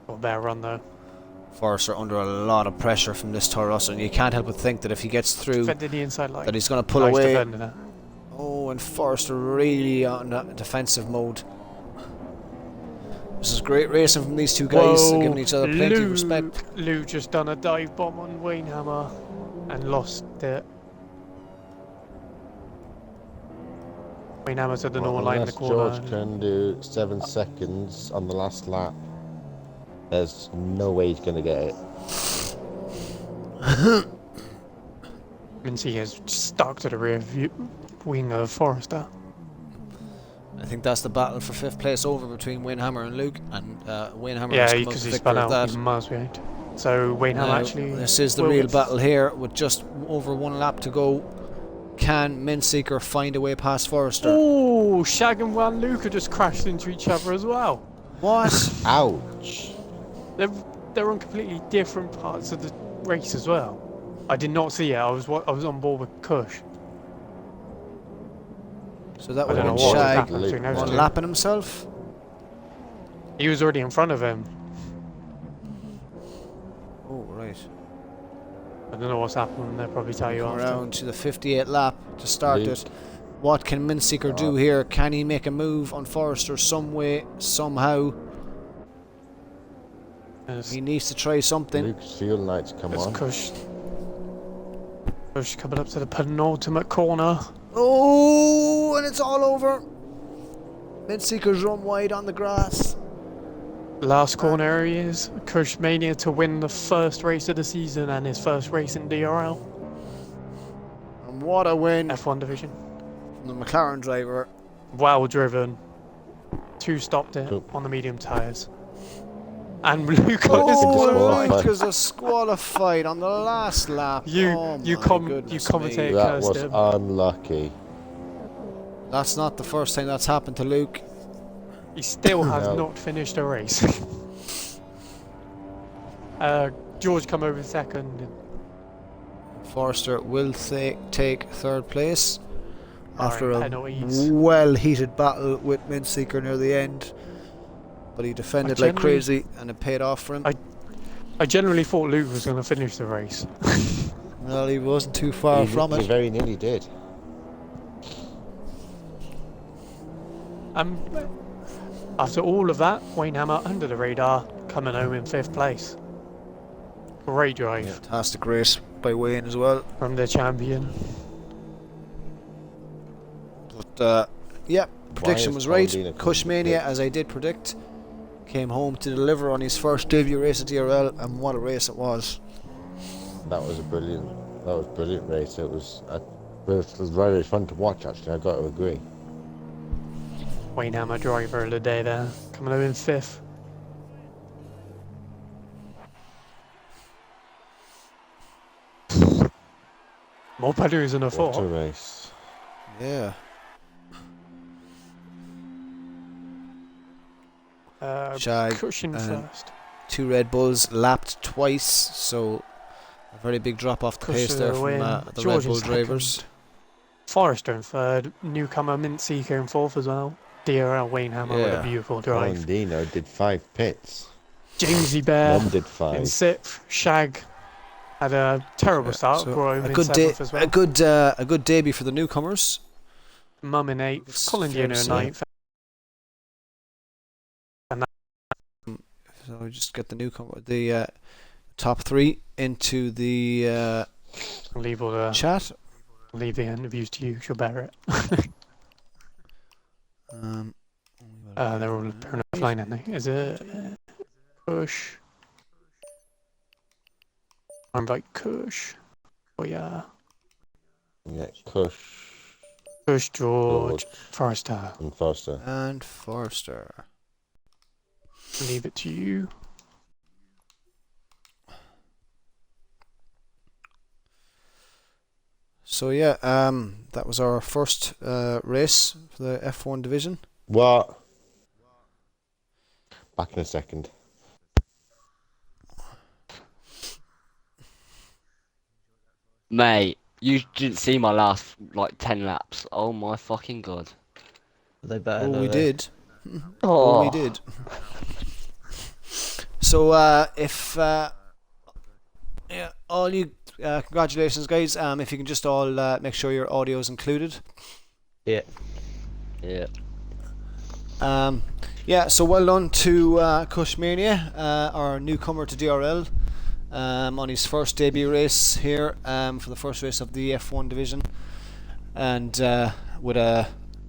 S2: Got a bear run though.
S1: Forrester under a lot of pressure from this Toro Rosso, and you can't help but think that if he gets through,
S2: the inside line.
S1: that he's going to pull away. Oh, and Forrester really on defensive mode. This is great racing from these two guys, giving each other plenty of respect.
S2: Lou just done a dive bomb on Waynhammer and lost it. Wayne Hammer's at the
S3: Well,
S2: normal line in the
S3: unless
S2: corner.
S3: George can do 7 seconds on the last lap, there's no way he's going to get it.
S2: Mincy is stuck to the rear wing of Forrester.
S1: I think that's the battle for 5th place over between Wayne Hammer and Luke, and Wayne Hammer
S2: Yeah,
S1: has come out
S2: because
S1: the
S2: he
S1: victor
S2: spun
S1: of
S2: out
S1: that.
S2: miles behind. So Wayne Hammer
S1: Now,
S2: actually.
S1: this is the
S2: will
S1: real
S2: get-
S1: battle here, with just over 1 lap to go. Can Minseeker find a way past Forrester?
S2: Oh, Shag and Juan Luca just crashed into each other as well.
S1: What?
S3: Ouch!
S2: They're on completely different parts of the race as well. I did not see it. I was on board with Kush.
S1: So that
S2: I
S1: would
S2: don't
S1: have
S2: know
S1: been
S2: what was
S1: Shag
S2: happening between those two.
S1: lapping himself.
S2: He was already in front of him.
S1: Oh, right.
S2: I don't know what's happening. They'll probably tell you
S1: Come
S2: after.
S1: around to the 58th lap to start
S3: Luke.
S1: it. What can Minseeker do here? Can he make a move on Forrester some way, somehow? He needs to try something.
S3: Luke's fuel lights come
S2: It's
S3: on.
S2: Kush. Kush coming up to the penultimate corner.
S1: Oh, and it's all over. Minseeker's run wide on the grass.
S2: Last corner he is. Kush Mania to win the first race of the season and his first race in DRL.
S1: And what a win
S2: F1 division.
S1: from the McLaren driver.
S2: Well driven. 2 stopped it
S3: Cool.
S2: on the medium tyres. And Luke
S1: Oh,
S3: disqualified.
S1: Luke is disqualified on the last lap.
S2: You
S1: Oh my goodness
S2: commentate.
S1: me.
S3: That
S2: cursed
S3: was
S2: him.
S3: unlucky.
S1: That's not the first time that's happened to Luke.
S2: He still has
S3: No.
S2: not finished a race. George come over second.
S1: Forrester will take 3rd place after a
S2: penalties.
S1: well-heated battle with Minseeker near the end. But he defended like
S2: generally-
S1: crazy, and it paid off for him.
S2: I generally thought Luke was going to finish the race.
S1: Well, he wasn't too far from
S3: He
S1: it.
S3: very nearly did.
S2: After all of that, Wayne Hammer under the radar, coming home in 5th place. Great drive
S1: Fantastic race by Wayne as well.
S2: from the champion.
S1: But yeah, prediction
S3: is
S1: was right.
S3: Paulina
S1: Cushmania,
S3: coming
S1: as I did predict, came home to deliver on his first debut race at DRL, and what a race it was.
S3: That was a brilliant race. It was very fun to watch, actually. I got to agree.
S2: Wayne Hammer driver of the day there, coming home in 5th. More penalties than I
S3: What a
S2: thought.
S3: race.
S1: Yeah. Shag
S2: Cushion
S1: and
S2: first.
S1: 2 Red Bulls lapped twice, so a very big drop off the pace
S2: Cushion
S1: there
S2: to
S1: from
S2: win.
S1: the
S2: George
S1: Red Bull
S2: in
S1: drivers.
S2: second. Forrester in 3rd. Newcomer Mintseeker in 4th as well. DRL Wayne Hammer with
S1: Yeah.
S2: a beautiful drive.
S3: Dino did 5 pits.
S2: Jamesy Bear
S3: Mum did
S2: in
S3: 5.
S2: 6th. Shag had a terrible start.
S1: So
S2: Grove
S1: a
S2: in
S1: good
S2: 7th as well.
S1: a good debut for the newcomers.
S2: Mum in 8th.
S1: It's
S2: Colin
S1: fair to
S2: Dino in
S1: say.
S2: 9th.
S1: So we just get the top 3 into the
S2: I'll leave all the
S1: chat.
S2: leave the interviews to you. She'll bear it. They're all offline, aren't they? Is it Kush? I invite Kush. Oh yeah.
S3: Yeah, Kush
S2: Kush, George,
S3: George.
S2: Forrester.
S3: and Foster.
S1: And Forster.
S2: Leave it to you.
S1: So yeah, that was our first race for the F1 division.
S3: What? Back in a second.
S4: Mate, you didn't see my last, like, 10 laps. Oh my fucking god.
S5: They better.
S1: Oh, we did.
S4: Oh,
S1: Oh, we did. So if yeah, all you congratulations, guys. If you can just all make sure your audio is included.
S5: Yeah.
S4: Yeah.
S1: Yeah, so well done to Cushmania, our newcomer to DRL, on his first debut race here, for the first race of the F1 division, and with a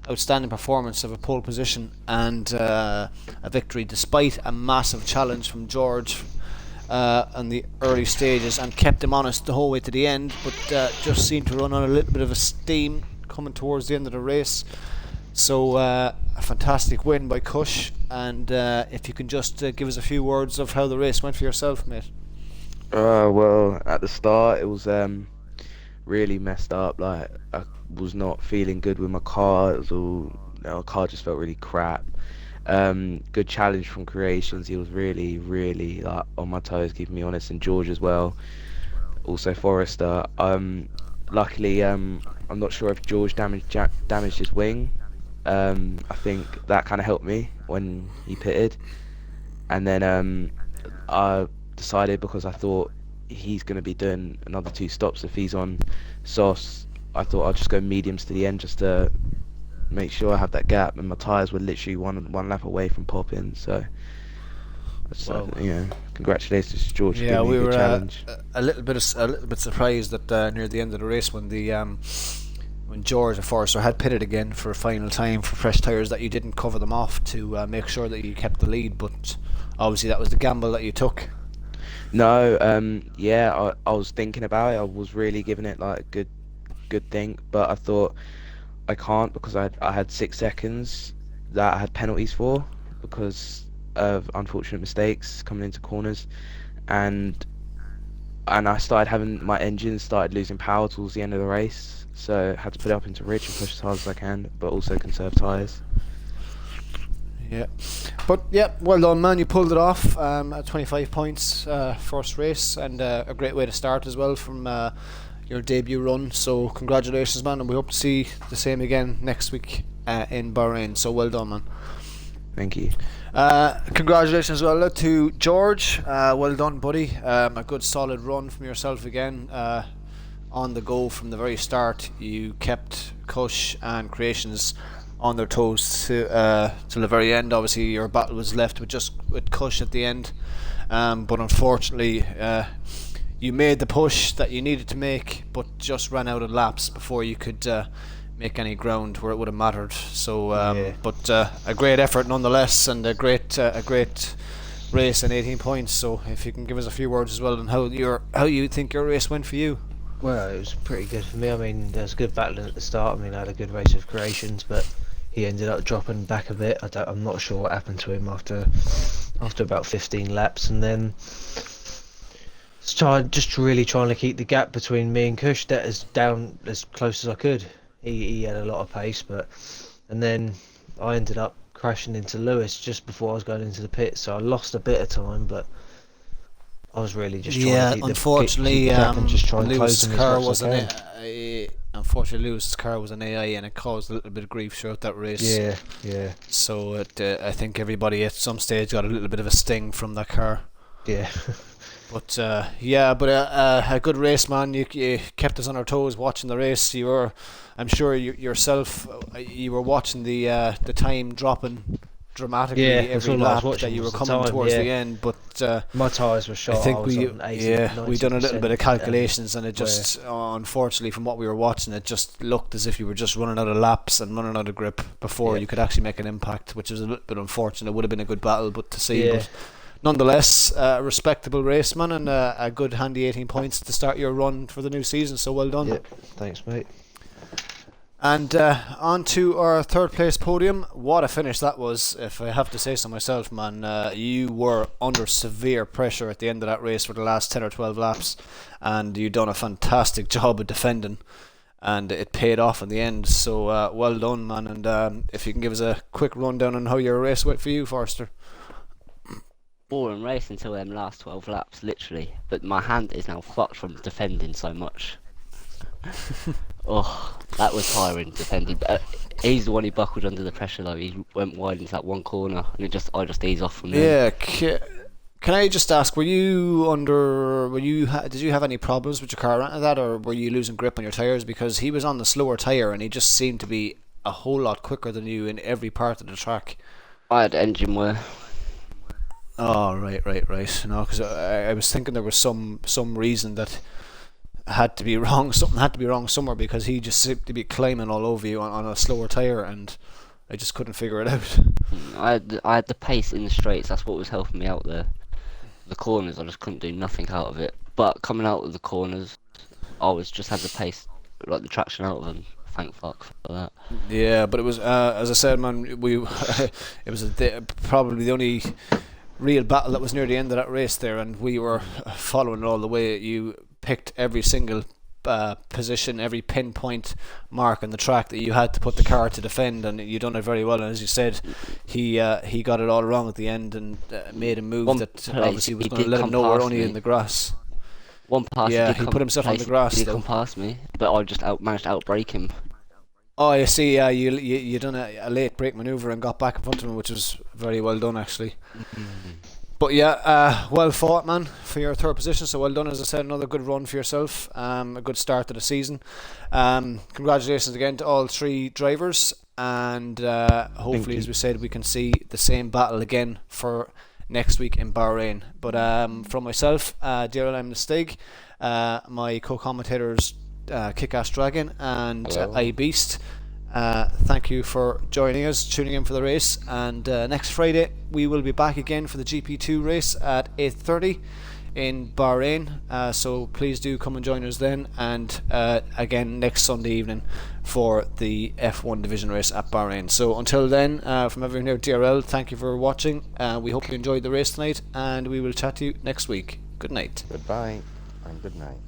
S1: outstanding performance of a pole position and a victory despite a massive challenge from George in the early stages, and kept him honest the whole way to the end, but just seemed to run on a little bit of a steam coming towards the end of the race. So a fantastic win by Cush, and if you can just give us a few words of how the race went for yourself, mate.
S6: Well, at the start it was really messed up. Like, I was not feeling good with my car. It was all, my car just felt really crap. Good challenge from Creations. He was really, really like on my toes, keeping me honest, and George as well. Also Forrester. Luckily, I'm not sure if George damaged his wing. I think that kind of helped me when he pitted. And then I decided, because I thought he's going to be doing another 2 stops if he's on softs, I thought I'd just go mediums to the end just to make sure I have that gap, and my tyres were literally one lap away from popping. So congratulations to George for giving me a good challenge.
S1: A little bit surprised that near the end of the race, when George, of Forrester, had pitted again for a final time for fresh tyres, that you didn't cover them off to make sure that you kept the lead. But obviously that was the gamble that you took.
S6: No, I was thinking about it. I was really giving it like a good think, but I thought I can't, because I had 6 seconds that I had penalties for because of unfortunate mistakes coming into corners, and I started having, my engine started losing power towards the end of the race, so I had to put it up into rich and push as hard as I can, but also conserve tyres.
S1: Yeah, but yeah, well done, man. You pulled it off at 25 points first race, and a great way to start as well from your debut run. So congratulations, man, and we hope to see the same again next week in Bahrain. So well done, man.
S6: Thank you.
S1: Congratulations as well to George. Well done, buddy. A good solid run from yourself again. On the go from the very start, you kept Cush and Creations on their toes till the very end. Obviously your battle was left with Cush at the end, but unfortunately you made the push that you needed to make, but just ran out of laps before you could make any ground where it would have mattered. So but a great effort nonetheless, and a great race and 18 points. So if you can give us a few words as well on how you think your race went for you.
S5: Well, it was pretty good for me. I mean, there was a good battling at the start. I mean, I had a good race with Creations, but he ended up dropping back a bit. I'm not sure what happened to him after about 15 laps, and then just really trying to keep the gap between me and Kush that is down as close as I could. He had a lot of pace, and then I ended up crashing into Lewis just before I was going into the pit, so I lost a bit of time, but I was really just trying to keep
S1: unfortunately,
S5: the gap and just try and close
S1: Lewis's
S5: him
S1: car
S5: as much as I can.
S1: Unfortunately, Lewis's car was an AI, and it caused a little bit of grief throughout that race.
S5: Yeah.
S1: So I think everybody at some stage got a little bit of a sting from that car.
S5: Yeah.
S1: But a good race, man. You kept us on our toes watching the race. I'm sure yourself, you were watching the time dropping dramatically every lap that you were coming towards the end. But
S5: my tyres were shot.
S1: I think we done a little bit of calculations, and it just unfortunately, from what we were watching, it just looked as if you were just running out of laps and running out of grip before you could actually make an impact, which was a little bit unfortunate. It would have been a good battle, but to see. But nonetheless, a respectable race, man, and a good handy 18 points to start your run for the new season. So well done.
S5: Yep. Thanks, mate.
S1: And on to our third place podium. What a finish that was, if I have to say so myself, man. You were under severe pressure at the end of that race for the last 10 or 12 laps, and you done a fantastic job of defending, and it paid off in the end. So well done, man. And if you can give us a quick rundown on how your race went for you, Forster.
S4: Boring race until them last 12 laps, literally. But my hand is now fucked from defending so much. Oh, that was tiring defending. He's the one who buckled under the pressure though. He went wide into that one corner, and I just eased off from there.
S1: Yeah. Can I just ask, did you have any problems with your car after that, or were you losing grip on your tyres? Because he was on the slower tyre, and he just seemed to be a whole lot quicker than you in every part of the track.
S4: I had engine wear.
S1: Oh, right. No, because I was thinking there was some reason that had to be wrong. Something had to be wrong somewhere, because he just seemed to be climbing all over you on a slower tyre, and I just couldn't figure it out.
S4: I had the pace in the straights. That's what was helping me out there. The corners, I just couldn't do nothing out of it. But coming out of the corners, I was just had the pace, like the traction out of them. Thank fuck for that.
S1: Yeah, but it was, as I said, man, it was probably the only real battle that was near the end of that race there, and we were following it all the way. You picked every single position, every pinpoint mark on the track that you had to put the car to defend, and you done it very well. And as you said, he got it all wrong at the end, and made a move that obviously was going to let him know we're only in the grass.
S4: One pass,
S1: he put himself on the grass.
S4: He come past me, but I just managed to outbrake him.
S1: Oh, you see, you done a late brake manoeuvre and got back in front of him, which was very well done, actually. But yeah, well fought, man, for your third position. So well done, as I said, another good run for yourself. A good start to the season. Congratulations again to all three drivers, and hopefully, as we said, we can see the same battle again for next week in Bahrain. But from myself, DRL Im Da Stig, my co-commentators, Kick-Ass Dragon and iBeast, thank you for joining us, tuning in for the race. And next Friday we will be back again for the GP2 race at 8:30 in Bahrain, so please do come and join us then, and again next Sunday evening for the F1 division race at Bahrain. So until then, from everyone here at DRL, thank you for watching. We hope you enjoyed the race tonight, and we will chat to you next week. Good night.
S3: Goodbye and good night.